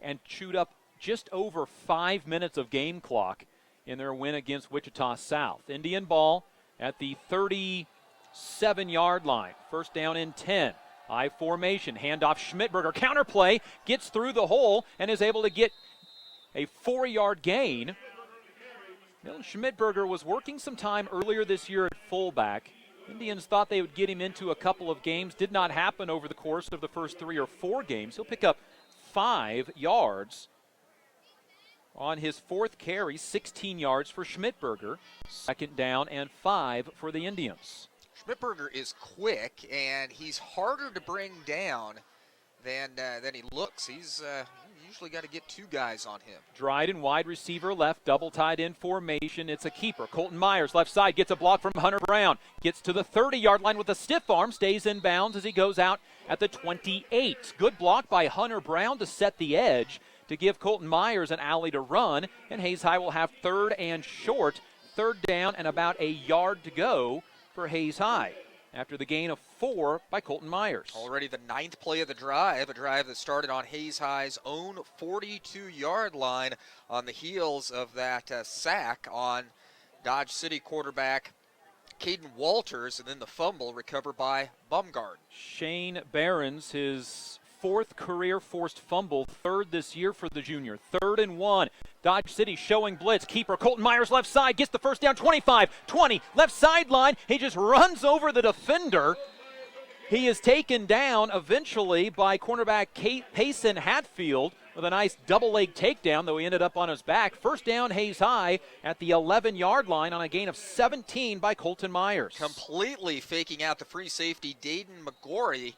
and chewed up just over 5 minutes of game clock in their win against Wichita South. Indian ball at the 37-yard line. First down and 10. I formation. Handoff Schmidberger. Counterplay. Gets through the hole and is able to get a 4-yard gain. Dylan Schmidberger was working some time earlier this year at fullback. Indians thought they would get him into a couple of games. Did not happen over the course of the first 3 or 4 games. He'll pick up 5 yards on his 4th carry, 16 yards for Schmidberger. 2nd down and 5 for the Indians. Schmidberger is quick, and he's harder to bring down than he looks. He's usually got to get 2 guys on him. Dryden, wide receiver left, double tight end formation. It's a keeper. Colton Myers, left side, gets a block from Hunter Brown. Gets to the 30-yard line with a stiff arm, stays in bounds as he goes out at the 28. Good block by Hunter Brown to set the edge to give Colton Myers an alley to run, and Hayes High will have 3rd and short, 3rd down and about a yard to go for Hayes High after the gain of 4 by Colton Myers. Already the 9th play of the drive, a drive that started on Hayes High's own 42-yard line on the heels of that sack on Dodge City quarterback Caden Walters, and then the fumble recovered by Bumgard. Shane Behrens, his 4th career forced fumble, 3rd this year for the junior. 3rd and 1. Dodge City showing blitz. Keeper Colton Myers left side, gets the first down, 25, 20, left sideline. He just runs over the defender. He is taken down eventually by cornerback Payson Hatfield with a nice double-leg takedown, though he ended up on his back. First down, Hayes High at the 11-yard line on a gain of 17 by Colton Myers. Completely faking out the free safety, Dayton McGorry,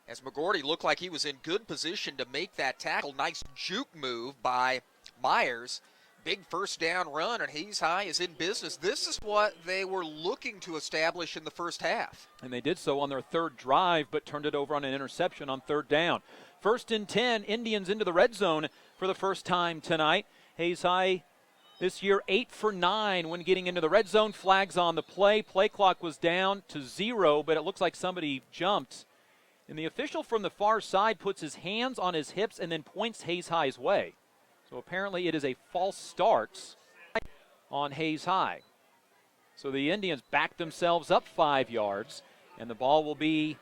as McGordy looked like he was in good position to make that tackle. Nice juke move by Myers. Big first down run, and Hayes High is in business. This is what they were looking to establish in the first half. And they did so on their 3rd drive, but turned it over on an interception on 3rd down. 1st and 10, Indians into the red zone for the first time tonight. Hayes High this year 8 for 9 when getting into the red zone. Flags on the play. Play clock was down to 0, but it looks like somebody jumped. And the official from the far side puts his hands on his hips and then points Hayes High's way. So apparently it is a false start on Hayes High. So the Indians back themselves up 5 yards, and the ball will be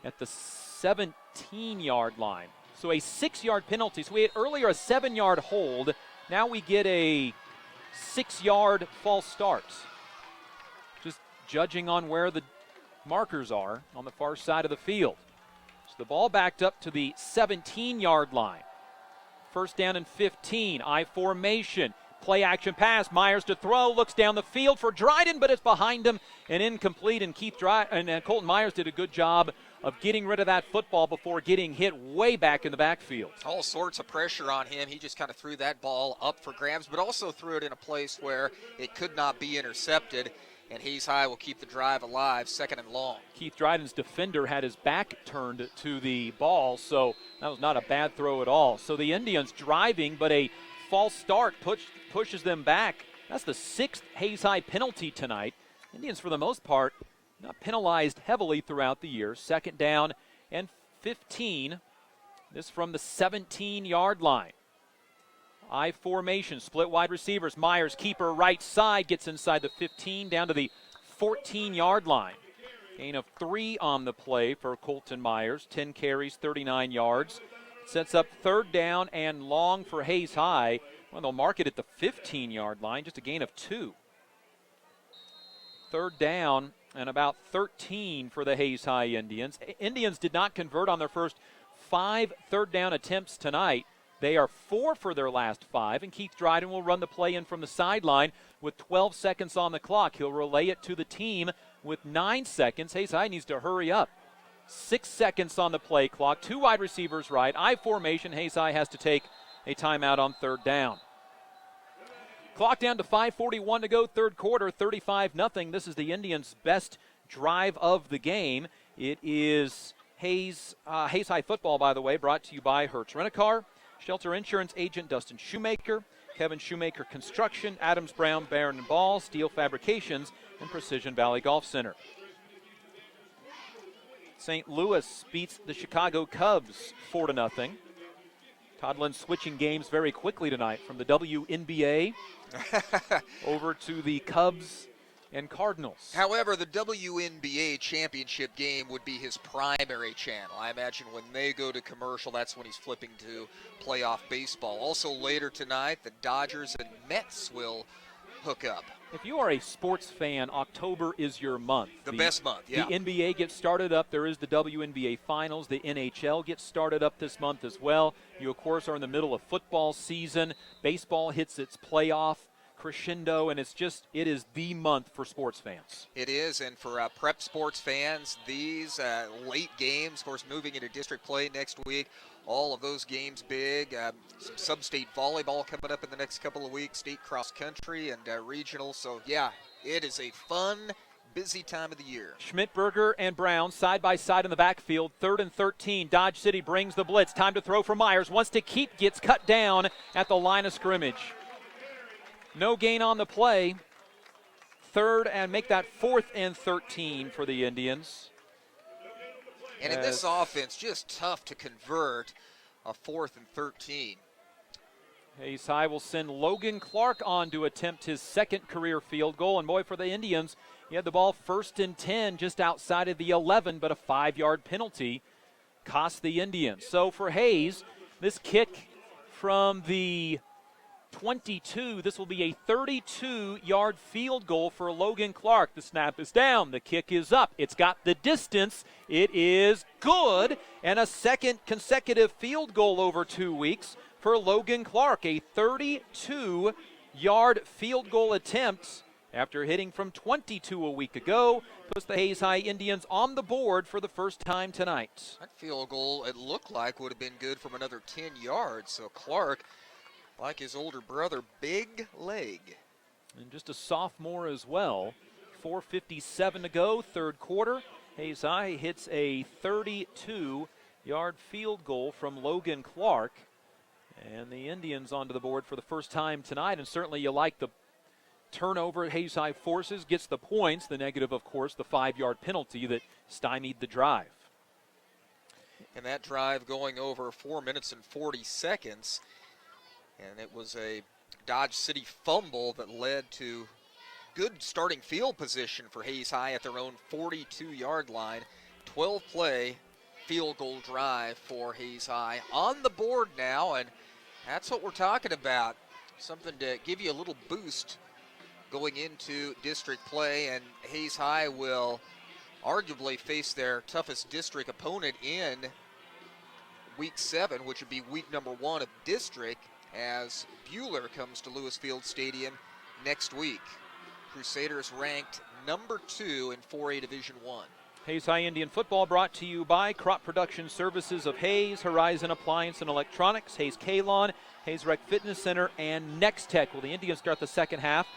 at the 17-yard line. So a 6-yard penalty. So we had earlier a 7-yard hold. Now we get a 6-yard false start. Just judging on where the markers are on the far side of the field. So the ball backed up to the 17-yard line. First down and 15. I formation. Play action pass. Myers to throw. Looks down the field for Dryden, but it's behind him and incomplete. And Colton Myers did a good job of getting rid of that football before getting hit way back in the backfield. All sorts of pressure on him. He just kind of threw that ball up for grabs, but also threw it in a place where it could not be intercepted. And Hayes High will keep the drive alive, 2nd and long. Keith Dryden's defender had his back turned to the ball, so that was not a bad throw at all. So the Indians driving, but a false start pushes them back. That's the 6th Hayes High penalty tonight. Indians, for the most part, not penalized heavily throughout the year. 2nd down and 15. This from the 17-yard line. I formation, split wide receivers. Myers, keeper, right side, gets inside the 15 down to the 14-yard line. Gain of 3 on the play for Colton Myers. 10 carries, 39 yards. Sets up 3rd down and long for Hayes High. Well, they'll mark it at the 15-yard line, just a gain of 2. 3rd down and about 13 for the Hayes High Indians. Indians did not convert on their first 5 3rd down attempts tonight. They are 4 for their last 5, and Keith Dryden will run the play in from the sideline with 12 seconds on the clock. He'll relay it to the team with 9 seconds. Hayes High needs to hurry up. 6 seconds on the play clock. 2 wide receivers right. I formation. Hayes High has to take a timeout on 3rd down. Clock down to 5:41 to go, 3rd quarter, 35-0. This is the Indians' best drive of the game. It is Hayes High football, by the way, brought to you by Hertz Rent-A-Car, Shelter Insurance agent Dustin Shoemaker, Kevin Shoemaker Construction, Adams Brown, Barron & Ball, Steel Fabrications, and Precision Valley Golf Center. St. Louis beats the Chicago Cubs 4-0. Todd Lynn switching games very quickly tonight from the WNBA over to the Cubs and Cardinals. However, the WNBA championship game would be his primary channel. I imagine when they go to commercial, that's when he's flipping to playoff baseball. Also later tonight, the Dodgers and Mets will hook up. If you are a sports fan, October is your month. The best month, yeah. The NBA gets started up. There is the WNBA Finals. The NHL gets started up this month as well. You, of course, are in the middle of football season. Baseball hits its playoff crescendo, and it is the month for sports fans. It is, and for prep sports fans, these late games, of course, moving into district play next week, all of those games big. Some sub-state volleyball coming up in the next couple of weeks, state cross country and regional. So, yeah, it is a fun, busy time of the year. Schmidberger and Brown side by side in the backfield. 3rd and 13. Dodge City brings the blitz. Time to throw for Myers. Wants to keep, gets cut down at the line of scrimmage. No gain on the play. 3rd and make that 4th and 13 for the Indians. And in this offense, just tough to convert a 4th and 13. Hayes High will send Logan Clark on to attempt his 2nd career field goal. And boy, for the Indians, he had the ball 1st and 10 just outside of the 11, but a 5-yard penalty cost the Indians. So for Hayes, this kick from the 22, this will be a 32-yard field goal for Logan Clark. The snap is down. The kick is up. It's got the distance. It is good. And a 2nd consecutive field goal over 2 weeks for Logan Clark. A 32-yard field goal attempt after hitting from 22 a week ago. Puts the Hayes High Indians on the board for the first time tonight. That field goal, it looked like, would have been good from another 10 yards. So Clark, like his older brother, big leg. And just a sophomore as well. 4:57 to go, 3rd quarter. Hayes High hits a 32-yard field goal from Logan Clark. And the Indians onto the board for the first time tonight. And certainly you like the turnover Hayes High forces, gets the points. The negative, of course, the 5-yard penalty that stymied the drive. And that drive going over 4 minutes and 40 seconds. And it was a Dodge City fumble that led to good starting field position for Hayes High at their own 42-yard line. 12-play field goal drive for Hayes High. On the board now, and that's what we're talking about. Something to give you a little boost going into district play, and Hayes High will arguably face their toughest district opponent in week 7, which would be week number 1 of district, as Buhler comes to Lewis Field Stadium next week. Crusaders ranked number 2 in 4A Division I. Hayes High Indian football brought to you by Crop Production Services of Hayes, Horizon Appliance and Electronics, Hayes K-Lawn, Hayes Rec Fitness Center, and Next Tech. Will the Indians start the second half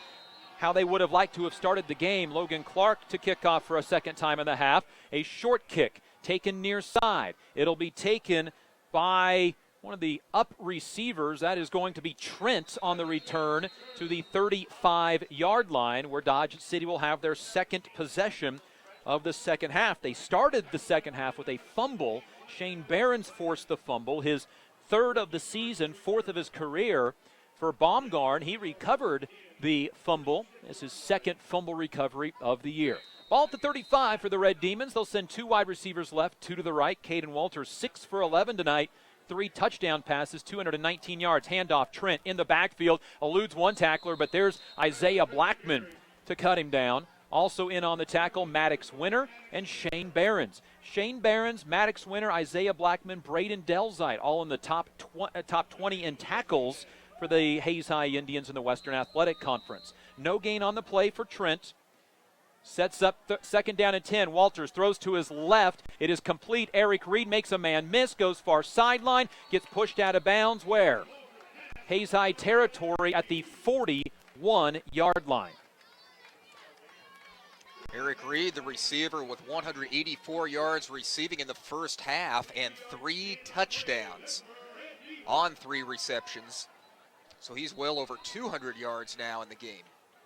how they would have liked to have started the game? Logan Clark to kick off for a second time in the half. A short kick taken near side. It'll be taken by one of the up receivers. That is going to be Trent on the return to the 35-yard line, where Dodge City will have their second possession of the second half. They started the second half with a fumble. Shane Behrens forced the fumble, his third of the season, fourth of his career. For Baumgarn, he recovered the fumble. This is his second fumble recovery of the year. Ball at the 35 for the Red Demons. They'll send two wide receivers left, two to the right. Caden Walters, 6 for 11 tonight. 3 touchdown passes, 219 yards. Handoff, Trent in the backfield, eludes one tackler, but there's Isaiah Blackman to cut him down. Also in on the tackle, Maddox Winter and Shane Behrens. Shane Behrens, Maddox Winter, Isaiah Blackman, Braden Delzite, all in the top 20 in tackles for the Hayes High Indians in the Western Athletic Conference. No gain on the play for Trent. Sets up second down and 10. Walters throws to his left. It is complete. Eric Reed makes a man miss, goes far sideline, gets pushed out of bounds. Where? Hayes High territory at the 41-yard line. Eric Reed, the receiver, with 184 yards receiving in the first half and 3 touchdowns on 3 receptions. So he's well over 200 yards now in the game.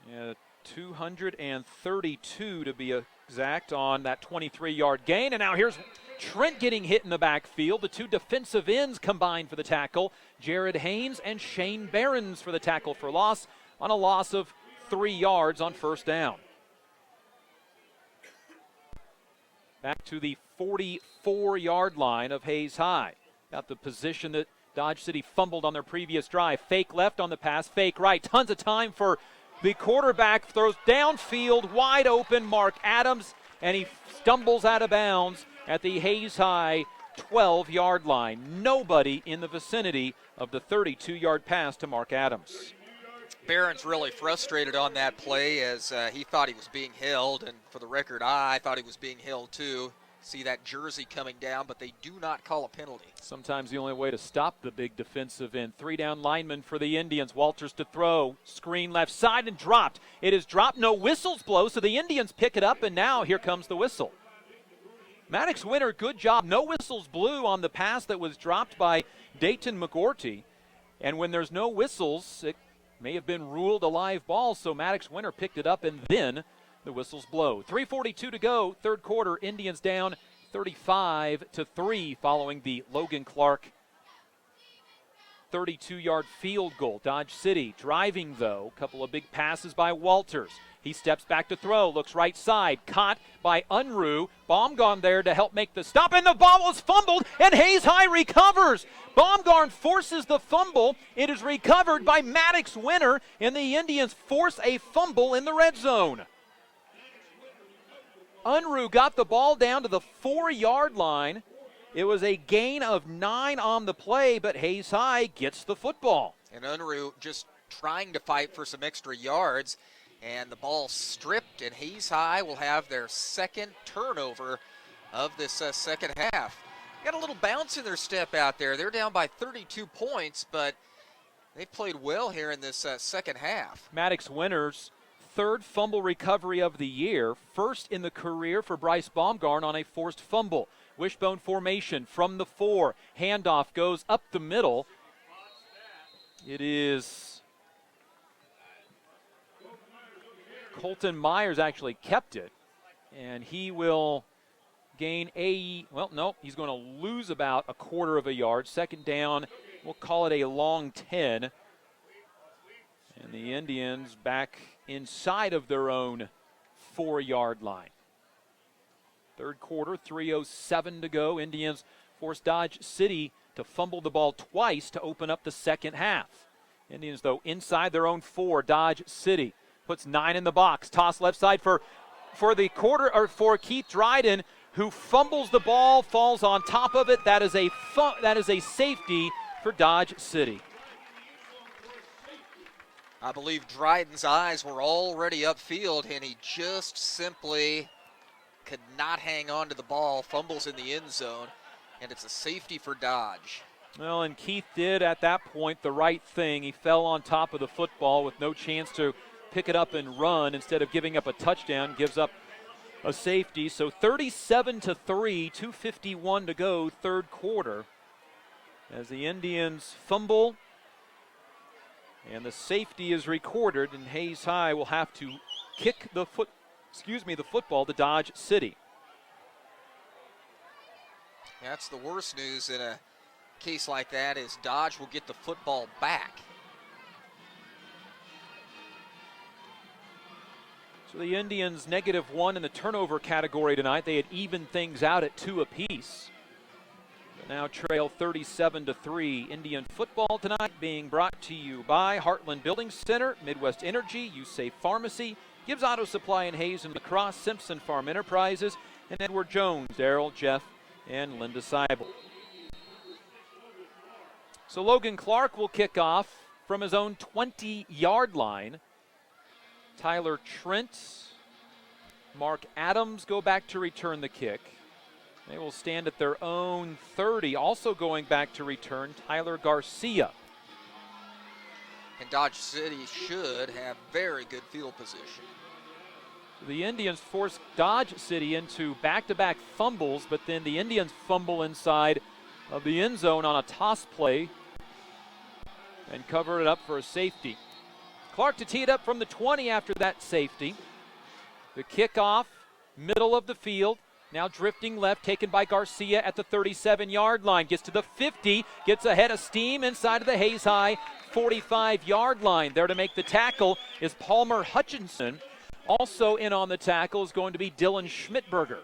Yeah, 232 to be exact on that 23-yard gain. And now here's Trent getting hit in the backfield. The two defensive ends combined for the tackle. Jared Haynes and Shane Behrens for the tackle for loss on a loss of 3 yards on first down. Back to the 44-yard line of Hayes High. Got the position that Dodge City fumbled on their previous drive. Fake left on the pass, fake right. Tons of time for the quarterback. Throws downfield, wide open, Mark Adams, and he stumbles out of bounds at the Hayes High 12-yard line. Nobody in the vicinity of the 32-yard pass to Mark Adams. Barron's really frustrated on that play as he thought he was being held, and for the record, I thought he was being held too. See that jersey coming down, but they do not call a penalty. Sometimes the only way to stop the big defensive end. 3 down linemen for the Indians. Walters to throw. Screen left side and dropped. It is dropped. No whistles blow, so the Indians pick it up, and now here comes the whistle. Maddox Winter, good job. No whistles blew on the pass that was dropped by Dayton McGorty. And when there's no whistles, it may have been ruled a live ball, so Maddox Winter picked it up, and then the whistles blow. 3:42 to go, third quarter. Indians down 35-3 following the Logan Clark 32-yard field goal. Dodge City driving, though. A couple of big passes by Walters. He steps back to throw, looks right side, caught by Unruh. Baumgarn there to help make the stop, and the ball was fumbled, and Hayes High recovers. Baumgarn forces the fumble. It is recovered by Maddox Winter, and the Indians force a fumble in the red zone. Unruh got the ball down to the 4-yard line. It was a gain of 9 on the play, but Hayes High gets the football. And Unruh just trying to fight for some extra yards, and the ball stripped, and Hayes High will have their second turnover of this second half. Got a little bounce in their step out there. They're down by 32 points, but they've played well here in this second half. Maddox Winter's third fumble recovery of the year, first in the career for Bryce Baumgarn on a forced fumble. Wishbone formation from the 4. Handoff goes up the middle. It is Colton Myers actually kept it, and he will gain he's going to lose about a quarter of a yard. Second down, we'll call it a long 10. And the Indians back inside of their own 4-yard line. Third quarter, 3:07 to go. Indians force Dodge City to fumble the ball twice to open up the second half. Indians, though, inside their own 4. Dodge City puts 9 in the box. Toss left side for Keith Dryden, who fumbles the ball, falls on top of it. That is a safety for Dodge City. I believe Dryden's eyes were already upfield, and he just simply could not hang on to the ball, fumbles in the end zone, and it's a safety for Dodge. Well, and Keith did at that point the right thing. He fell on top of the football with no chance to pick it up and run. Instead of giving up a touchdown, gives up a safety. So 37-3, 2:51 to go, third quarter. As the Indians fumble, and the safety is recorded, and Hayes High will have to kick the football to Dodge City. That's the worst news in a case like that, is Dodge will get the football back. So the Indians -1 in the turnover category tonight. They had evened things out at 2 apiece. But now trail 37-3. Indian football tonight being brought to you by Heartland Building Center, Midwest Energy, USAFE Pharmacy, Gibbs Auto Supply in Hayes and La Crosse, Simpson Farm Enterprises, and Edward Jones, Daryl, Jeff, and Linda Seibel. So Logan Clark will kick off from his own 20-yard line. Tyler Trent, Mark Adams go back to return the kick. They will stand at their own 30. Also going back to return, Tyler Garcia. And Dodge City should have very good field position. The Indians force Dodge City into back-to-back fumbles, but then the Indians fumble inside of the end zone on a toss play and cover it up for a safety. Clark to tee it up from the 20 after that safety. The kickoff, middle of the field, now drifting left, taken by Garcia at the 37-yard line. Gets to the 50, gets ahead of steam inside of the Hayes High 45-yard line. There to make the tackle is Palmer Hutchinson. Also in on the tackle is going to be Dylan Schmidberger.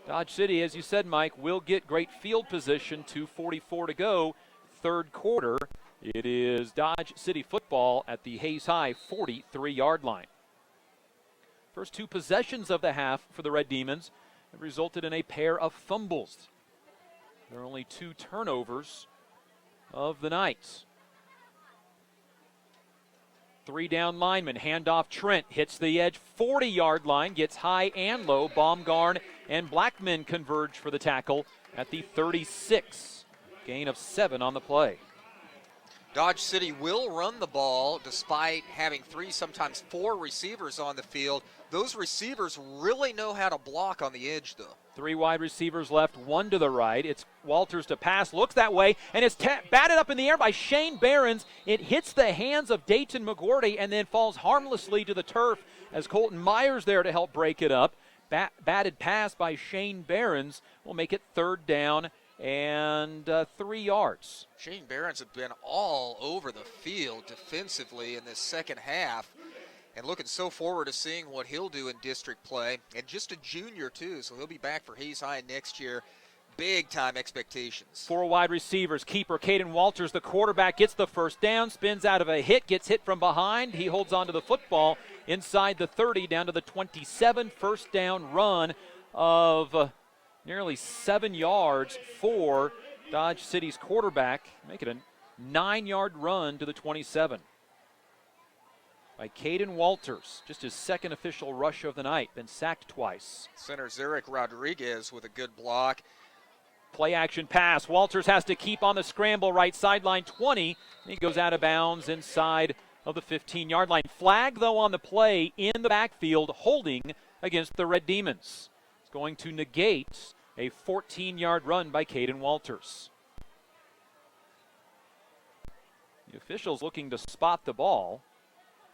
Dodge City, as you said, Mike, will get great field position. 2:44 to go, third quarter. It is Dodge City football at the Hayes High 43-yard line. First 2 possessions of the half for the Red Demons have resulted in a pair of fumbles. There are only 2 turnovers of the night. 3 down linemen, handoff Trent, hits the edge, 40-yard line, gets high and low. Baumgarn and Blackman converge for the tackle at the 36. Gain of 7 on the play. Dodge City will run the ball despite having 3, sometimes 4 receivers on the field. Those receivers really know how to block on the edge, though. 3 wide receivers left, 1 to the right. It's Walters to pass, looks that way, and it's batted up in the air by Shane Behrens. It hits the hands of Dayton McGordy and then falls harmlessly to the turf as Colton Myers there to help break it up. Batted pass by Shane Behrens will make it third down and 3 yards. Shane Behrens have been all over the field defensively in this second half, and looking so forward to seeing what he'll do in district play. And just a junior, too, so he'll be back for Hayes High next year. Big-time expectations. 4 wide receivers. Keeper Caden Walters, the quarterback, gets the first down, spins out of a hit, gets hit from behind. He holds on to the football inside the 30, down to the 27. First down run of nearly 7 yards for Dodge City's quarterback. Make it a 9-yard run to the 27. By Caden Walters, just his second official rush of the night, been sacked twice. Center Zarek Rodriguez with a good block. Play action pass. Walters has to keep on the scramble, right sideline 20. He goes out of bounds inside of the 15-yard line. Flag, though, on the play in the backfield, holding against the Red Demons. It's going to negate a 14-yard run by Caden Walters. The officials looking to spot the ball,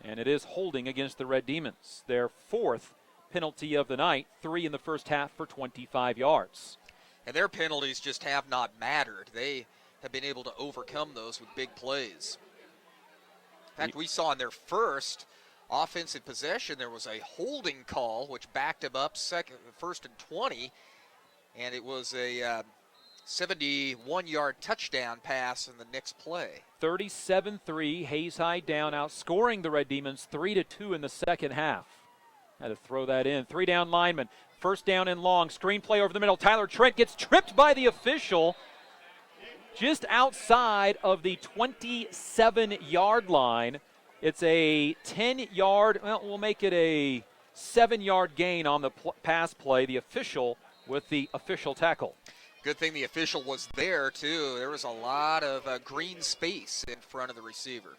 and it is holding against the Red Demons. Their 4th penalty of the night, 3 in the first half for 25 yards. And their penalties just have not mattered. They have been able to overcome those with big plays. In fact, we saw in their first offensive possession, there was a holding call, which backed them up first and 20, and it was a 71-yard touchdown pass in the next play. 37-3, Hayes High down, outscoring the Red Demons 3-2 in the second half. Had to throw that in. 3 down linemen. First down and long. Screen play over the middle. Tyler Trent gets tripped by the official just outside of the 27-yard line. It's a 10-yard, well, we'll make it a 7-yard gain on the pass play. The official with the official tackle. Good thing the official was there, too. There was a lot of green space in front of the receiver.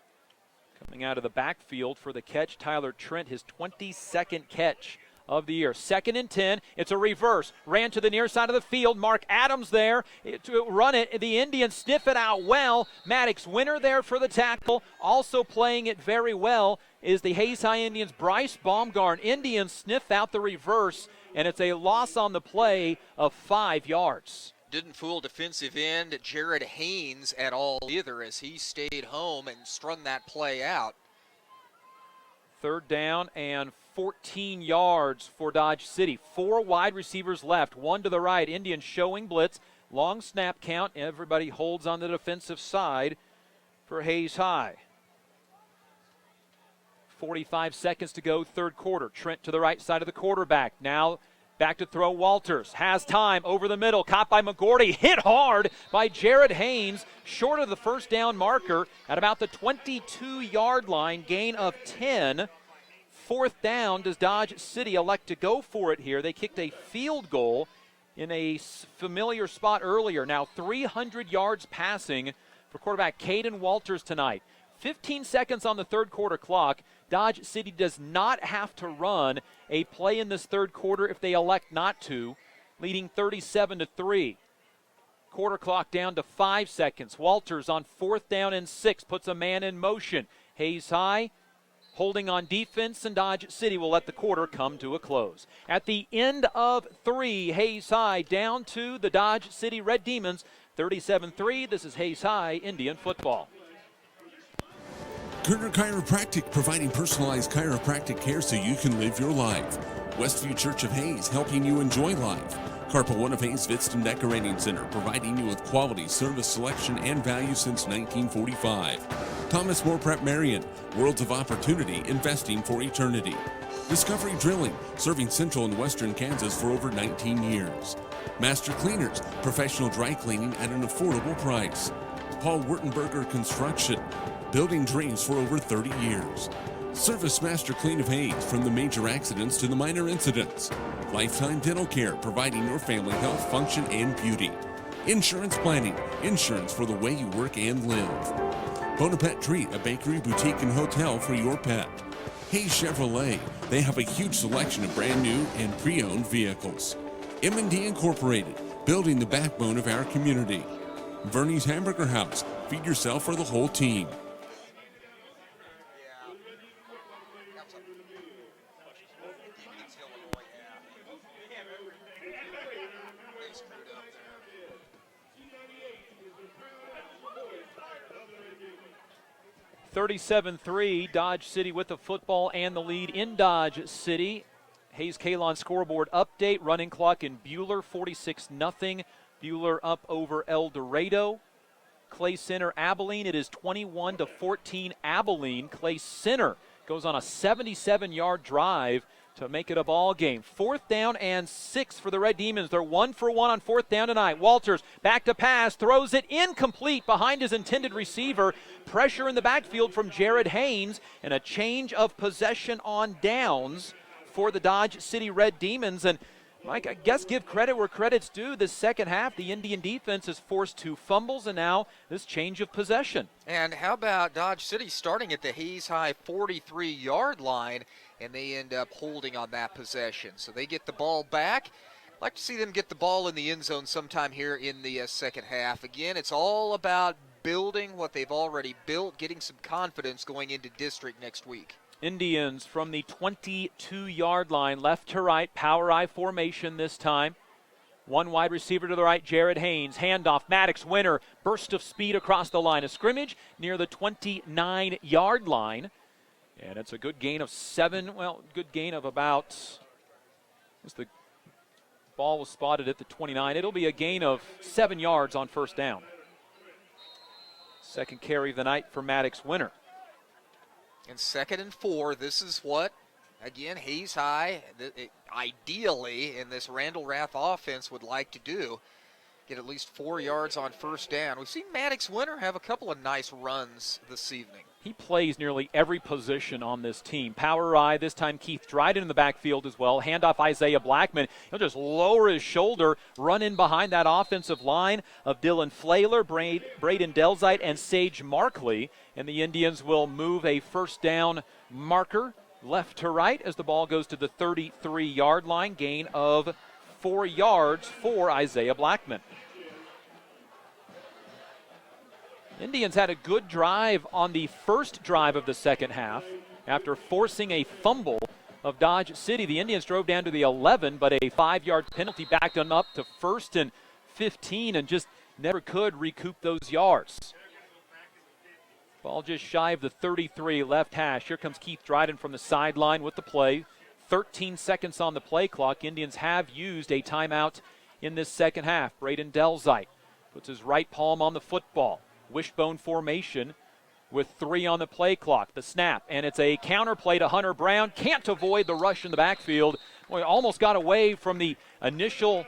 Coming out of the backfield for the catch, Tyler Trent, his 22nd catch of the year. 2nd and 10. It's a reverse. Ran to the near side of the field. Mark Adams there to run it. The Indians sniff it out well. Maddox Winter there for the tackle. Also playing it very well is the Hayes High Indians' Bryce Baumgarn. Indians sniff out the reverse, and it's a loss on the play of 5 yards. Didn't fool defensive end Jared Haynes at all either, as he stayed home and strung that play out. 3rd down and 14 yards for Dodge City. 4 wide receivers left, 1 to the right. Indians showing blitz. Long snap count. Everybody holds on the defensive side for Hayes High. 45 seconds to go, 3rd quarter. Trent to the right side of the quarterback. Now back to throw. Walters has time over the middle. Caught by McGordy. Hit hard by Jared Haynes. Short of the first down marker at about the 22-yard line. Gain of 10. 4th down. Does Dodge City elect to go for it here? They kicked a field goal in a familiar spot earlier. Now 300 yards passing for quarterback Caden Walters tonight. 15 seconds on the 3rd quarter clock. Dodge City does not have to run a play in this 3rd quarter if they elect not to, leading 37-3. Quarter clock down to 5 seconds. Walters on 4th down and 6 puts a man in motion. Hayes High holding on defense, and Dodge City will let the quarter come to a close. At the end of 3, Hayes High down to the Dodge City Red Demons, 37-3. This is Hayes High Indian football. Kerner Chiropractic, providing personalized chiropractic care so you can live your life. Westview Church of Hayes, helping you enjoy life. Carpa One of Hayes Vidston Decorating Center, providing you with quality service selection and value since 1945. Thomas More Prep Marion, Worlds of Opportunity, investing for eternity. Discovery Drilling, serving central and western Kansas for over 19 years. Master Cleaners, professional dry cleaning at an affordable price. Paul Wurtenberger Construction, building dreams for over 30 years. Service Master Clean of Hayes, from the major accidents to the minor incidents. Lifetime Dental Care, providing your family health, function, and beauty. Insurance Planning, insurance for the way you work and live. Bonaparte Treat, a bakery, boutique, and hotel for your pet. Hayes Chevrolet, they have a huge selection of brand new and pre-owned vehicles. M&D Incorporated, building the backbone of our community. Verney's Hamburger House, feed yourself or the whole team. 37-3, Dodge City with the football and the lead in Dodge City. Hayes Kalon scoreboard update. Running clock in Buhler, 46-0. Buhler up over El Dorado. Clay Center, Abilene. It is 21-14 Abilene. Clay Center goes on a 77-yard drive to make it a ball game. 4th down and 6 for the Red Demons. They're 1 for 1 on 4th down tonight. Walters back to pass, throws it incomplete behind his intended receiver. Pressure in the backfield from Jared Haynes, and a change of possession on downs for the Dodge City Red Demons. And Mike, I guess give credit where credit's due. This second half, the Indian defense is forced 2 fumbles, and now this change of possession. And how about Dodge City starting at the Hayes High 43-yard line, and they end up holding on that possession. So they get the ball back. I'd like to see them get the ball in the end zone sometime here in the second half. Again, it's all about building what they've already built, getting some confidence going into district next week. Indians from the 22-yard line, left to right, power I formation this time. 1 wide receiver to the right, Jared Haynes. Handoff, Maddox Winter, burst of speed across the line of scrimmage near the 29-yard line. And it's a good gain of 7, good gain of about, as the ball was spotted at the 29, it'll be a gain of 7 yards on 1st down. Second carry of the night for Maddox Winter. And 2nd and 4, this is what, again, Hayes High, ideally in this Randall Rath offense, would like to do. Get at least 4 yards on 1st down. We've seen Maddox Winter have a couple of nice runs this evening. He plays nearly every position on this team. Power I, this time Keith Dryden in the backfield as well. Handoff Isaiah Blackman. He'll just lower his shoulder, run in behind that offensive line of Dylan Flaler, Braden Delzite, and Sage Markley. And the Indians will move a first down marker left to right as the ball goes to the 33-yard line. Gain of 4 yards for Isaiah Blackman. Indians had a good drive on the first drive of the second half. After forcing a fumble of Dodge City, the Indians drove down to the 11, but a 5-yard penalty backed them up to 1st and 15 and just never could recoup those yards. Ball just shy of the 33 left hash. Here comes Keith Dryden from the sideline with the play. 13 seconds on the play clock. Indians have used a timeout in this second half. Braden Delzite puts his right palm on the football. Wishbone formation with 3 on the play clock. The snap, and it's a counter play to Hunter Brown. Can't avoid the rush in the backfield. Boy, almost got away from the initial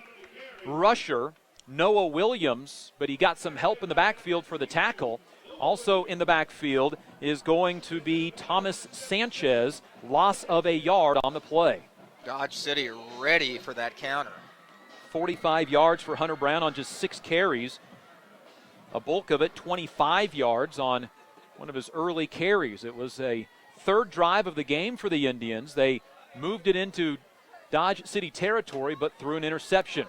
rusher, Noah Williams, but he got some help in the backfield for the tackle. Also in the backfield is going to be Thomas Sanchez. Loss of a yard on the play. Dodge City ready for that counter. 45 yards for Hunter Brown on just 6 carries. A bulk of it, 25 yards on one of his early carries. It was a third drive of the game for the Indians. They moved it into Dodge City territory, but threw an interception.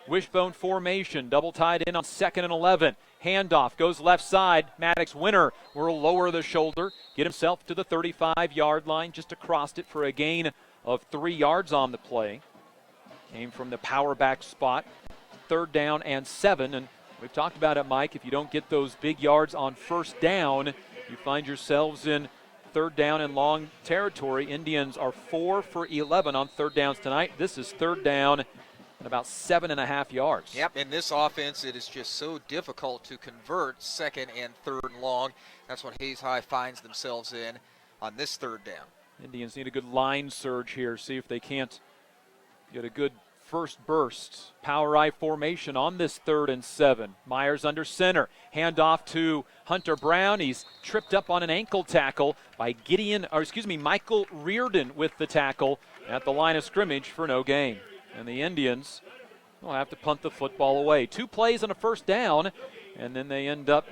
Wishbone formation, double tied in on 2nd and 11. Handoff goes left side. Maddox Winter will lower the shoulder, get himself to the 35-yard line, just across it for a gain of 3 yards on the play. Came from the power back spot. 3rd down and 7, and we've talked about it, Mike. If you don't get those big yards on first down, you find yourselves in 3rd down and long territory. Indians are 4 for 11 on 3rd downs tonight. This is 3rd down and about 7.5 yards. Yep, in this offense, it is just so difficult to convert 2nd and 3rd and long. That's what Hayes High finds themselves in on this 3rd down. Indians need a good line surge here. See if they can't get a good first burst. Power I formation on this 3rd and 7. Myers under center. Handoff to Hunter Brown. He's tripped up on an ankle tackle by Michael Reardon with the tackle at the line of scrimmage for no gain. And the Indians will have to punt the football away. 2 plays on a first down, and then they end up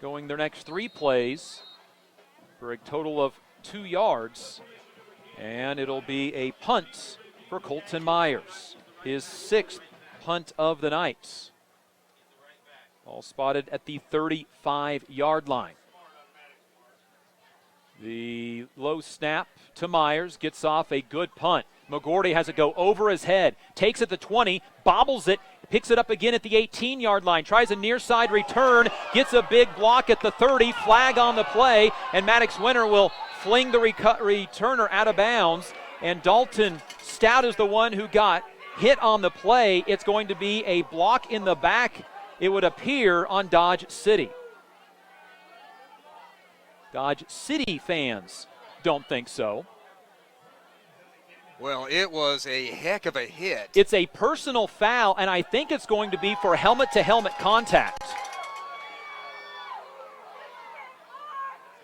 going their next 3 plays for a total of 2 yards. And it'll be a punt for Colton Myers. His 6th punt of the night. All spotted at the 35-yard line. The low snap to Myers gets off a good punt. McGordy has it go over his head, takes it to 20, bobbles it, picks it up again at the 18-yard line, tries a near side return, gets a big block at the 30, flag on the play, and Maddox Winter will fling the returner out of bounds, and Dalton Stout is the one who got hit on the play. It's going to be a block in the back, it would appear, on Dodge City. Dodge City fans don't think so. Well, it was a heck of a hit. It's a personal foul, and I think it's going to be for helmet-to-helmet contact.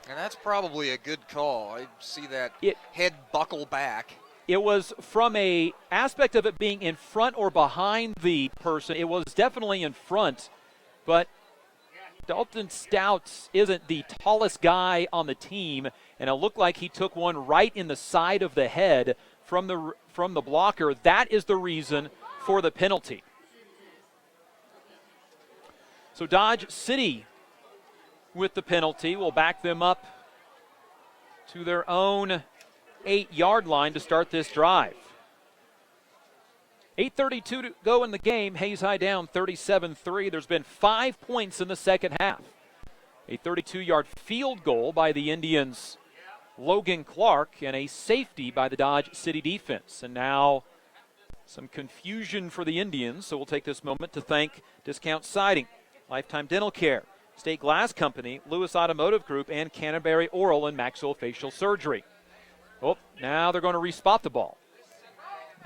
And that's probably a good call. I see that head buckle back. It was from a aspect of it being in front or behind the person. It was definitely in front, but Dalton Stout isn't the tallest guy on the team, and it looked like he took one right in the side of the head from the blocker. That is the reason for the penalty. So Dodge City with the penalty will back them up to their own 8-yard line to start this drive. 8:32 to go in the game. Hayes High down 37-3. There's been 5 points in the second half. A 32-yard field goal by the Indians' Logan Clark, and a safety by the Dodge City defense. And now some confusion for the Indians, so we'll take this moment to thank Discount Siding, Lifetime Dental Care, State Glass Company, Lewis Automotive Group, and Canterbury Oral and Maxillofacial Surgery. Oh, now they're going to respot the ball.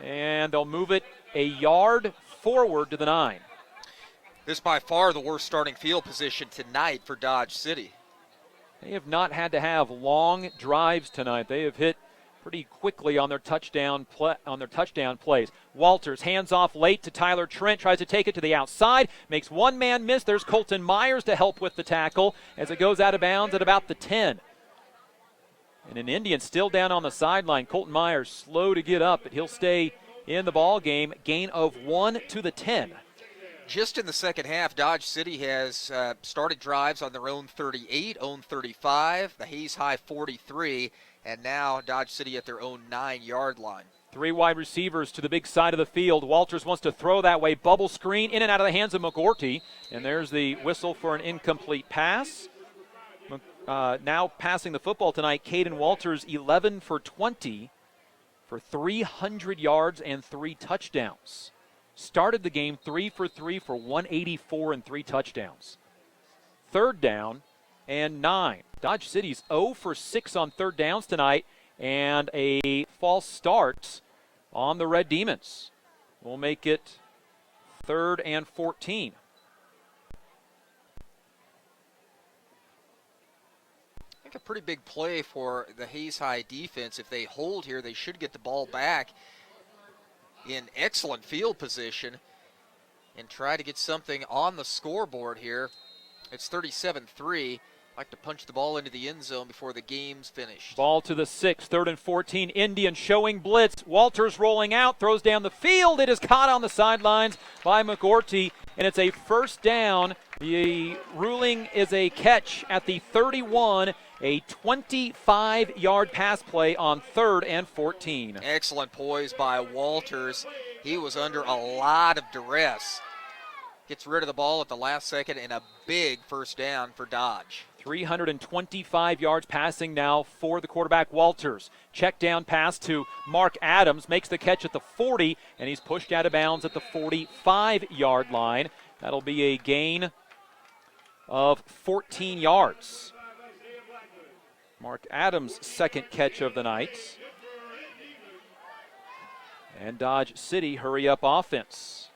And they'll move it a yard forward to the 9. This is by far the worst starting field position tonight for Dodge City. They have not had to have long drives tonight. They have hit pretty quickly on their touchdown plays. Walters hands off late to Tyler Trent, tries to take it to the outside, makes one man miss. There's Colton Myers to help with the tackle as it goes out of bounds at about the 10. And an Indian still down on the sideline. Colton Myers slow to get up, but he'll stay in the ball game. Gain of 1 to the 10. Just in the second half, Dodge City has started drives on their own 38, own 35, the Hayes High 43, and now Dodge City at their own 9-yard line. 3 wide receivers to the big side of the field. Walters wants to throw that way. Bubble screen in and out of the hands of McGorty. And there's the whistle for an incomplete pass. Now passing the football tonight, Caden Walters 11 for 20 for 300 yards and 3 touchdowns. Started the game 3 for 3 for 184 and 3 touchdowns. Third down and 9. Dodge City's 0 for 6 on third downs tonight, and a false start on the Red Demons. We'll make it 3rd and 14. I think a pretty big play for the Hayes High defense. If they hold here, they should get the ball back in excellent field position and try to get something on the scoreboard here. It's 37-3. Like to punch the ball into the end zone before the game's finished. Ball to the 6, 3rd and 14. Indian showing blitz. Walters rolling out, throws down the field. It is caught on the sidelines by McGorty, and it's a first down. The ruling is a catch at the 31, a 25-yard pass play on 3rd and 14. Excellent poise by Walters. He was under a lot of duress. Gets rid of the ball at the last second, and a big first down for Dodge. 325 yards passing now for the quarterback, Walters. Check down pass to Mark Adams, makes the catch at the 40, and he's pushed out of bounds at the 45-yard line. That'll be a gain of 14 yards. Mark Adams' second catch of the night. And Dodge City hurry up offense.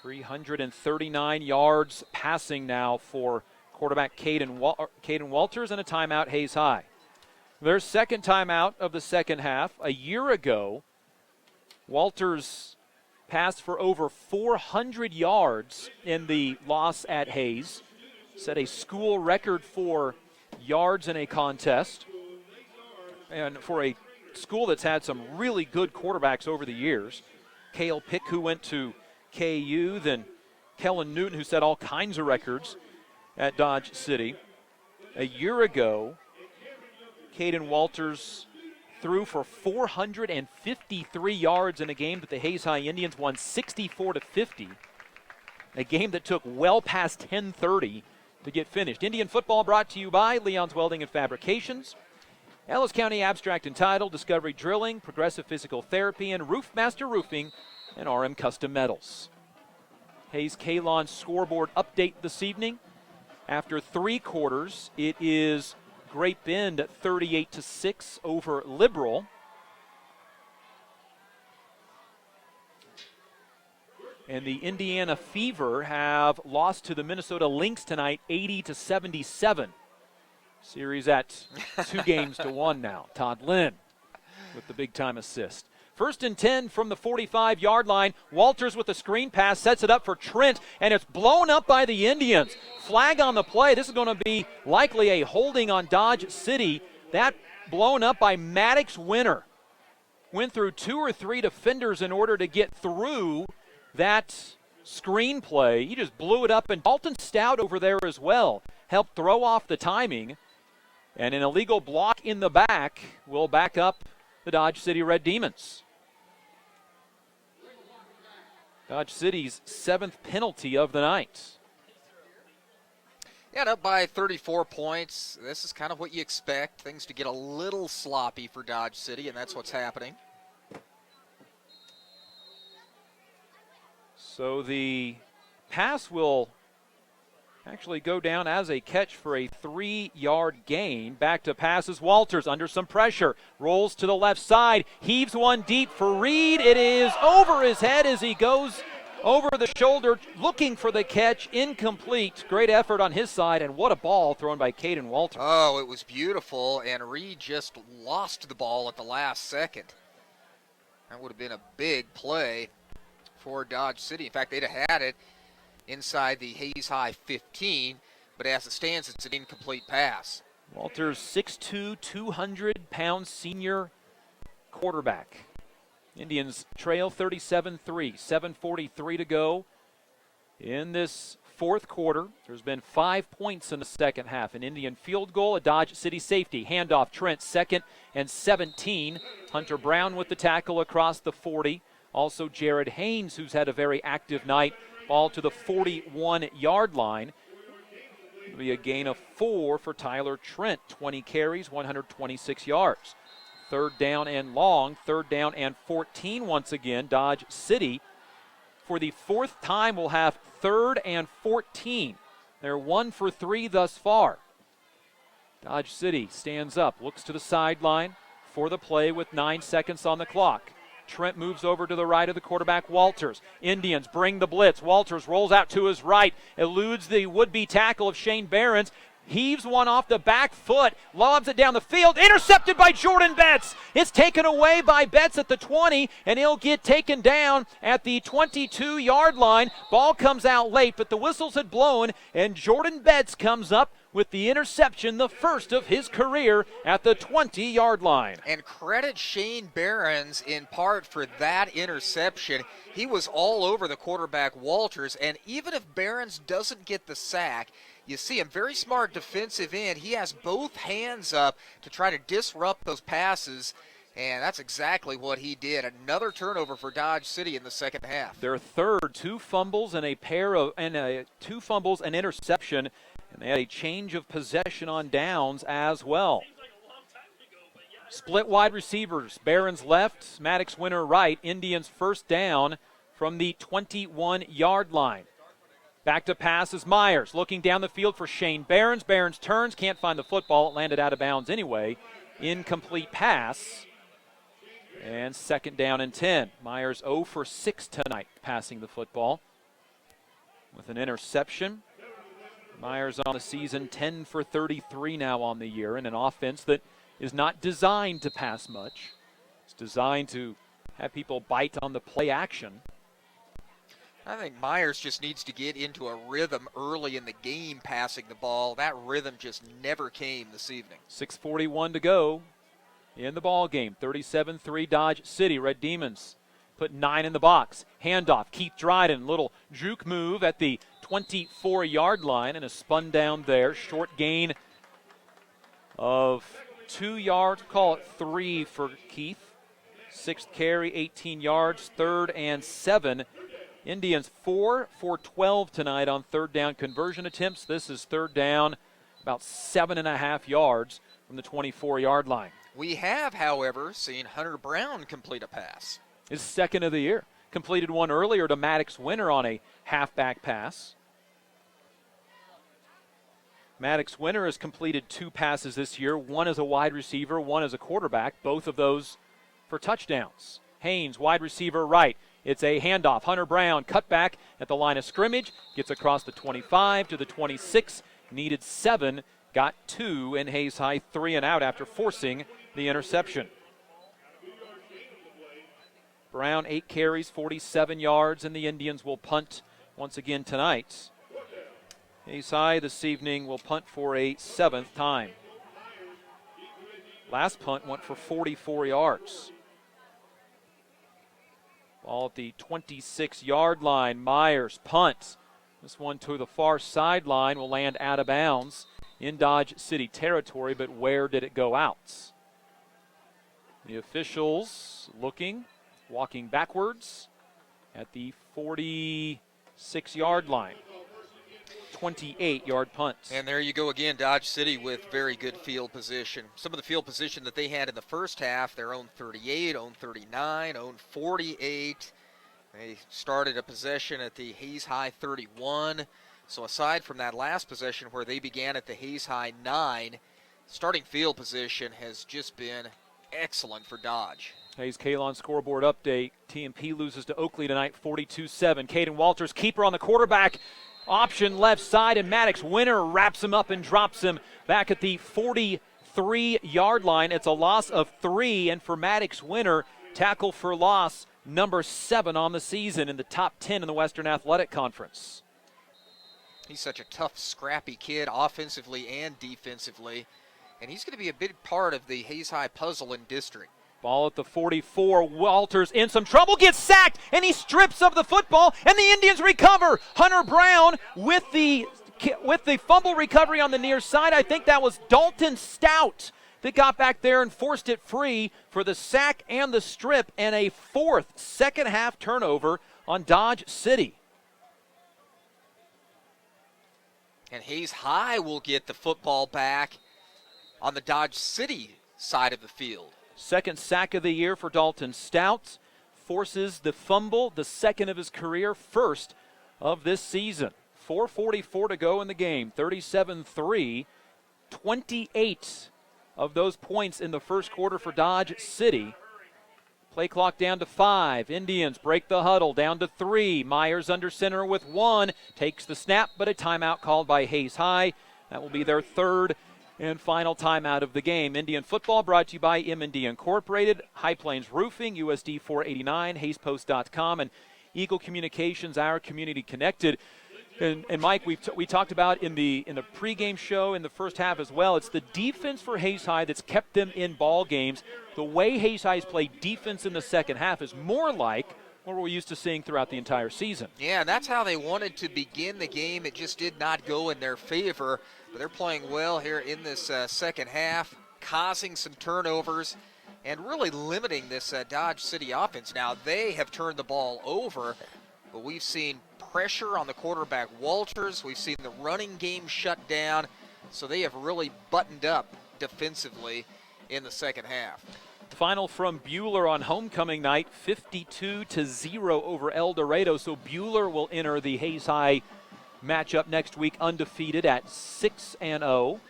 339 yards passing now for quarterback Caden Walters, and a timeout, Hayes High. Their second timeout of the second half. A year ago, Walters passed for over 400 yards in the loss at Hayes. Set a school record for yards in a contest. And for a school that's had some really good quarterbacks over the years. Cale Pick, who went to KU, then Kellen Newton, who set all kinds of records at Dodge City. A year ago, Caden Walters threw for 453 yards in a game that the Hayes High Indians won 64-50. A game that took well past 10:30 to get finished. Indian football brought to you by Leon's Welding and Fabrications, Ellis County Abstract and Title, Discovery Drilling, Progressive Physical Therapy, and Roofmaster Roofing, and RM Custom Metals. Hayes Kalon scoreboard update this evening. After 3 quarters, it is Great Bend at 38-6 over Liberal. And the Indiana Fever have lost to the Minnesota Lynx tonight, 80-77. Series at 2 games to 1 now. Todd Lynn with the big-time assist. 1st and 10 from the 45-yard line. Walters with the screen pass, sets it up for Trent, and it's blown up by the Indians. Flag on the play. This is going to be likely a holding on Dodge City. That blown up by Maddox Winter. Went through 2 or 3 defenders in order to get through that screen play. He just blew it up, and Dalton Stout over there as well helped throw off the timing. And an illegal block in the back will back up the Dodge City Red Demons. Dodge City's 7th penalty of the night. Yeah, up by 34 points. This is kind of what you expect. Things to get a little sloppy for Dodge City, and that's what's happening. So the pass will actually go down as a catch for a 3-yard gain. Back to passes. Walters under some pressure. Rolls to the left side. Heaves one deep for Reed. It is over his head as he goes over the shoulder, looking for the catch, incomplete. Great effort on his side, and what a ball thrown by Caden Walters. Oh, it was beautiful, and Reed just lost the ball at the last second. That would have been a big play for Dodge City. In fact, they'd have had it inside the Hayes High 15, but as it stands, it's an incomplete pass. Walters, 6'2", 200-pound senior quarterback. Indians trail 37-3, 7:43 to go in this fourth quarter. There's been 5 points in the second half. An Indian field goal, a Dodge City safety. Handoff, Trent, 2nd and 17. Hunter Brown with the tackle across the 40. Also Jared Haynes, who's had a very active night. Ball to the 41-yard line. It'll be a gain of 4 for Tyler Trent. 20 carries, 126 yards. Third down and long, 3rd down and 14 once again. Dodge City, for the 4th time, will have 3rd and 14. They're 1 for 3 thus far. Dodge City stands up, looks to the sideline for the play with 9 seconds on the clock. Trent moves over to the right of the quarterback, Walters. Indians bring the blitz. Walters rolls out to his right, eludes the would-be tackle of Shane Behrens, heaves one off the back foot, lobs it down the field, intercepted by Jordan Betts. It's taken away by Betts at the 20, and he'll get taken down at the 22-yard line. Ball comes out late, but the whistles had blown, and Jordan Betts comes up with the interception, the first of his career at the 20-yard line. And credit Shane Behrens in part for that interception. He was all over the quarterback, Walters, and even if Behrens doesn't get the sack, you see him, very smart defensive end. He has both hands up to try to disrupt those passes, and that's exactly what he did. Another turnover for Dodge City in the second half. Their third, 2 fumbles and two fumbles and interception, and they had a change of possession on downs as well. Split wide receivers, Barron's left, Maddox Winter right. Indians first down from the 21-yard line. Back to pass is Myers, looking down the field for Shane Behrens. Behrens turns, can't find the football. It landed out of bounds anyway. Incomplete pass. And 2nd down and 10. Myers 0 for 6 tonight passing the football with an interception. Myers on the season 10 for 33 now on the year in an offense that is not designed to pass much. It's designed to have people bite on the play action. I think Myers just needs to get into a rhythm early in the game passing the ball. That rhythm just never came this evening. 6:41 to go in the ball game. 37-3 Dodge City. Red Demons put 9 in the box. Handoff, Keith Dryden, little juke move at the 24-yard line and a spun down there. Short gain of 2 yards, call it 3 for Keith. 6th carry, 18 yards, 3rd and 7. Indians 4 for 12 tonight on 3rd down conversion attempts. This is 3rd down, about 7.5 yards from the 24-yard line. We have, however, seen Hunter Brown complete a pass. His 2nd of the year. Completed one earlier to Maddox Winter on a halfback pass. Maddox Winter has completed 2 passes this year, one as a wide receiver, one as a quarterback, both of those for touchdowns. Haynes, wide receiver right. It's a handoff. Hunter Brown, cut back at the line of scrimmage, gets across the 25 to the 26, needed 7, got 2, and Hayes High 3 and out after forcing the interception. Brown, 8 carries, 47 yards, and the Indians will punt once again tonight. Hayes High this evening will punt for a 7th time. Last punt went for 44 yards. Ball at the 26-yard line. Myers punts. This one to the far sideline will land out of bounds in Dodge City territory, but where did it go out? The officials looking, walking backwards at the 46-yard line. 28-yard punt. And there you go again, Dodge City with very good field position. Some of the field position that they had in the first half, their own 38, own 39, own 48. They started a possession at the Hayes High 31. So aside from that last possession where they began at the Hayes High 9, starting field position has just been excellent for Dodge. Hayes Kalon scoreboard update. TMP loses to Oakley tonight 42-7. Caden Walters, keeper on the quarterback option left side, and Maddox Winter wraps him up and drops him back at the 43-yard line. It's a loss of 3, and for Maddox Winter, tackle for loss number 7 on the season in the top 10 in the Western Athletic Conference. He's such a tough, scrappy kid, offensively and defensively, and he's going to be a big part of the Hayes High puzzle in district. Ball at the 44. Walters in some trouble, gets sacked, and he strips of the football, and the Indians recover. Hunter Brown with the fumble recovery on the near side. I think that was Dalton Stout that got back there and forced it free for the sack and the strip, and a 4th second-half turnover on Dodge City. And Hayes High will get the football back on the Dodge City side of the field. Second sack of the year for Dalton Stout. Forces the fumble, the second of his career, first of this season. 4:44 to go in the game. 37-3. 28 of those points in the first quarter for Dodge City. Play clock down to 5. Indians break the huddle down to 3. Myers under center with 1. Takes the snap, but a timeout called by Hayes High. That will be their third and final timeout of the game. Indian football brought to you by M&D Incorporated, High Plains Roofing, USD 489, HayesPost.com, and Eagle Communications, our community connected. And Mike, we talked about in the pregame show in the first half as well. It's the defense for Hayes High that's kept them in ball games. The way Hayes High's played defense in the second half is more like what we're used to seeing throughout the entire season. Yeah, that's how they wanted to begin the game. It just did not go in their favor. But they're playing well here in this second half, causing some turnovers and really limiting this Dodge City offense. Now, they have turned the ball over, but we've seen pressure on the quarterback, Walters. We've seen the running game shut down, so they have really buttoned up defensively in the second half. Final from Buhler on homecoming night, 52-0 over El Dorado. So Buhler will enter the Hayes High matchup next week undefeated at 6-0.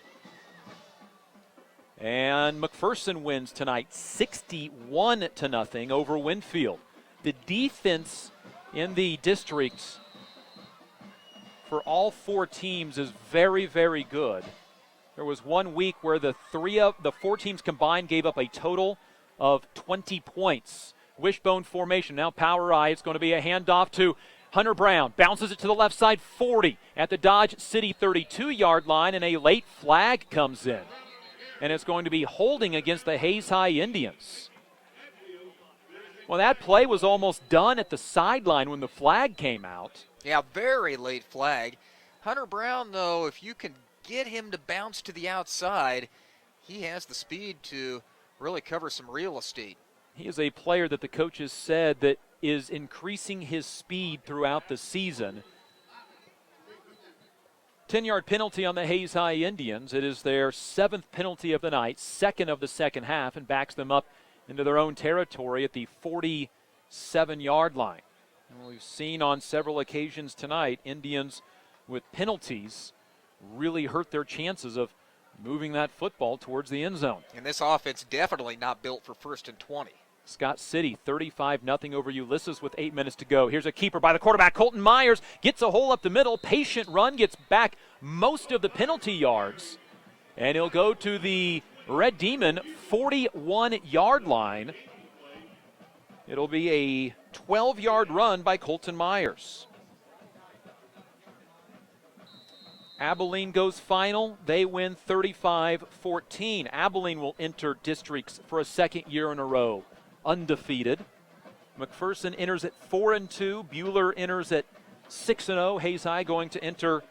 And McPherson wins tonight 61-0 over Winfield. The defense in the districts for all 4 teams is very, very good. There was 1 week where the 4 teams combined gave up a total of 20 points. Wishbone formation, now power I. It's going to be a handoff to Hunter Brown. Bounces it to the left side, 40 at the Dodge City 32-yard line, and a late flag comes in. And it's going to be holding against the Hayes High Indians. Well, that play was almost done at the sideline when the flag came out. Yeah, very late flag. Hunter Brown, though, if you can get him to bounce to the outside, he has the speed to really cover some real estate. He is a player that the coaches said that is increasing his speed throughout the season. 10-yard penalty on the Hayes High Indians. It is their 7th penalty of the night, 2nd of the second half, and backs them up into their own territory at the 47-yard line. And we've seen on several occasions tonight, Indians with penalties really hurt their chances of moving that football towards the end zone. And this offense definitely not built for 1st and 20. Scott City 35-0 over Ulysses with 8 minutes to go. Here's a keeper by the quarterback. Colton Myers gets a hole up the middle. Patient run, gets back most of the penalty yards. And he'll go to the Red Demon 41-yard line. It'll be a 12-yard run by Colton Myers. Abilene goes final. They win 35-14. Abilene will enter districts for a second year in a row, undefeated. McPherson enters at 4-2. Buhler enters at 6-0. Hayes High going to enter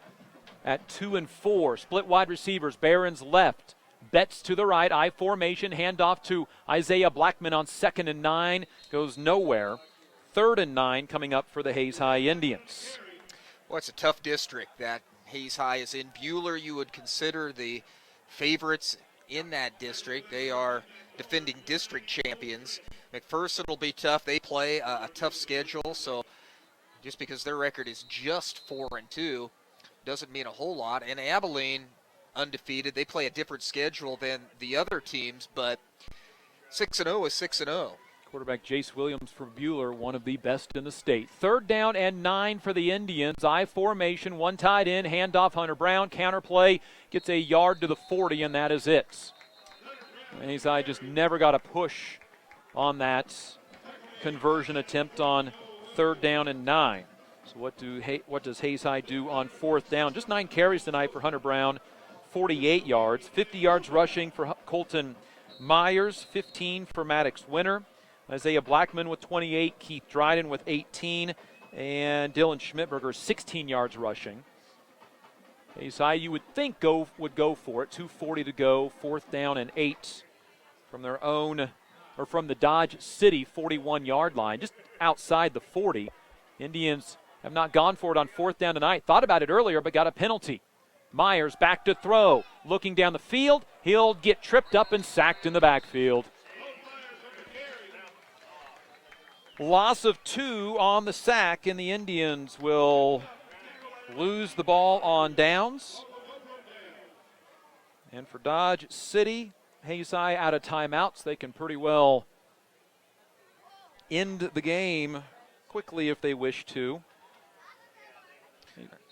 at 2-4. Split wide receivers. Barron's left. Betts to the right. I formation. Handoff to Isaiah Blackman on 2nd and 9. Goes nowhere. 3rd and 9 coming up for the Hayes High Indians. Well, it's a tough district that Hayes High is in. Buhler, you would consider the favorites in that district. They are defending district champions. McPherson will be tough. They play a tough schedule, so just because their record is just 4-2 doesn't mean a whole lot. And Abilene, undefeated. They play a different schedule than the other teams, but 6-0 is 6-0. Quarterback Jace Williams for Buhler, one of the best in the state. 3rd down and 9 for the Indians. I formation, one tied in, handoff Hunter Brown, counterplay, gets a yard to the 40, and that is it. Hayes High just never got a push on that conversion attempt on 3rd down and 9. So what does Hayes High do on 4th down? Just 9 carries tonight for Hunter Brown, 48 yards, 50 yards rushing for Colton Myers, 15 for Maddox Winter. Isaiah Blackman with 28, Keith Dryden with 18, and Dylan Schmidberger 16 yards rushing. Hayes High, you would think would go for it. 2:40 to go, 4th down and 8 from their own, or from the Dodge City 41-yard line, just outside the 40. Indians have not gone for it on 4th down tonight. Thought about it earlier, but got a penalty. Myers back to throw, looking down the field. He'll get tripped up and sacked in the backfield. Loss of 2 on the sack, and the Indians will lose the ball on downs. And for Dodge City, Hayes High out of timeouts. They can pretty well end the game quickly if they wish to.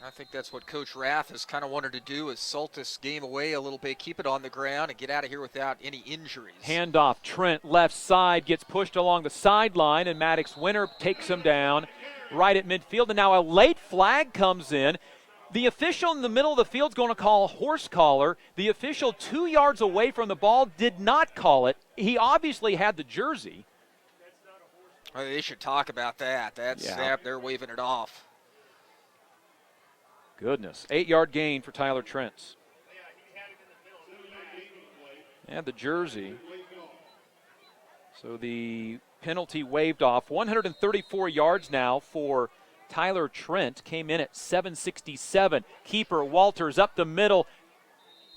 I think that's what Coach Rath has kind of wanted to do, is salt this game away a little bit, keep it on the ground, and get out of here without any injuries. Handoff, Trent left side, gets pushed along the sideline, and Maddox Winter takes him down right at midfield. And now a late flag comes in. The official in the middle of the field is going to call horse collar. The official 2 yards away from the ball did not call it. He obviously had the jersey. Oh, they should talk about that. They're waving it off. Goodness. 8-yard gain for Tyler Trent. And the jersey. So the penalty waved off. 134 yards now for Tyler Trent. Came in at 767. Keeper Walters up the middle.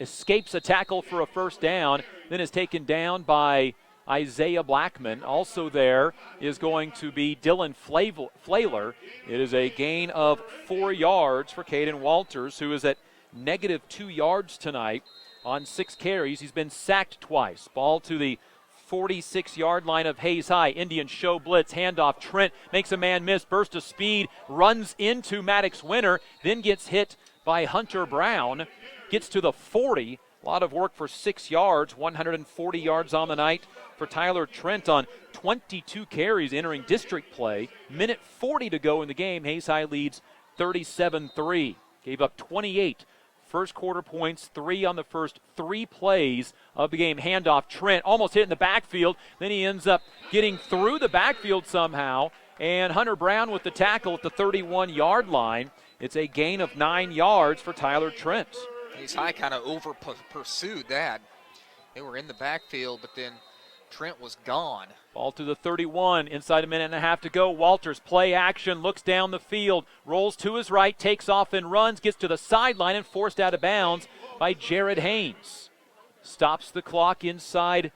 Escapes a tackle for a 1st down. Then is taken down by Isaiah Blackman. Also there is going to be Dylan Flaler. It is a gain of 4 yards for Caden Walters, who is at -2 yards tonight on 6 carries. He's been sacked twice. Ball to the 46-yard line of Hayes High. Indians show blitz, handoff. Trent makes a man miss, burst of speed, runs into Maddox Winter, then gets hit by Hunter Brown, gets to the 40. A lot of work for 6 yards, 140 yards on the night for Tyler Trent on 22 carries entering district play. Minute 40 to go in the game. Hayes High leads 37-3. Gave up 28 first quarter points, 3 on the first 3 plays of the game. Handoff, Trent almost hit in the backfield. Then he ends up getting through the backfield somehow. And Hunter Brown with the tackle at the 31-yard line. It's a gain of 9 yards for Tyler Trent. Hayes High kind of over-pursued that. They were in the backfield, but then Trent was gone. Ball to the 31, inside a minute and a half to go. Walters, play action, looks down the field, rolls to his right, takes off and runs, gets to the sideline and forced out of bounds by Jared Haynes. Stops the clock inside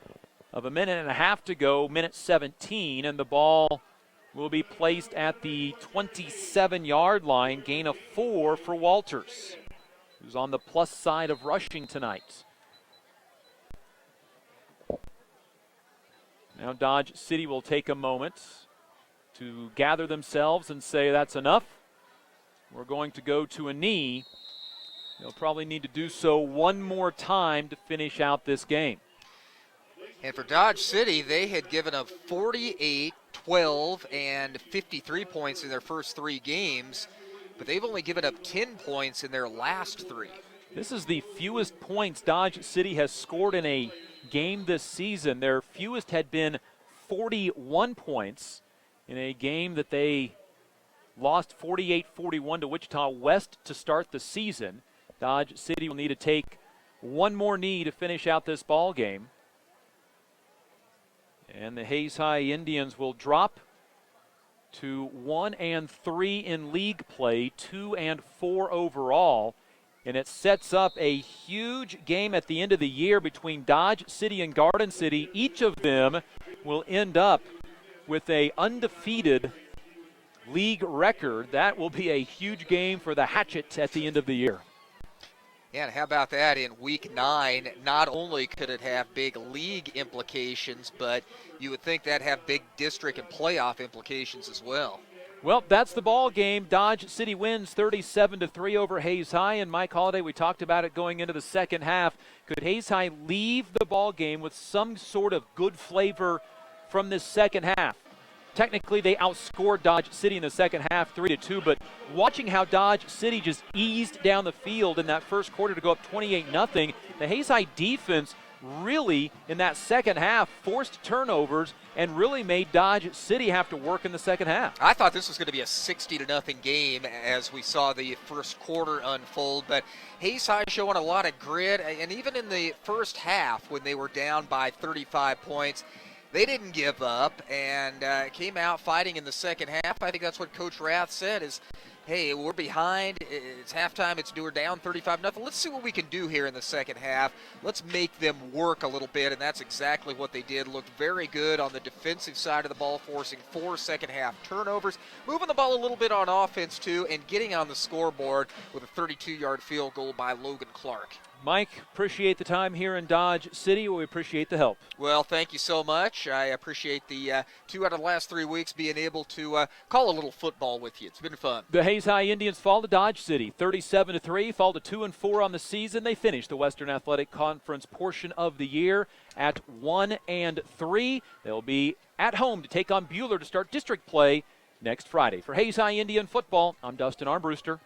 of a minute and a half to go, minute 17, and the ball will be placed at the 27-yard line, gain of 4 for Walters, who's on the plus side of rushing tonight. Now Dodge City will take a moment to gather themselves and say that's enough. We're going to go to a knee. They'll probably need to do so one more time to finish out this game. And for Dodge City, they had given up 48, 12, and 53 points in their first 3 games, but they've only given up 10 points in their last 3. This is the fewest points Dodge City has scored in a game this season. Their fewest had been 41 points in a game that they lost 48-41 to Wichita West to start the season. Dodge City will need to take one more knee to finish out this ball game. And the Hayes High Indians will drop to 1-3 in league play, 2-4 overall. And it sets up a huge game at the end of the year between Dodge City and Garden City. Each of them will end up with an undefeated league record. That will be a huge game for the Hatchet at the end of the year. Yeah, and how about that in Week 9? Not only could it have big league implications, but you would think that'd have big district and playoff implications as well. Well, that's the ball game. Dodge City wins 37-3 over Hayes High. And Mike Holliday, we talked about it going into the second half. Could Hayes High leave the ball game with some sort of good flavor from this second half? Technically, they outscored Dodge City in the second half 3-2, but watching how Dodge City just eased down the field in that first quarter to go up 28-0, the Hayes High defense really, in that second half, forced turnovers and really made Dodge City have to work in the second half. I thought this was going to be a 60-0 game as we saw the first quarter unfold, but Hayes High showing a lot of grit, and even in the first half when they were down by 35 points, they didn't give up and came out fighting in the second half. I think that's what Coach Rath said is, hey, we're behind. It's halftime. It's we're down 35-0. Let's see what we can do here in the second half. Let's make them work a little bit, and that's exactly what they did. Looked very good on the defensive side of the ball, forcing 4 second-half turnovers, moving the ball a little bit on offense, too, and getting on the scoreboard with a 32-yard field goal by Logan Clark. Mike, appreciate the time here in Dodge City. We appreciate the help. Well, thank you so much. I appreciate the 2 out of the last 3 weeks being able to call a little football with you. It's been fun. The Hayes High Indians fall to Dodge City 37-3, fall to 2-4 on the season. They finish the Western Athletic Conference portion of the year at 1-3. They'll be at home to take on Buhler to start district play next Friday. For Hayes High Indian football, I'm Dustin Armbruster.